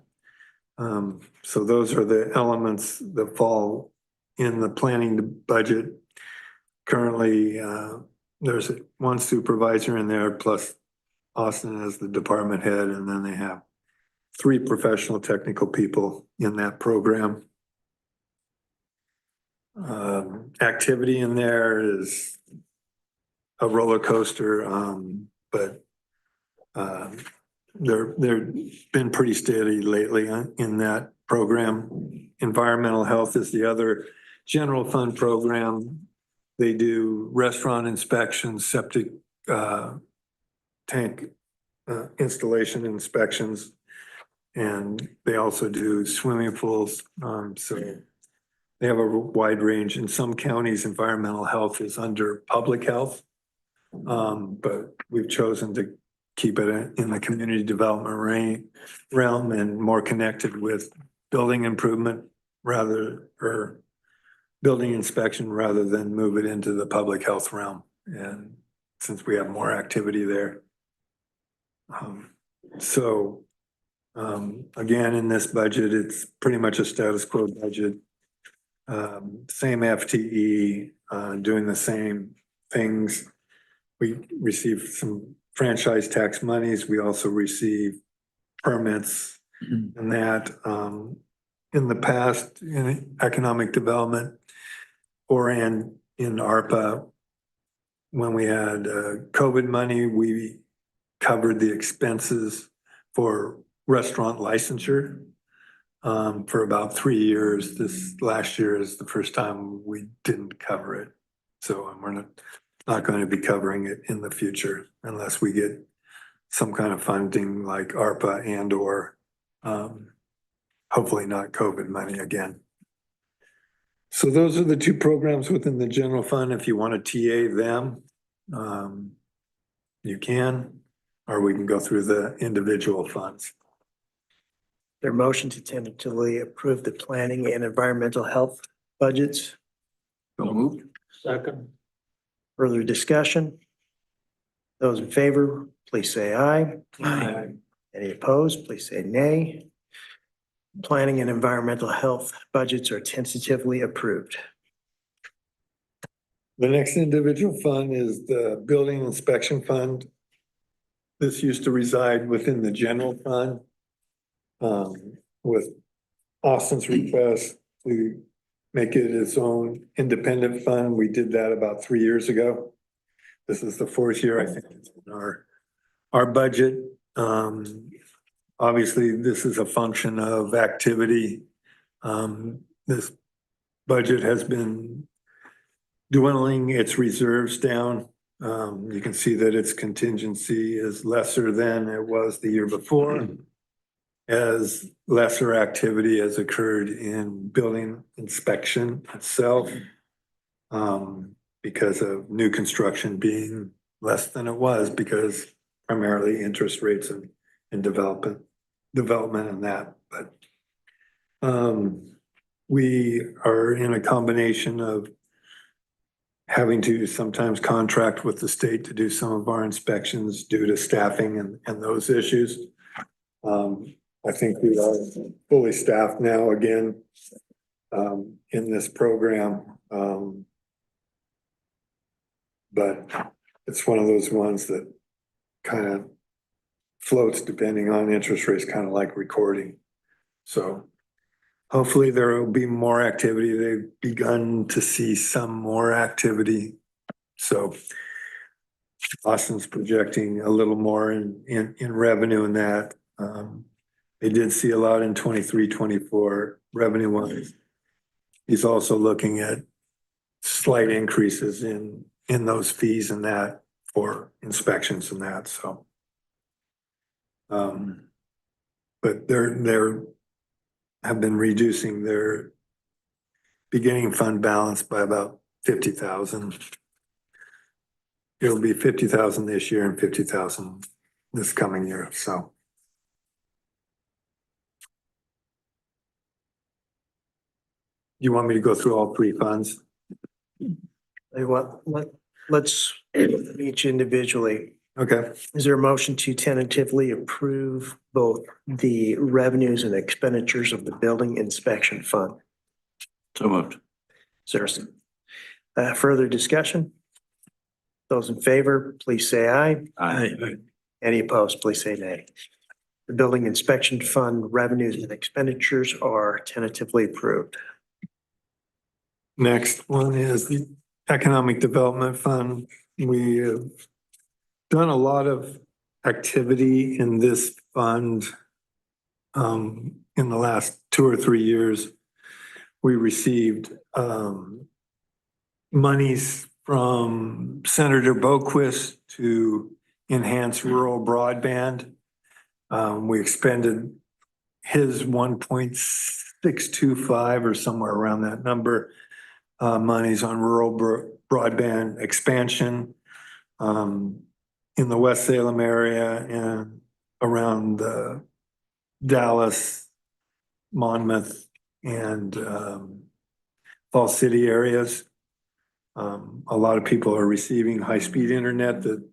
So those are the elements that fall in the planning budget. Currently, there's 1 supervisor in there plus Austin as the department head, and then they have 3 professional technical people in that program. Activity in there is a roller coaster, but they've been pretty steady lately in that program. Environmental health is the other general fund program. They do restaurant inspections, septic tank installation inspections, and they also do swimming pools. So they have a wide range. In some counties, environmental health is under public health, but we've chosen to keep it in the community development realm and more connected with building improvement or building inspection rather than move it into the public health realm. And since we have more activity there. Again, in this budget, it's pretty much a status quo budget. Same FTE, doing the same things. We received some franchise tax monies. We also receive permits and that in the past in economic development or in ARPA, when we had COVID money, we covered the expenses for restaurant licensure for about 3 years. This last year is the first time we didn't cover it. So we're not going to be covering it in the future unless we get some kind of funding like ARPA and or hopefully not COVID money again. So those are the 2 programs within the general fund. If you want to TA them, you can, or we can go through the individual funds. Their motion to tentatively approve the planning and environmental health budgets. So moved. Second. Further discussion? Those in favor, please say aye. Aye. Any opposed, please say nay. Planning and environmental health budgets are tentatively approved. The next individual fund is the building inspection fund. This used to reside within the general fund. With Austin's request to make it its own independent fund. We did that about 3 years ago. This is the fourth year, I think, in our budget. Obviously, this is a function of activity. This budget has been dwindling its reserves down. You can see that its contingency is lesser than it was the year before, as lesser activity has occurred in building inspection itself, because of new construction being less than it was, because primarily interest rates and development and that. But we are in a combination of having to sometimes contract with the state to do some of our inspections due to staffing and those issues. I think we are fully staffed now again in this program. But it's one of those ones that kind of floats depending on interest rates, kind of like recording. So hopefully there will be more activity. They've begun to see some more activity. So Austin's projecting a little more in revenue in that. They did see a lot in 23-24 revenue wise. He's also looking at slight increases in those fees and that for inspections and that, so. But they're have been reducing their beginning fund balance by about 50,000. It'll be 50,000 this year and 50,000 this coming year, so. You want me to go through all three funds? Let's each individually. Okay. Is there a motion to tentatively approve both the revenues and expenditures of the building inspection fund? So moved. Is there further discussion? Those in favor, please say aye. Aye. Any opposed, please say nay. The building inspection fund revenues and expenditures are tentatively approved. Next one is the Economic Development Fund. We have done a lot of activity in this fund in the last 2 or 3 years. We received monies from Senator Boquist to enhance rural broadband. We expended his 1.625 or somewhere around that number, monies on rural broadband expansion in the West Salem area and around the Dallas, Monmouth, and Falls City areas. A lot of people are receiving high-speed internet that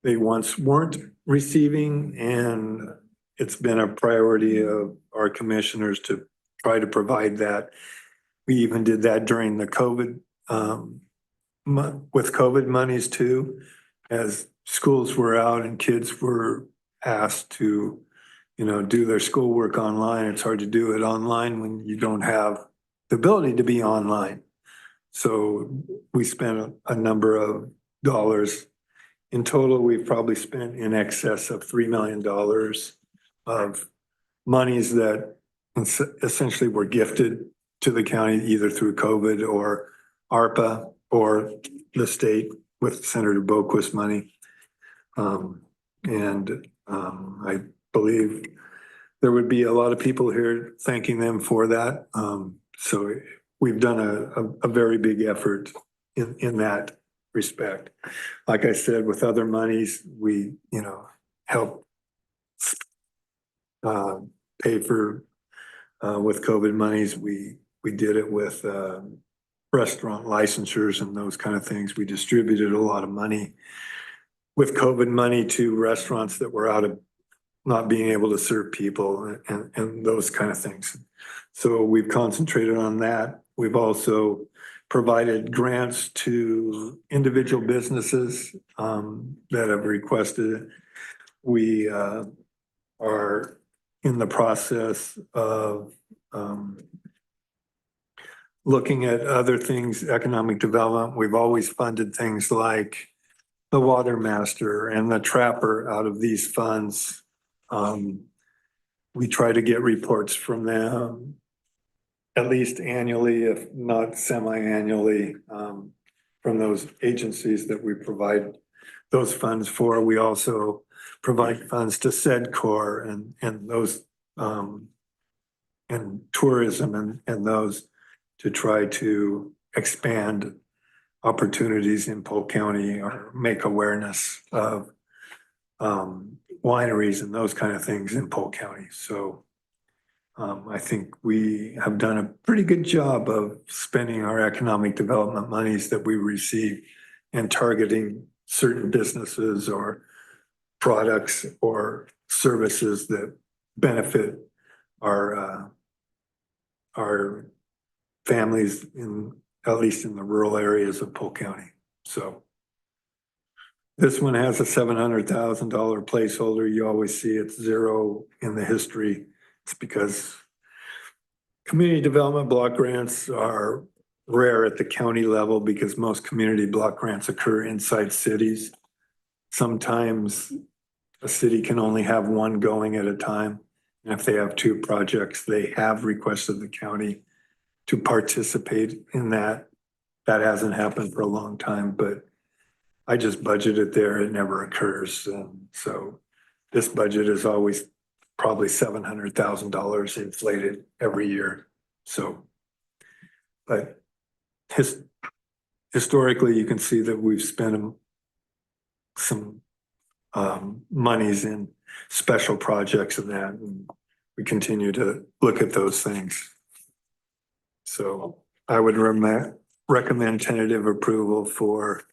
they once weren't receiving, and it's been a priority of our commissioners to try to provide that. We even did that during the COVID, with COVID monies too, as schools were out and kids were asked to, do their schoolwork online. It's hard to do it online when you don't have the ability to be online. So we spent a number of dollars. In total, we've probably spent in excess of $3 million of monies that essentially were gifted to the county either through COVID or ARPA or the state with Senator Boquist money. I believe there would be a lot of people here thanking them for that. So we've done a very big effort in that respect. Like I said, with other monies, we, help pay for, with COVID monies, we did it with restaurant licensures and those kind of things. We distributed a lot of money with COVID money to restaurants that were out of not being able to serve people and those kind of things. So we've concentrated on that. We've also provided grants to individual businesses that have requested it. We are in the process of looking at other things, economic development. We've always funded things like the water master and the trapper out of these funds. We try to get reports from them at least annually, if not semi-annually, from those agencies that we provide those funds for. We also provide funds to SEDCOR and those, and tourism and those to try to expand opportunities in Polk County or make awareness of wineries and those kind of things in Polk County. So I think we have done a pretty good job of spending our economic development monies that we receive and targeting certain businesses or products or services that benefit our families in, at least in the rural areas of Polk County. So this one has a $700,000 placeholder. You always see it's zero in the history. It's because community development block grants are rare at the county level because most community block grants occur inside cities. Sometimes a city can only have one going at a time. And if they have two projects, they have requested the county to participate in that. That hasn't happened for a long time, but I just budget it there. It never occurs. So this budget is always probably $700,000 inflated every year. So, but historically, you can see that we've spent some monies in special projects and that, and we continue to look at those things. So I would recommend tentative approval for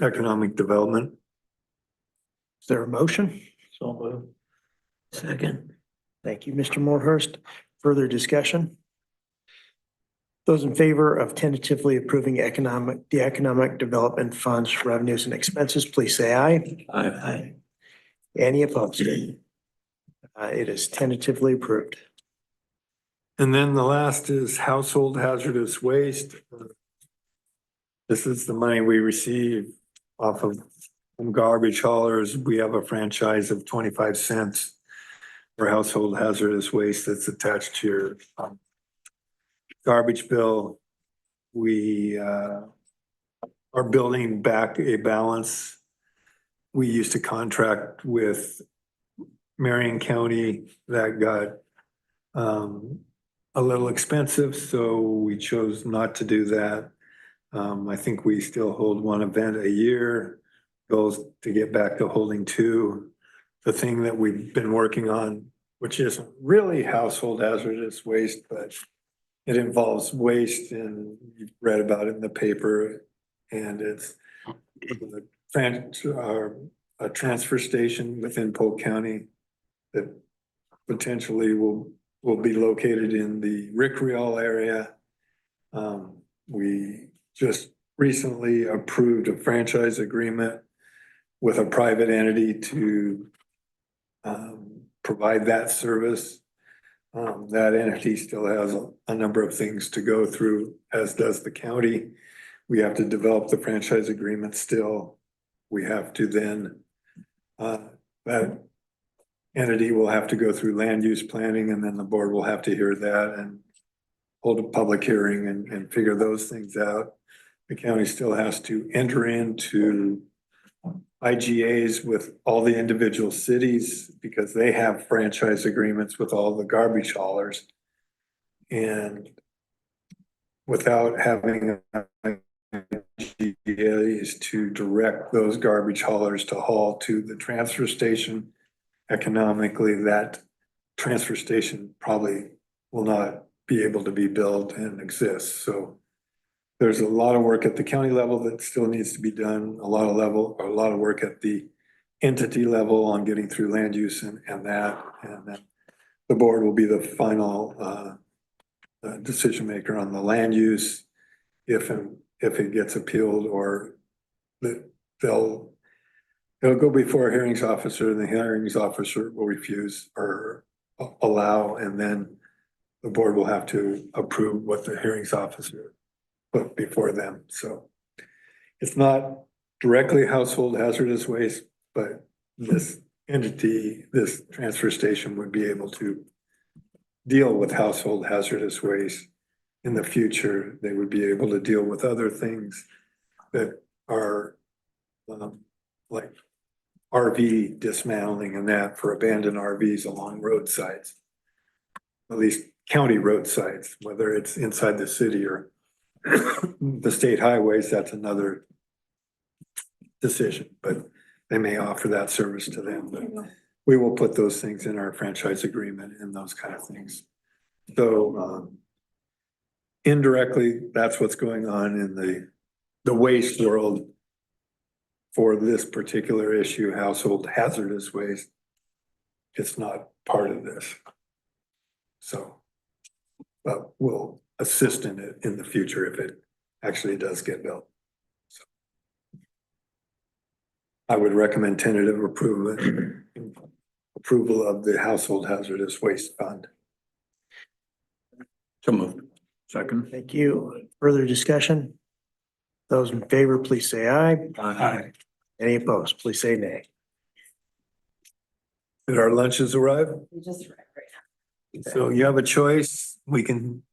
economic development. Is there a motion? So moved. Second. Thank you, Mr. Morhurst. Further discussion? Those in favor of tentatively approving the economic development funds revenues and expenses, please say aye. Aye. Any opposed? It is tentatively approved. And then the last is household hazardous waste. This is the money we receive off of from garbage haulers. We have a franchise of 25 cents for household hazardous waste that's attached to your garbage bill. We are building back a balance. We used to contract with Marion County. That got a little expensive, so we chose not to do that. I think we still hold one event a year. Goals to get back to holding two. The thing that we've been working on, which isn't really household hazardous waste, but it involves waste, and you've read about it in the paper, and it's a transfer station within Polk County that potentially will be located in the Rick Rial area. We just recently approved a franchise agreement with a private entity to provide that service. That entity still has a number of things to go through, as does the county. We have to develop the franchise agreement still. We have to then, that entity will have to go through land use planning, and then the board will have to hear that and hold a public hearing and figure those things out. The county still has to enter into IGAs with all the individual cities because they have franchise agreements with all the garbage haulers. And without having IGAs to direct those garbage haulers to haul to the transfer station, economically, that transfer station probably will not be able to be built and exist. So there's a lot of work at the county level that still needs to be done, a lot of work at the entity level on getting through land use and that. And then the board will be the final decision maker on the land use if it gets appealed, or it'll go before a hearings officer, and the hearings officer will refuse or allow, and then the board will have to approve what the hearings officer put before them. So it's not directly household hazardous waste, but this entity, this transfer station would be able to deal with household hazardous waste. In the future, they would be able to deal with other things that are like RV dismantling and that for abandoned RVs along roadsides. At least county roadsides, whether it's inside the city or the state highways, that's another decision, but they may offer that service to them. But we will put those things in our franchise agreement and those kind of things. So indirectly, that's what's going on in the waste world for this particular issue, household hazardous waste. It's not part of this. So, but we'll assist in it in the future if it actually does get built. So I would recommend tentative approval of the household hazardous waste fund. So moved. Second. Thank you. Further discussion? Those in favor, please say aye. Aye. Any opposed, please say nay. Did our lunches arrive? We just read right So you have a choice. We can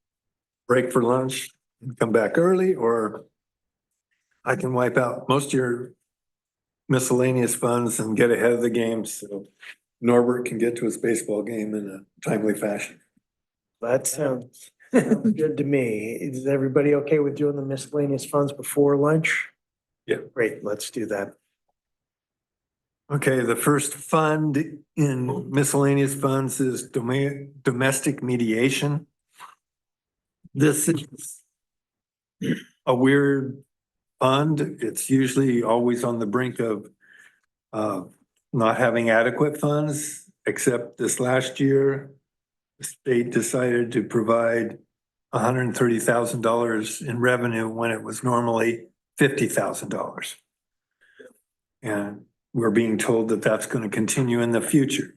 break for lunch and come back early, or I can wipe out most of your miscellaneous funds and get ahead of the game so Norbert can get to his baseball game in a timely fashion. That sounds good to me. Is everybody okay with doing the miscellaneous funds before lunch? Yeah. Great, let's do that. Okay, the first fund in miscellaneous funds is domestic mediation. This is a weird fund. It's usually always on the brink of not having adequate funds, except this last year, the state decided to provide $130,000 in revenue when it was normally $50,000. And we're being told that that's going to continue in the future.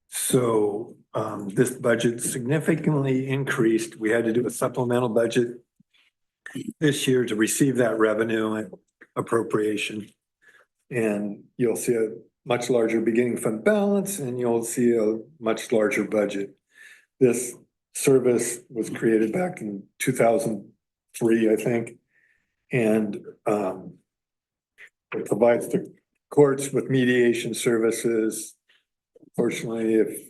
So this budget significantly increased. We had to do a supplemental budget this year to receive that revenue and appropriation. And you'll see a much larger beginning fund balance and you'll see a much larger budget. This service was created back in 2003, I think. And it provides the courts with mediation services. Fortunately, if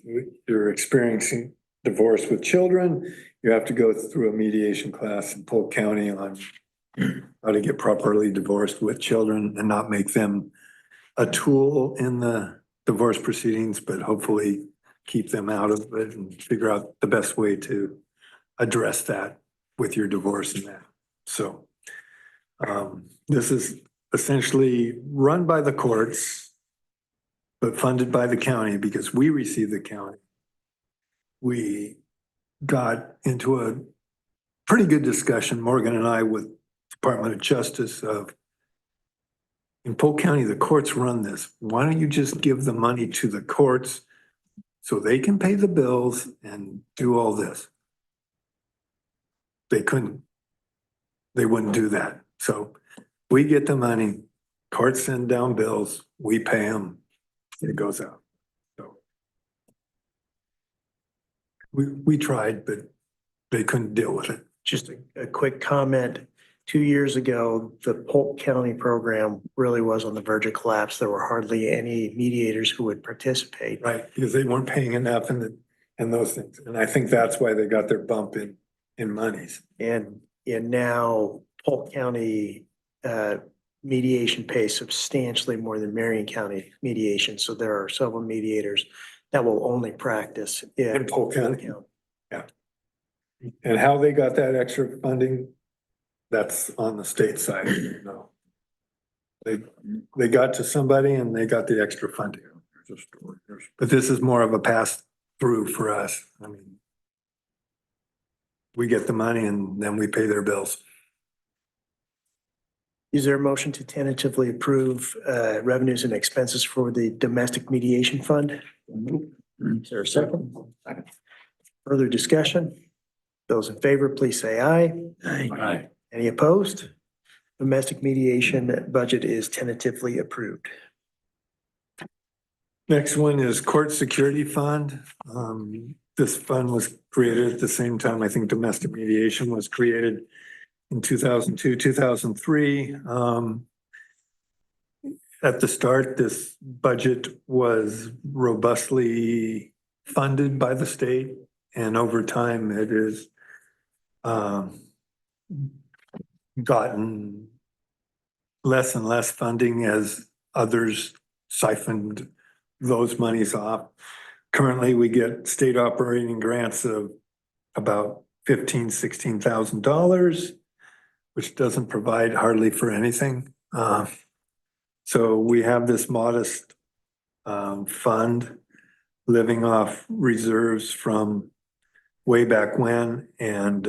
you're experiencing divorce with children, you have to go through a mediation class in Polk County on how to get properly divorced with children and not make them a tool in the divorce proceedings, but hopefully keep them out of it and figure out the best way to address that with your divorce and that. So this is essentially run by the courts, but funded by the county because we receive the county. We got into a pretty good discussion, Morgan and I, with Department of Justice of, in Polk County, the courts run this. Why don't you just give the money to the courts so they can pay the bills and do all this? They couldn't. They wouldn't do that. So we get the money, courts send down bills, we pay them, it goes out. So we tried, but they couldn't deal with it. Just a quick comment. 2 years ago, the Polk County program really was on the verge of collapse. There were hardly any mediators who would participate. Right, because they weren't paying enough and those things. And I think that's why they got their bump in monies. And now Polk County mediation pays substantially more than Marion County mediation. So there are several mediators that will only practice In Polk County. Yeah. And how they got that extra funding, that's on the state side. No. They got to somebody and they got the extra funding. But this is more of a pass through for us. I mean, we get the money and then we pay their bills. Is there a motion to tentatively approve revenues and expenses for the domestic mediation fund? Is there a second? Second. Further discussion? Those in favor, please say aye. Aye. Any opposed? Domestic mediation budget is tentatively approved. Next one is Court Security Fund. This fund was created at the same time, I think domestic mediation was created in 2002, 2003. At the start, this budget was robustly funded by the state, and over time it is gotten less and less funding as others siphoned those monies off. Currently, we get state operating grants of about $16,000, which doesn't provide hardly for anything. So we have this modest fund living off reserves from way back when, and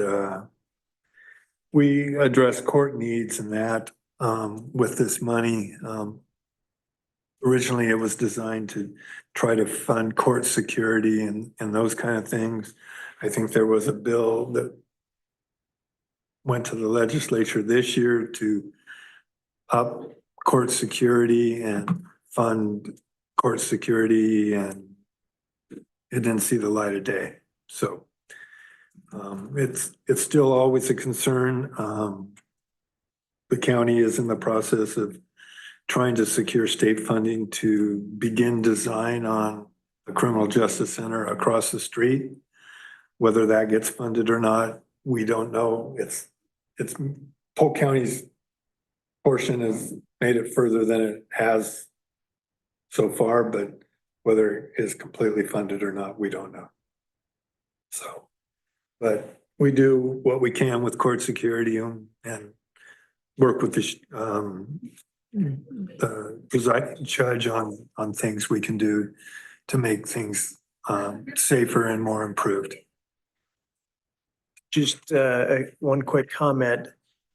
we address court needs and that with this money. Originally, it was designed to try to fund court security and those kind of things. I think there was a bill that went to the legislature this year to up court security and fund court security, and it didn't see the light of day. So it's still always a concern. The county is in the process of trying to secure state funding to begin design on a criminal justice center across the street. Whether that gets funded or not, we don't know. It's Polk County's portion has made it further than it has so far, but whether it is completely funded or not, we don't know. So, but we do what we can with court security and work with the presiding judge on things we can do to make things safer and more improved. Just one quick comment.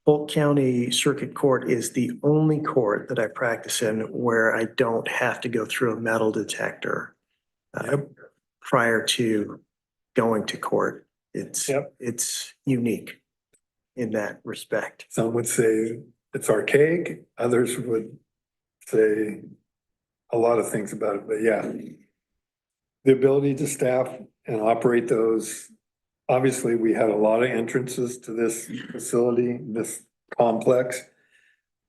Polk County Circuit Court is the only court that I practice in where I don't have to go through a metal detector prior to going to court. It's unique in that respect. Some would say it's archaic, others would say a lot of things about it, but yeah. The ability to staff and operate those. Obviously, we had a lot of entrances to this facility, this complex.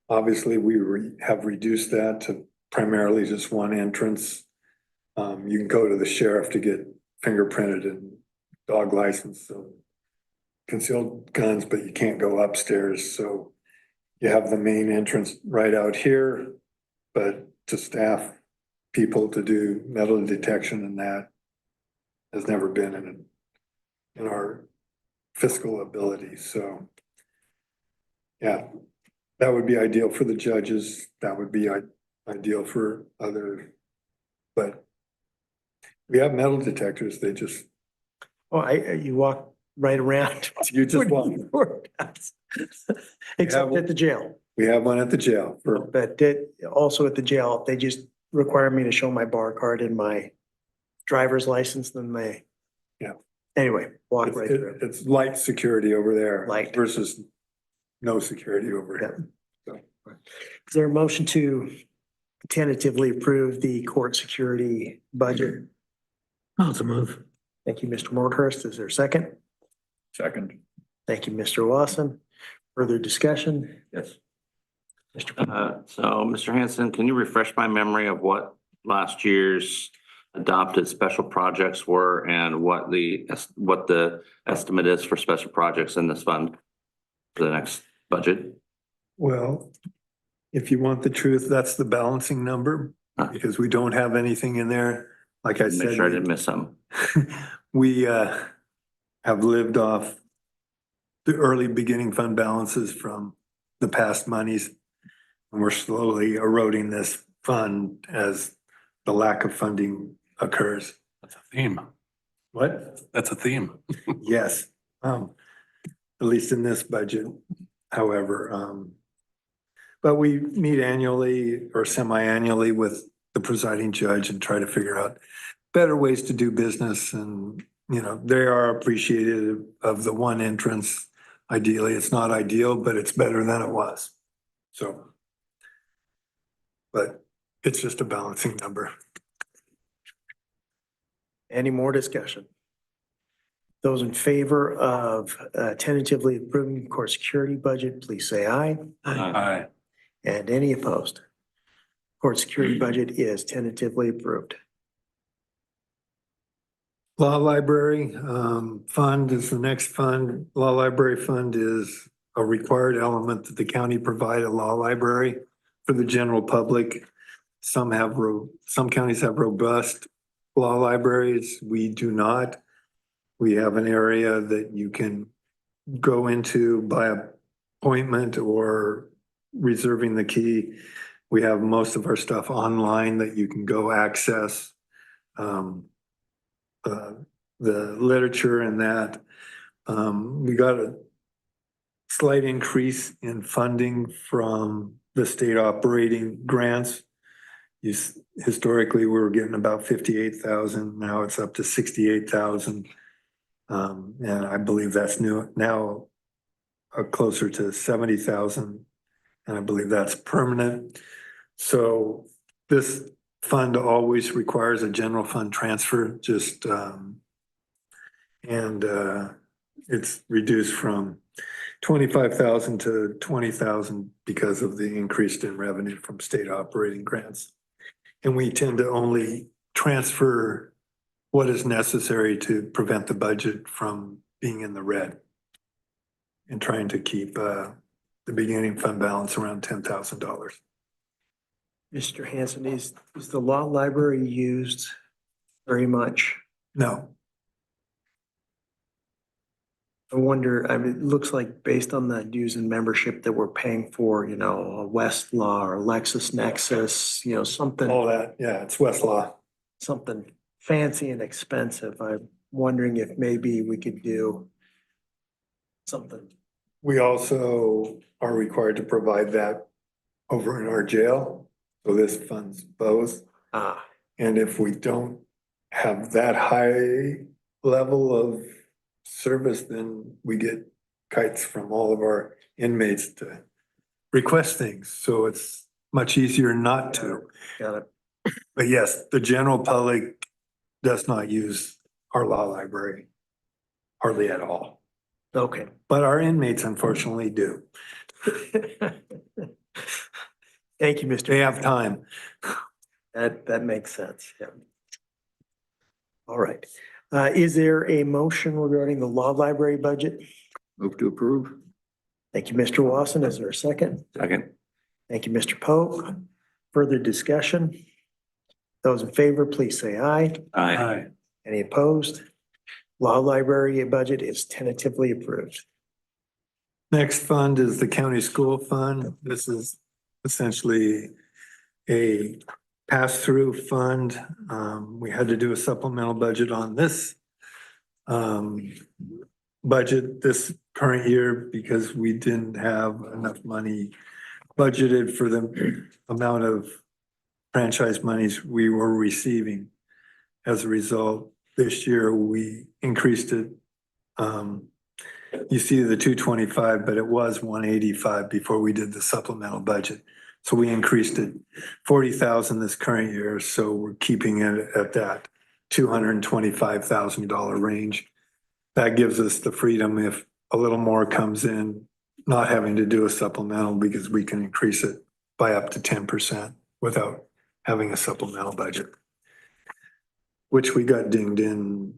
Obviously, we have reduced that to primarily just one entrance. You can go to the sheriff to get fingerprinted and dog license, so concealed guns, but you can't go upstairs. So you have the main entrance right out here, but to staff people to do metal detection and that has never been in our fiscal ability. So yeah, that would be ideal for the judges. That would be ideal for other, but we have metal detectors. They just. Oh, you walk right around. You just walk. Except at the jail. We have one at the jail. But also at the jail, they just require me to show my bar card and my driver's license, then anyway, walk right through. It's light security over there. Light. Versus no security over here. So. Is there a motion to tentatively approve the court security budget? Also move. Thank you, Mr. Morkhurst. Is there a second? Second. Thank you, Mr. Lawson. Further discussion? Yes. So Mr. Hanson, can you refresh my memory of what last year's adopted special projects were and what the estimate is for special projects in this fund for the next budget? Well, if you want the truth, that's the balancing number because we don't have anything in there. Like I said, Make sure I didn't miss some. We have lived off the early beginning fund balances from the past monies. And we're slowly eroding this fund as the lack of funding occurs. That's a theme. What? That's a theme. Yes. At least in this budget, however, but we meet annually or semi-annually with the presiding judge and try to figure out better ways to do business. And, they are appreciative of the one entrance. Ideally, it's not ideal, but it's better than it was. So. But it's just a balancing number. Any more discussion? Those in favor of tentatively approving the court security budget, please say aye. Aye. And any opposed? Court security budget is tentatively approved. Law Library Fund is the next fund. Law Library Fund is a required element that the county provide a law library for the general public. Some counties have robust law libraries. We do not. We have an area that you can go into by appointment or reserving the key. We have most of our stuff online that you can go access. The literature and that. We got a slight increase in funding from the state operating grants. Historically, we were getting about 58,000. Now it's up to 68,000. And I believe that's now closer to 70,000. And I believe that's permanent. So this fund always requires a general fund transfer, it's reduced from 25,000 to 20,000 because of the increase in revenue from state operating grants. And we tend to only transfer what is necessary to prevent the budget from being in the red and trying to keep the beginning fund balance around $10,000. Mr. Hanson, is the law library used very much? No, I wonder, I mean, it looks like based on the dues and membership that we're paying for, you know, a Westlaw or LexisNexis, you know, something, all that, yeah, it's Westlaw. something fancy and expensive. I'm wondering if maybe we could do something. We also are required to provide that over in our jail. So this funds both. Ah, And if we don't have that high level of service, then we get kites from all of our inmates to request things. So it's much easier not to. got it. But yes, the general public does not use our law library hardly at all. Okay. But our inmates unfortunately do. Thank you, Mr. They have time. That makes sense, yeah. All right. Is there a motion regarding the law library budget? Move to approve. Thank you, Mr. Wasson. Is there a second? Second. Thank you, Mr. Pope. Further discussion? Those in favor, please say aye. Aye. Any opposed? Law library budget is tentatively approved. Next fund is the county school fund. This is essentially a pass-through fund. We had to do a supplemental budget on this budget this current year because we didn't have enough money budgeted for the amount of franchise monies we were receiving. As a result, this year we increased it. You see the 225, but it was 185 before we did the supplemental budget. So we increased it 40,000 this current year. So we're keeping it at that $225,000 range. That gives us the freedom if a little more comes in, not having to do a supplemental because we can increase it by up to 10% without having a supplemental budget, which we got dinged in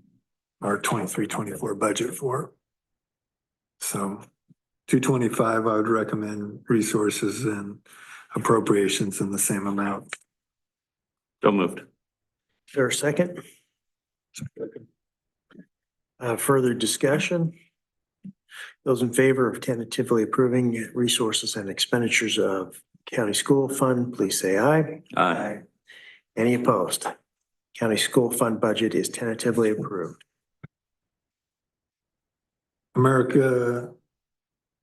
our 23-24 budget for. So 225, I would recommend resources and appropriations in the same amount. So moved. Is there a second? Further discussion? Those in favor of tentatively approving resources and expenditures of county school fund, please say aye. Aye. Any opposed? County school fund budget is tentatively approved. America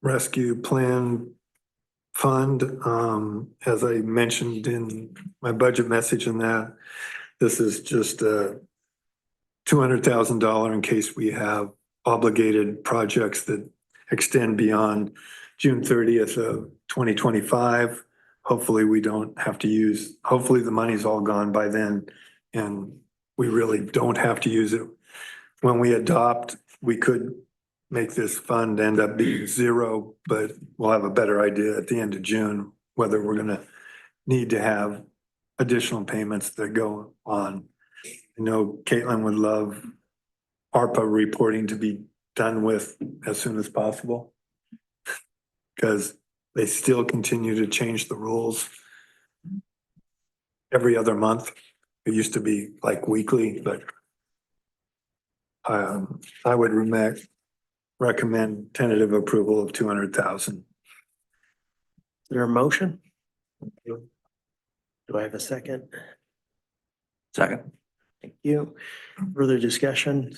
Rescue Plan Fund, as I mentioned in my budget message in that, this is just a $200,000 in case we have obligated projects that extend beyond June 30th of 2025. Hopefully we don't have to use, hopefully the money's all gone by then and we really don't have to use it. When we adopt, we could make this fund end up being zero, but we'll have a better idea at the end of June whether we're gonna need to have additional payments that go on. I know Caitlin would love ARPA reporting to be done with as soon as possible. Because they still continue to change the rules every other month. It used to be like weekly, but I would recommend tentative approval of 200,000. Is there a motion? Do I have a second? Second. Thank you. Further discussion?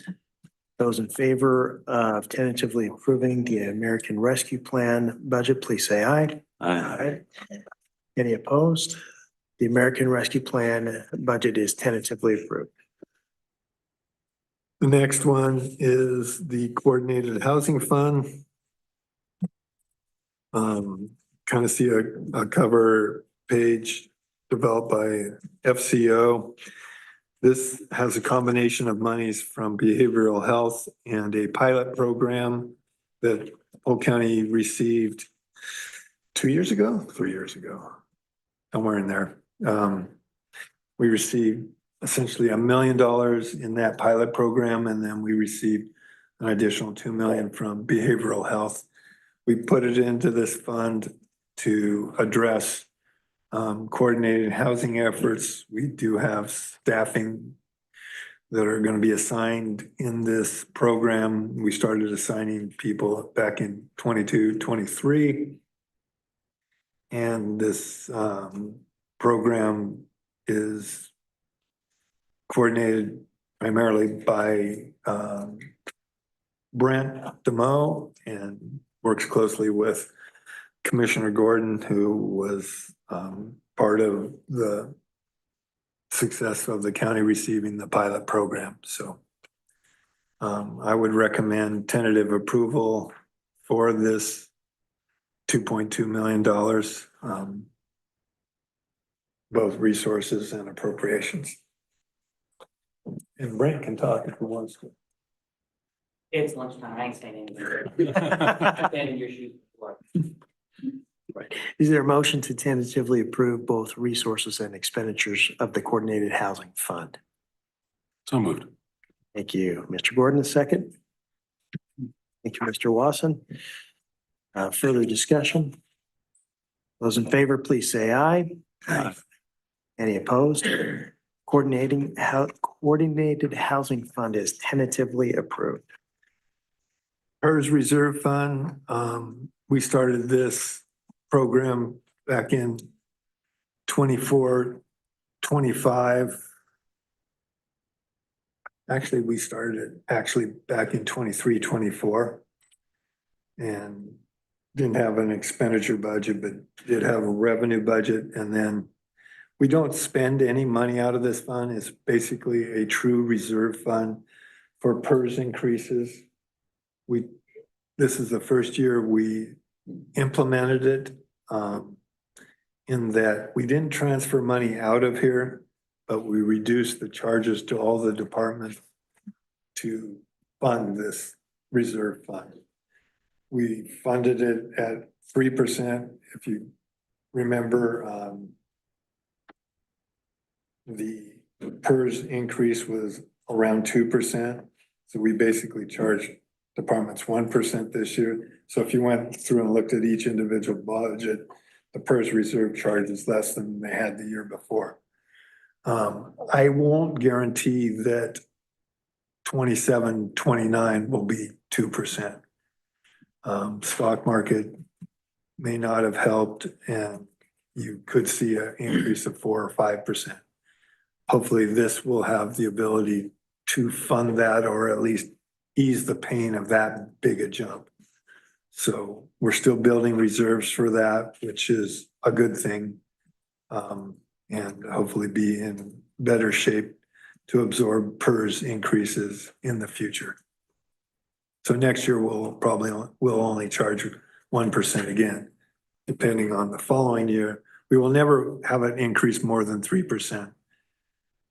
Those in favor of tentatively approving the American Rescue Plan budget, please say aye. Aye. Any opposed? The American Rescue Plan budget is tentatively approved. The next one is the Coordinated Housing Fund. Kind of see a cover page developed by FCO. This has a combination of monies from behavioral health and a pilot program that Polk County received 2 years ago, 3 years ago, somewhere in there. We received essentially $1 million in that pilot program, and then we received an additional $2 million from behavioral health. We put it into this fund to address coordinated housing efforts. We do have staffing that are going to be assigned in this program. We started assigning people back in 22, 23. And this program is coordinated primarily by Brent DeMoe and works closely with Commissioner Gordon, who was part of the success of the county receiving the pilot program. So I would recommend tentative approval for this $2.2 million, both resources and appropriations. And Brent can talk if he wants to. It's lunchtime, I ain't saying anything. I've been in your shoes before. Right. Is there a motion to tentatively approve both resources and expenditures of the Coordinated Housing Fund? So moved. Thank you. Mr. Gordon, a second. Thank you, Mr. Wasson. Further discussion? Those in favor, please say aye. Aye. Any opposed? Coordinated Housing Fund is tentatively approved. PERS Reserve Fund, we started this program back in 24, 25. Actually, we started it back in 23, 24. And didn't have an expenditure budget, but did have a revenue budget. And then we don't spend any money out of this fund. It's basically a true reserve fund for PERS increases. This is the first year we implemented it, in that we didn't transfer money out of here, but we reduced the charges to all the departments to fund this reserve fund. We funded it at 3%. If you remember, the PERS increase was around 2%. So we basically charged departments 1% this year. So if you went through and looked at each individual budget, the PERS reserve charge is less than they had the year before. I won't guarantee that 27, 29 will be 2%. Stock market may not have helped, and you could see an increase of 4 or 5%. Hopefully this will have the ability to fund that, or at least ease the pain of that big a jump. So we're still building reserves for that, which is a good thing. And hopefully be in better shape to absorb PERS increases in the future. So next year we'll only charge 1% again, depending on the following year. We will never have an increase more than 3%.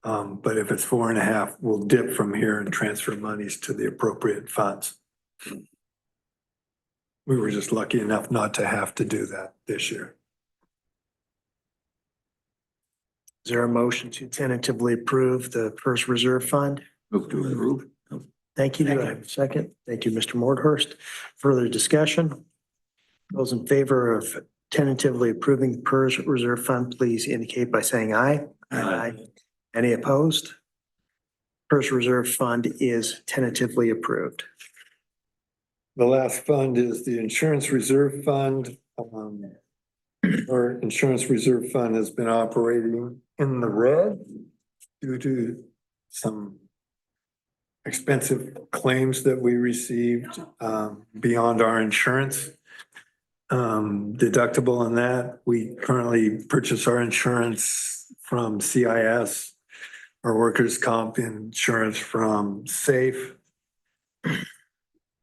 But if it's 4.5, we'll dip from here and transfer monies to the appropriate funds. We were just lucky enough not to have to do that this year. Is there a motion to tentatively approve the first reserve fund? Move to approve. Thank you. Do I have a second? Thank you, Mr. Mordhurst. Further discussion? Those in favor of tentatively approving the PERS reserve fund, please indicate by saying aye. Aye. Any opposed? PERS reserve fund is tentatively approved. The last fund is the insurance reserve fund. Our insurance reserve fund has been operating in the red due to some expensive claims that we received beyond our insurance deductible on that. We currently purchase our insurance from CIS, our workers' comp insurance from SAFE.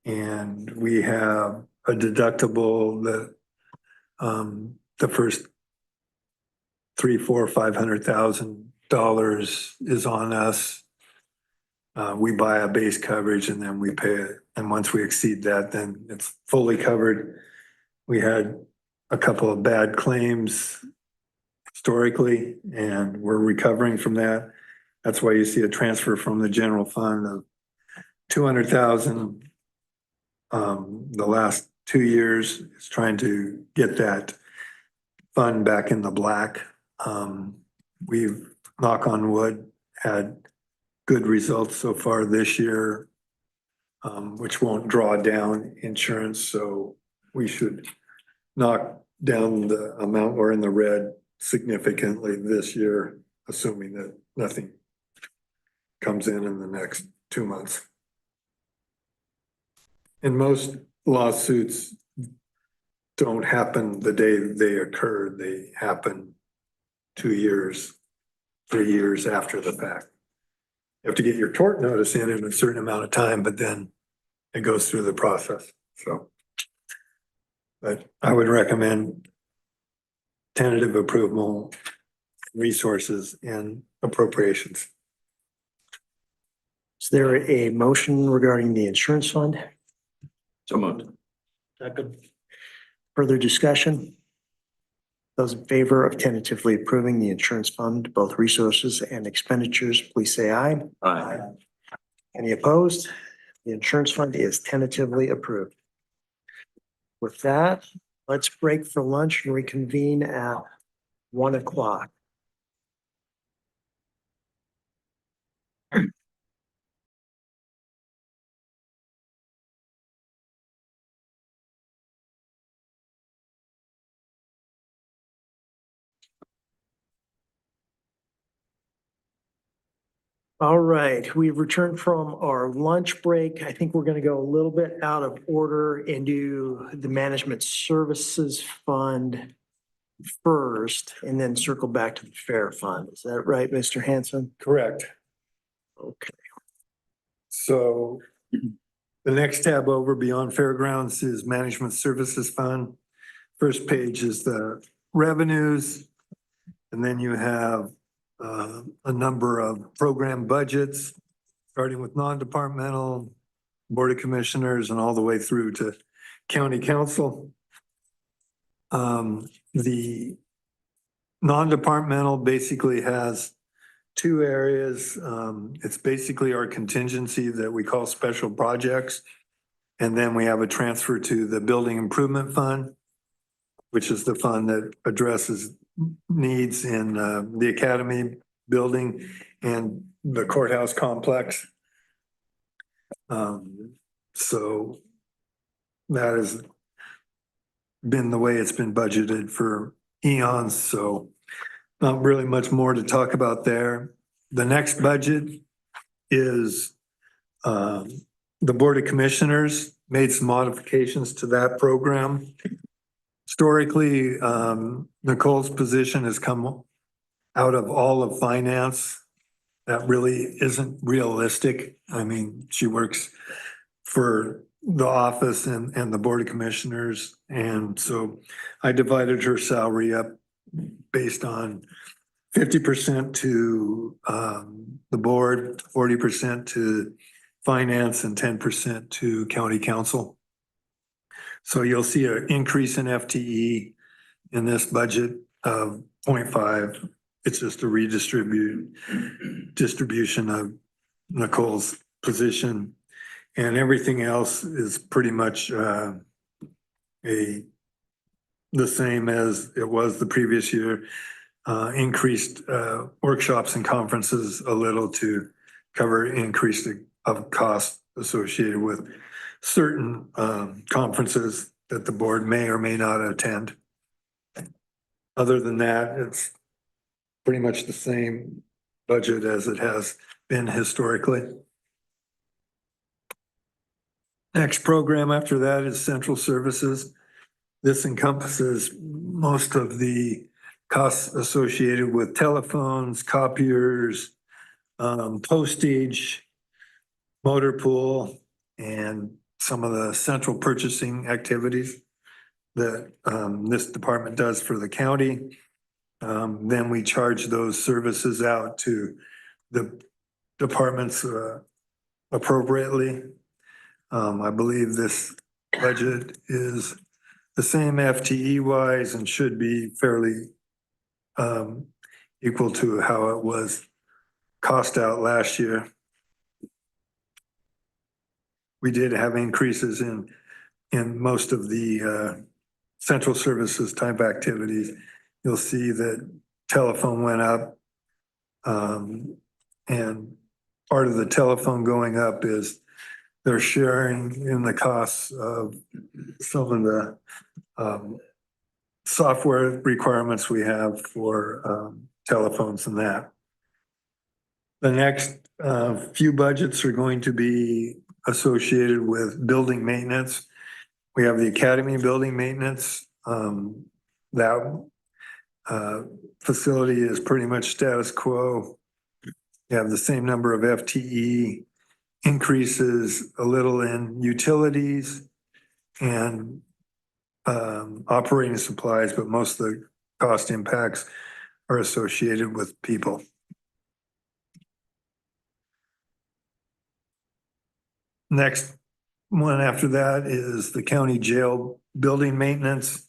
And we have a deductible that the first $500,000 is on us. We buy a base coverage and then we pay it. And once we exceed that, then it's fully covered. We had a couple of bad claims historically, and we're recovering from that. That's why you see a transfer from the general fund of $200,000. The last 2 years is trying to get that fund back in the black. We've, knock on wood, had good results so far this year, which won't draw down insurance. So we should knock down the amount we're in the red significantly this year, assuming that nothing comes in the next 2 months. And most lawsuits don't happen the day they occur. They happen 2 years, 3 years after the fact. You have to get your tort notice in a certain amount of time, but then it goes through the process. So, but I would recommend tentative approval, resources, and appropriations. Is there a motion regarding the insurance fund? So moved. Second. Further discussion? Those in favor of tentatively approving the insurance fund, both resources and expenditures, please say aye. Aye. Any opposed? The insurance fund is tentatively approved. With that, let's break for lunch and reconvene at 1 o'clock. All right, we've returned from our lunch break. I think we're going to go a little bit out of order and do the management services fund first and then circle back to the fair fund. Is that right, Mr. Hanson? Correct. Okay. So the next tab over beyond fairgrounds is management services fund. First page is the revenues. And then you have a number of program budgets, starting with non-departmental, board of commissioners, and all the way through to county council. The non-departmental basically has 2 areas. It's basically our contingency that we call special projects. And then we have a transfer to the building improvement fund, which is the fund that addresses needs in the academy building and the courthouse complex. So that has been the way it's been budgeted for eons. So not really much more to talk about there. The next budget is the Board of Commissioners made some modifications to that program. Historically, Nicole's position has come out of all of finance. That really isn't realistic. I mean, she works for the office and the Board of Commissioners. And so I divided her salary up based on 50% to the board, 40% to finance, and 10% to county council. So you'll see an increase in FTE in this budget of 0.5. It's just a distribution of Nicole's position. And everything else is pretty much the same as it was the previous year. Increased workshops and conferences a little to cover increase of costs associated with certain conferences that the board may or may not attend. Other than that, it's pretty much the same budget as it has been historically. Next program after that is central services. This encompasses most of the costs associated with telephones, copiers, postage, motor pool, and some of the central purchasing activities that this department does for the county. Then we charge those services out to the departments appropriately. I believe this budget is the same FTE wise and should be fairly equal to how it was cost out last year. We did have increases in most of the central services type activities. You'll see that telephone went up. And part of the telephone going up is they're sharing in the costs of some of the software requirements we have for telephones and that. The next few budgets are going to be associated with building maintenance. We have the academy building maintenance. That facility is pretty much status quo. You have the same number of FTE, increases a little in utilities and operating supplies, but most of the cost impacts are associated with people. Next one after that is the county jail building maintenance.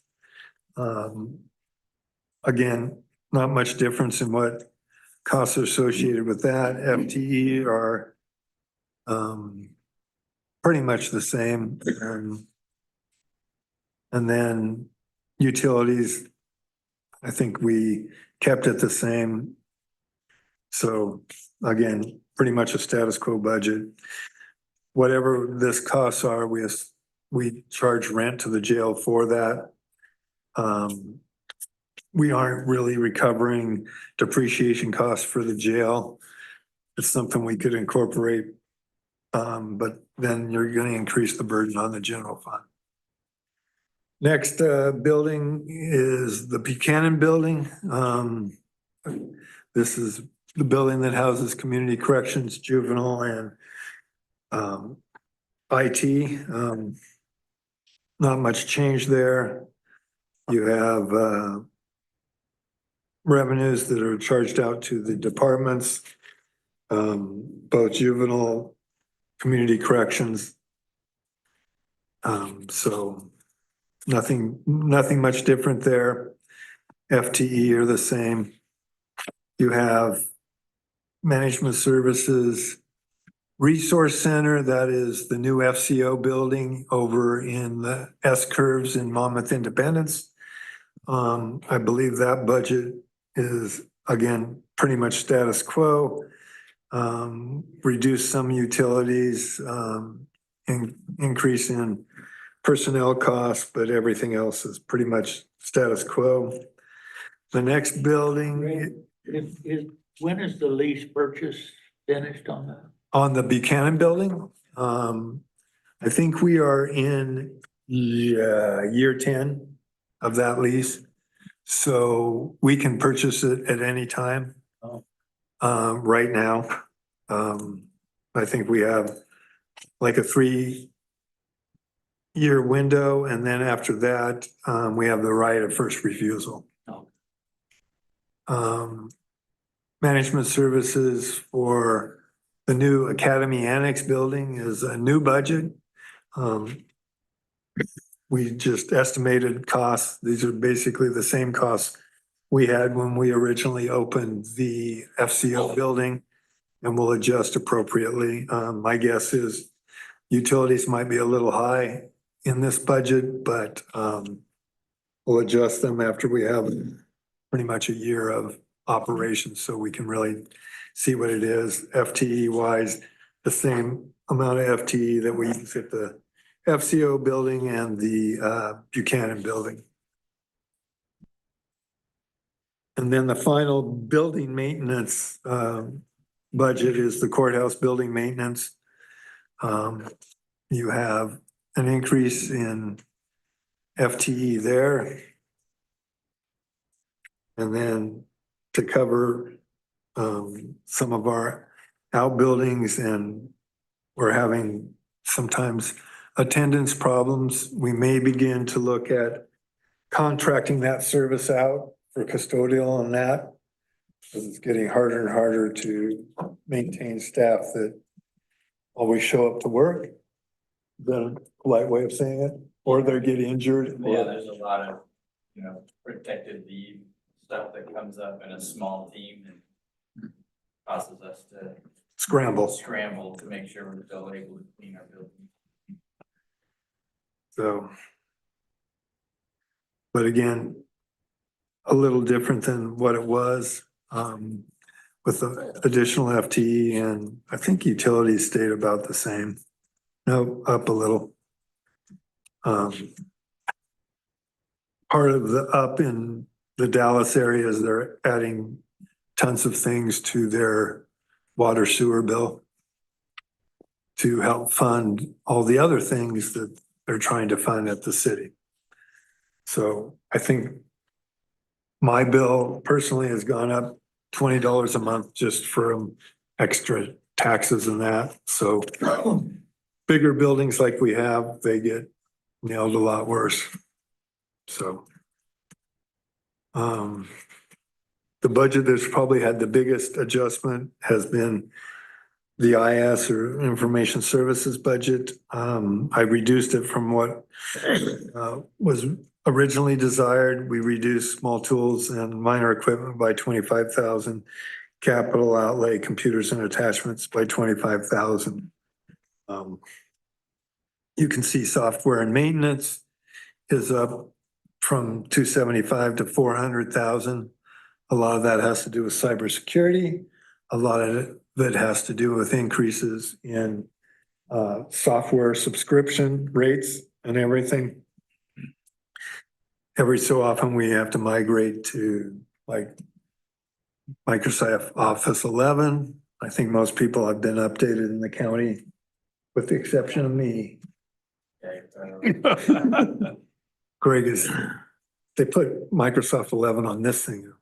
Again, not much difference in what costs are associated with that. FTE are pretty much the same. And then utilities, I think we kept it the same. So again, pretty much a status quo budget. Whatever this costs are, we charge rent to the jail for that. We aren't really recovering depreciation costs for the jail. It's something we could incorporate, but then you're going to increase the burden on the general fund. Next building is the Buchanan building. This is the building that houses community corrections, juvenile, and IT. Not much change there. You have revenues that are charged out to the departments, both juvenile, community corrections. So nothing much different there. FTE are the same. You have management services, resource center, that is the new FCO building over in the S-curves in Monmouth Independence. I believe that budget is, again, pretty much status quo. Reduce some utilities, increase in personnel costs, but everything else is pretty much status quo. The next building. When is the lease purchase finished on that? On the Buchanan building, I think we are in year 10 of that lease. So we can purchase it at any time. Right now, I think we have like a year window, and then after that, we have the right of first refusal. Oh. Management services for the new Academy Annex building is a new budget. We just estimated costs. These are basically the same costs we had when we originally opened the FCO building, and we'll adjust appropriately. My guess is utilities might be a little high in this budget, but we'll adjust them after we have pretty much a year of operations, so we can really see what it is. FTE wise, the same amount of FTE that we use at the FCO building and the Buchanan building. And then the final building maintenance budget is the courthouse building maintenance. You have an increase in FTE there. And then to cover some of our outbuildings, and we're having sometimes attendance problems, we may begin to look at contracting that service out for custodial on that. Because it's getting harder and harder to maintain staff that always show up to work. The polite way of saying it, or they get injured. Yeah, there's a lot of, protected leave stuff that comes up in a small team and causes us to scramble to make sure we're still able to clean our building. So. But again, a little different than what it was with the additional FTE, and I think utilities stayed about the same. No, up a little. Part of the up in the Dallas area is they're adding tons of things to their water sewer bill to help fund all the other things that they're trying to fund at the city. So I think my bill personally has gone up $20 a month just from extra taxes and that. So bigger buildings like we have, they get nailed a lot worse. So the budget that's probably had the biggest adjustment has been the IS, or Information Services budget. I reduced it from what was originally desired. We reduced small tools and minor equipment by 25,000, capital outlay, computers and attachments by 25,000. You can see software and maintenance is up from 275 to 400,000. A lot of that has to do with cybersecurity. A lot of it has to do with increases in software subscription rates and everything. Every so often we have to migrate to like Microsoft Office 11. I think most people have been updated in the county, with the exception of me. Greg is, they put Microsoft 11 on this thing.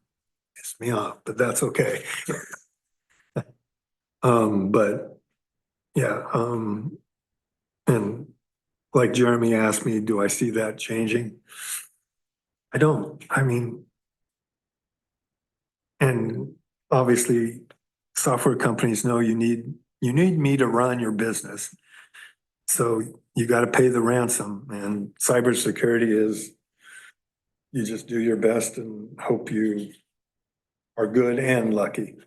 It's me off, but that's okay. But yeah, and like Jeremy asked me, do I see that changing? I don't. I mean, and obviously software companies know you need me to run your business. So you got to pay the ransom, and cybersecurity is, you just do your best and hope you are good and lucky.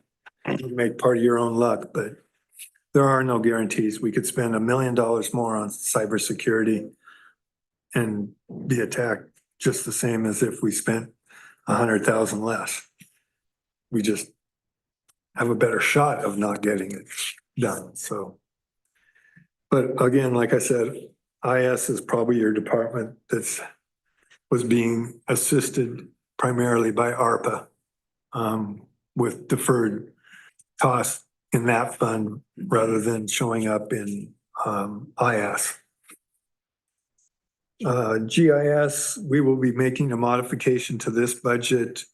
You make part of your own luck, but there are no guarantees. We could spend $1 million more on cybersecurity and be attacked just the same as if we spent 100,000 less. We just have a better shot of not getting it done. So, but again, like I said, IS is probably your department was being assisted primarily by ARPA with deferred costs in that fund rather than showing up in IS. GIS, we will be making a modification to this budget.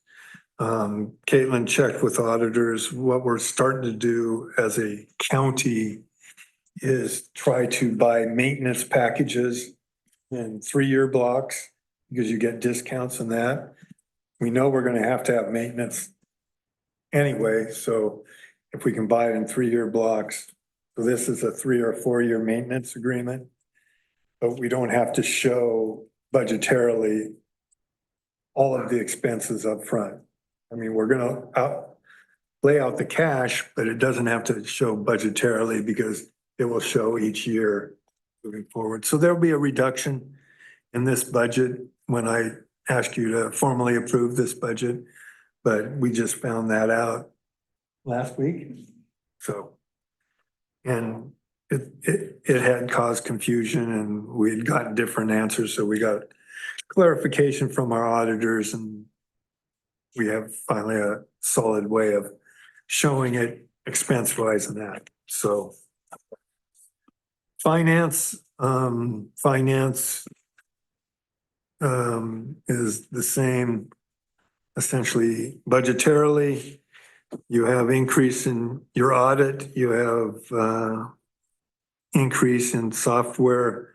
Caitlin checked with auditors. What we're starting to do as a county is try to buy maintenance packages in 3-year blocks because you get discounts in that. We know we're gonna have to have maintenance anyway, so if we can buy it in 3-year blocks, so this is a 3 or 4-year maintenance agreement. But we don't have to show budgetarily all of the expenses up front. I mean, we're gonna lay out the cash, but it doesn't have to show budgetarily because it will show each year moving forward. So there'll be a reduction in this budget when I ask you to formally approve this budget, but we just found that out last week. So, and it had caused confusion and we had gotten different answers, so we got clarification from our auditors and we have finally a solid way of showing it expense-wise and that, so. Finance is the same essentially budgetarily. You have increase in your audit, you have increase in software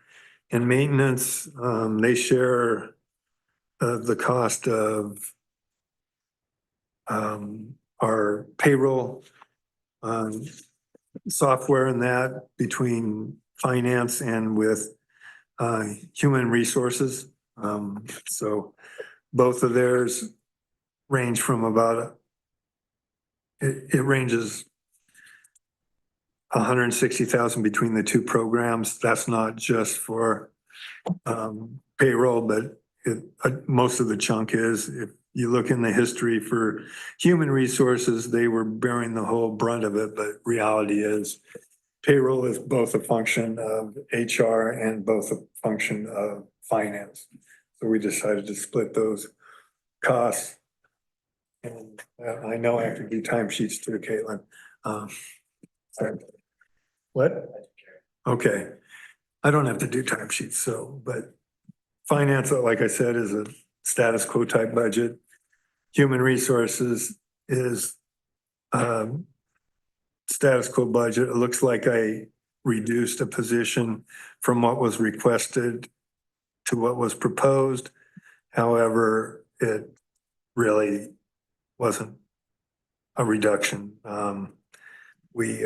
and maintenance. They share the cost of our payroll software and that between finance and with human resources. So both of theirs range from about, it ranges 160,000 between the two programs. That's not just for payroll, but most of the chunk is. If you look in the history for human resources, they were bearing the whole brunt of it, but reality is payroll is both a function of HR and both a function of finance. So we decided to split those costs. And I know I have to do timesheets too, Caitlin. Sorry. What? Okay. I don't have to do timesheets, so, but finance, like I said, is a status quo type budget. Human resources is status quo budget. It looks like I reduced a position from what was requested to what was proposed. However, it really wasn't a reduction. We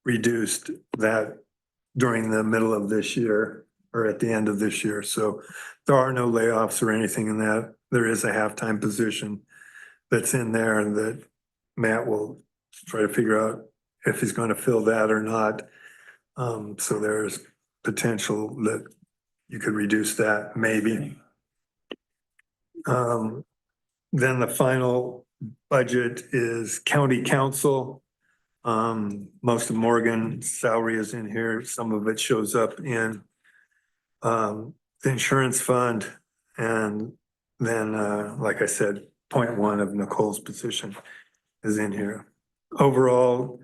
reduced that during the middle of this year or at the end of this year. So there are no layoffs or anything in that. There is a half-time position that's in there and that Matt will try to figure out if he's going to fill that or not. So there's potential that you could reduce that maybe. Then the final budget is county council. Most of Morgan's salary is in here. Some of it shows up in the insurance fund. And then, like I said, 0.1 of Nicole's position is in here. Overall,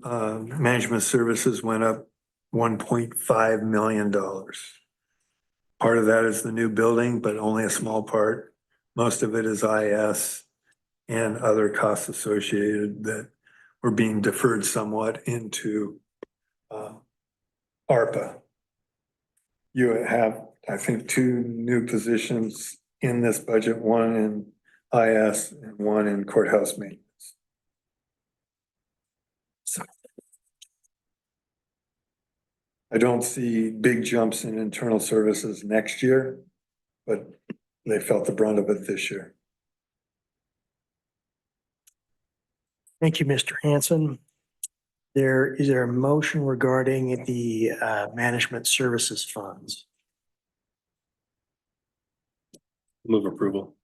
management services went up $1.5 million. Part of that is the new building, but only a small part. Most of it is IS and other costs associated that were being deferred somewhat into ARPA. You have, I think, 2 new positions in this budget, one in IS and one in courthouse maintenance. So I don't see big jumps in internal services next year, but they felt the brunt of it this year. Thank you, Mr. Hanson. Is there a motion regarding the management services funds? Move approval.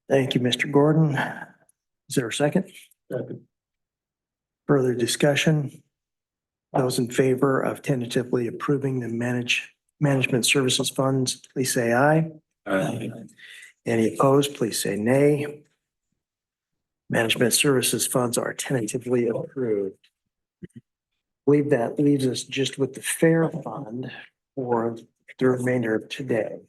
Thank you, Mr. Gordon. Is there a second? Second. Further discussion? Those in favor of tentatively approving the management services funds, please say aye. Any opposed, please say nay. Management services funds are tentatively approved. I believe that leaves us just with the fair fund for the remainder of today.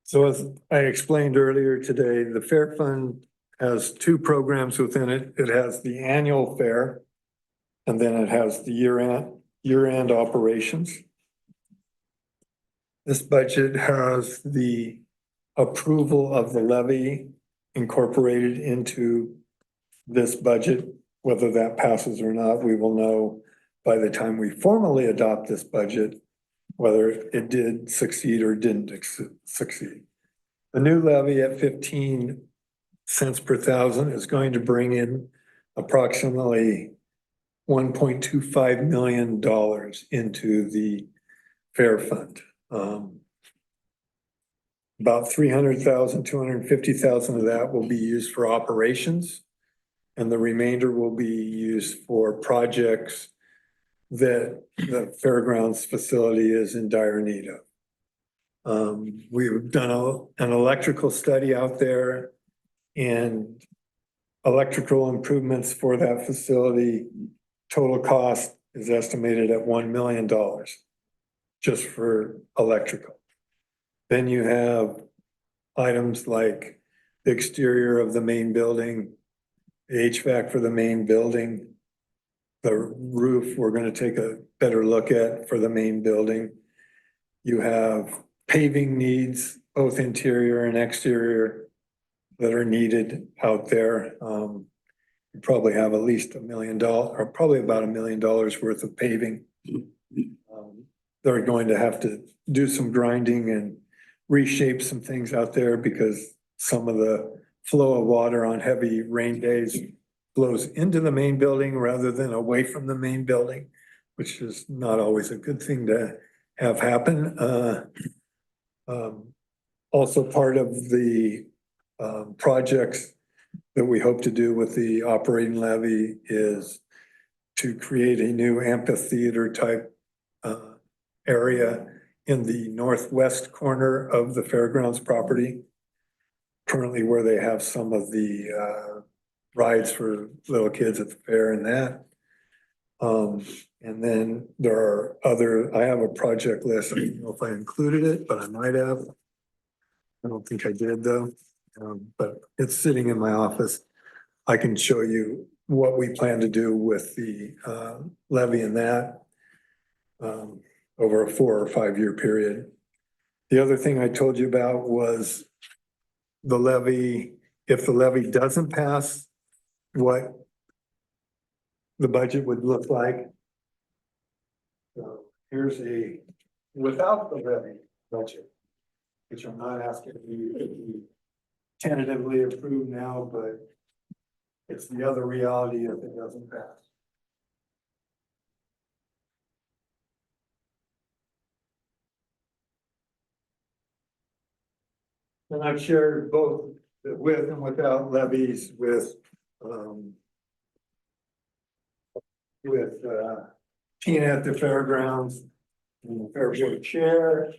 So as I explained earlier today, the fair fund has 2 programs within it. It has the annual fair and then it has the year-end operations. This budget has the approval of the levy incorporated into this budget. Whether that passes or not, we will know by the time we formally adopt this budget, whether it did succeed or didn't succeed. The new levy at 15 cents per thousand is going to bring in approximately $1.25 million into the fair fund. About 300,000, 250,000 of that will be used for operations, and the remainder will be used for projects that the fairgrounds facility is in dire need of. We've done an electrical study out there, and electrical improvements for that facility, total cost is estimated at $1 million just for electrical. Then you have items like the exterior of the main building, the HVAC for the main building, the roof we're going to take a better look at for the main building. You have paving needs, both interior and exterior, that are needed out there. You probably have at least $1 million, or probably about $1 million worth of paving. They're going to have to do some grinding and reshape some things out there because some of the flow of water on heavy rain days flows into the main building rather than away from the main building, which is not always a good thing to have happen. Also part of the projects that we hope to do with the operating levy is to create a new amphitheater type area in the northwest corner of the fairgrounds property, currently where they have some of the rides for little kids at the fair and that. And then there are I have a project list. I don't know if I included it, but I might have. I don't think I did though, but it's sitting in my office. I can show you what we plan to do with the levy and that over a 4 or 5 year period. The other thing I told you about was the levy. If the levy doesn't pass, what the budget would look like. So here's a without the levy budget, which I'm not asking you to tentatively approve now, but it's the other reality if it doesn't pass. And I've shared both the with and without levies with Tina at the fairgrounds and the fair board chair.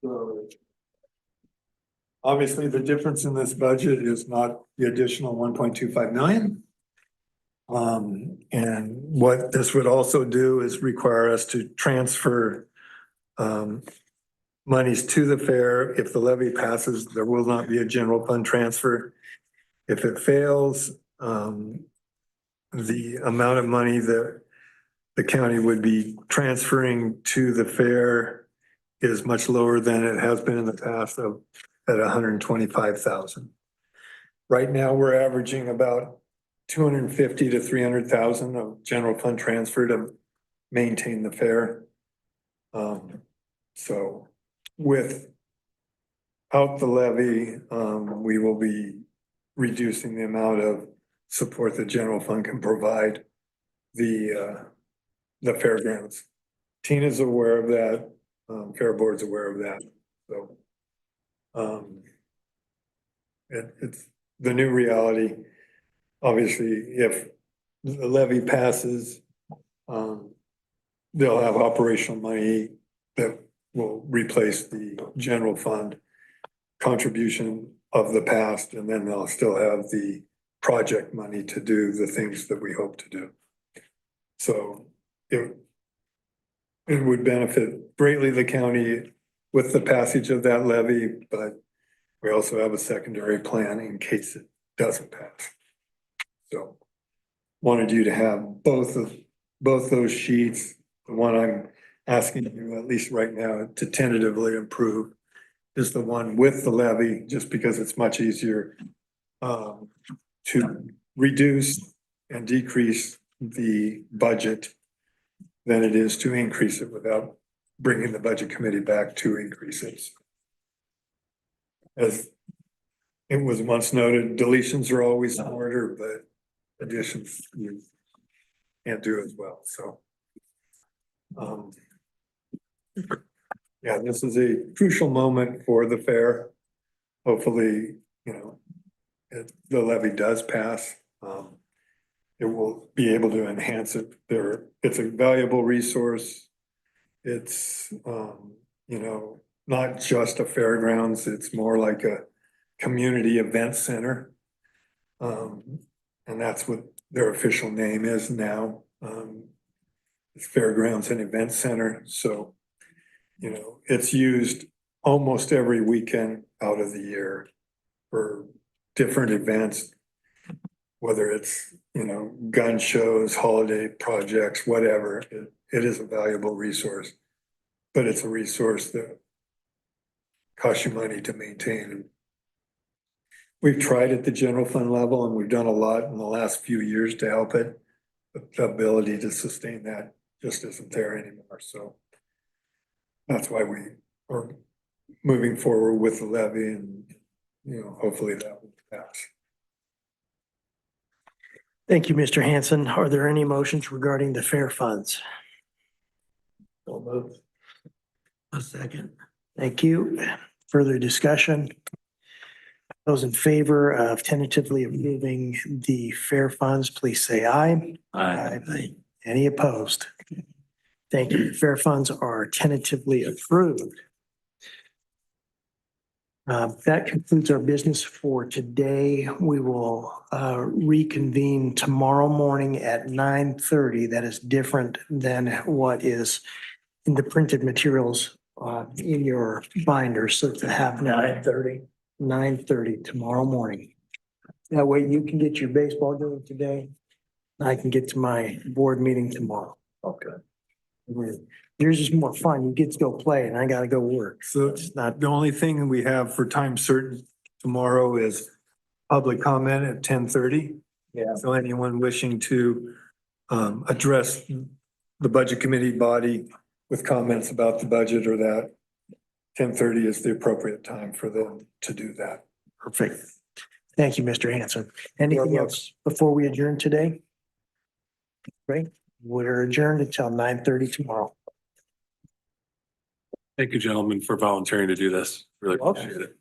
So obviously the difference in this budget is not the additional 1.25 million. And what this would also do is require us to transfer monies to the fair. If the levy passes, there will not be a general fund transfer. If it fails, the amount of money that the county would be transferring to the fair is much lower than it has been in the past at 125,000. Right now, we're averaging about 250 to 300,000 of general fund transfer to maintain the fair. So without the levy, we will be reducing the amount of support the general fund can provide the fairgrounds. Tina's aware of that. Fair board's aware of that. So it's the new reality. Obviously, if the levy passes, they'll have operational money that will replace the general fund contribution of the past, and then they'll still have the project money to do the things that we hope to do. So it would benefit greatly the county with the passage of that levy, but we also have a secondary plan in case it doesn't pass. So wanted you to have both those sheets. The one I'm asking you, at least right now, to tentatively approve is the one with the levy, just because it's much easier to reduce and decrease the budget than it is to increase it without bringing the budget committee back to increase it. As it was once noted, deletions are always harder, but additions you can't do as well, so. Yeah, this is a crucial moment for the fair. Hopefully, if the levy does pass, it will be able to enhance it. It's a valuable resource. It's, not just a fairgrounds, it's more like a community event center. And that's what their official name is now. It's Fairgrounds and Event Center. So, it's used almost every weekend out of the year for different events, whether it's, gun shows, holiday projects, whatever. It is a valuable resource, but it's a resource that costs you money to maintain. We've tried at the general fund level and we've done a lot in the last few years to help it. But the ability to sustain that just isn't there anymore. So that's why we are moving forward with the levy and, hopefully that will pass. Thank you, Mr. Hanson. Are there any motions regarding the fair funds? A second. Thank you. Further discussion? Those in favor of tentatively approving the fair funds, please say aye. Aye. Any opposed? Thank you. Fair funds are tentatively approved. That concludes our business for today. We will reconvene tomorrow morning at 9:30. That is different than what is in the printed materials in your binders. So to have 9:30 tomorrow morning. That way you can get your baseball game today. I can get to my board meeting tomorrow. Okay. Yours is more fun. You get to go play and I gotta go work. So It's not, the only thing we have for time certain tomorrow is public comment at 10:30. yeah. So anyone wishing to address the budget committee body with comments about the budget or that, 10:30 is the appropriate time for them to do that. Perfect. Thank you, Mr. Hanson. Anything else before we adjourn today? Great. We're adjourned until 9:30 tomorrow. Thank you, gentlemen, for volunteering to do this. Really You're welcome. appreciate it.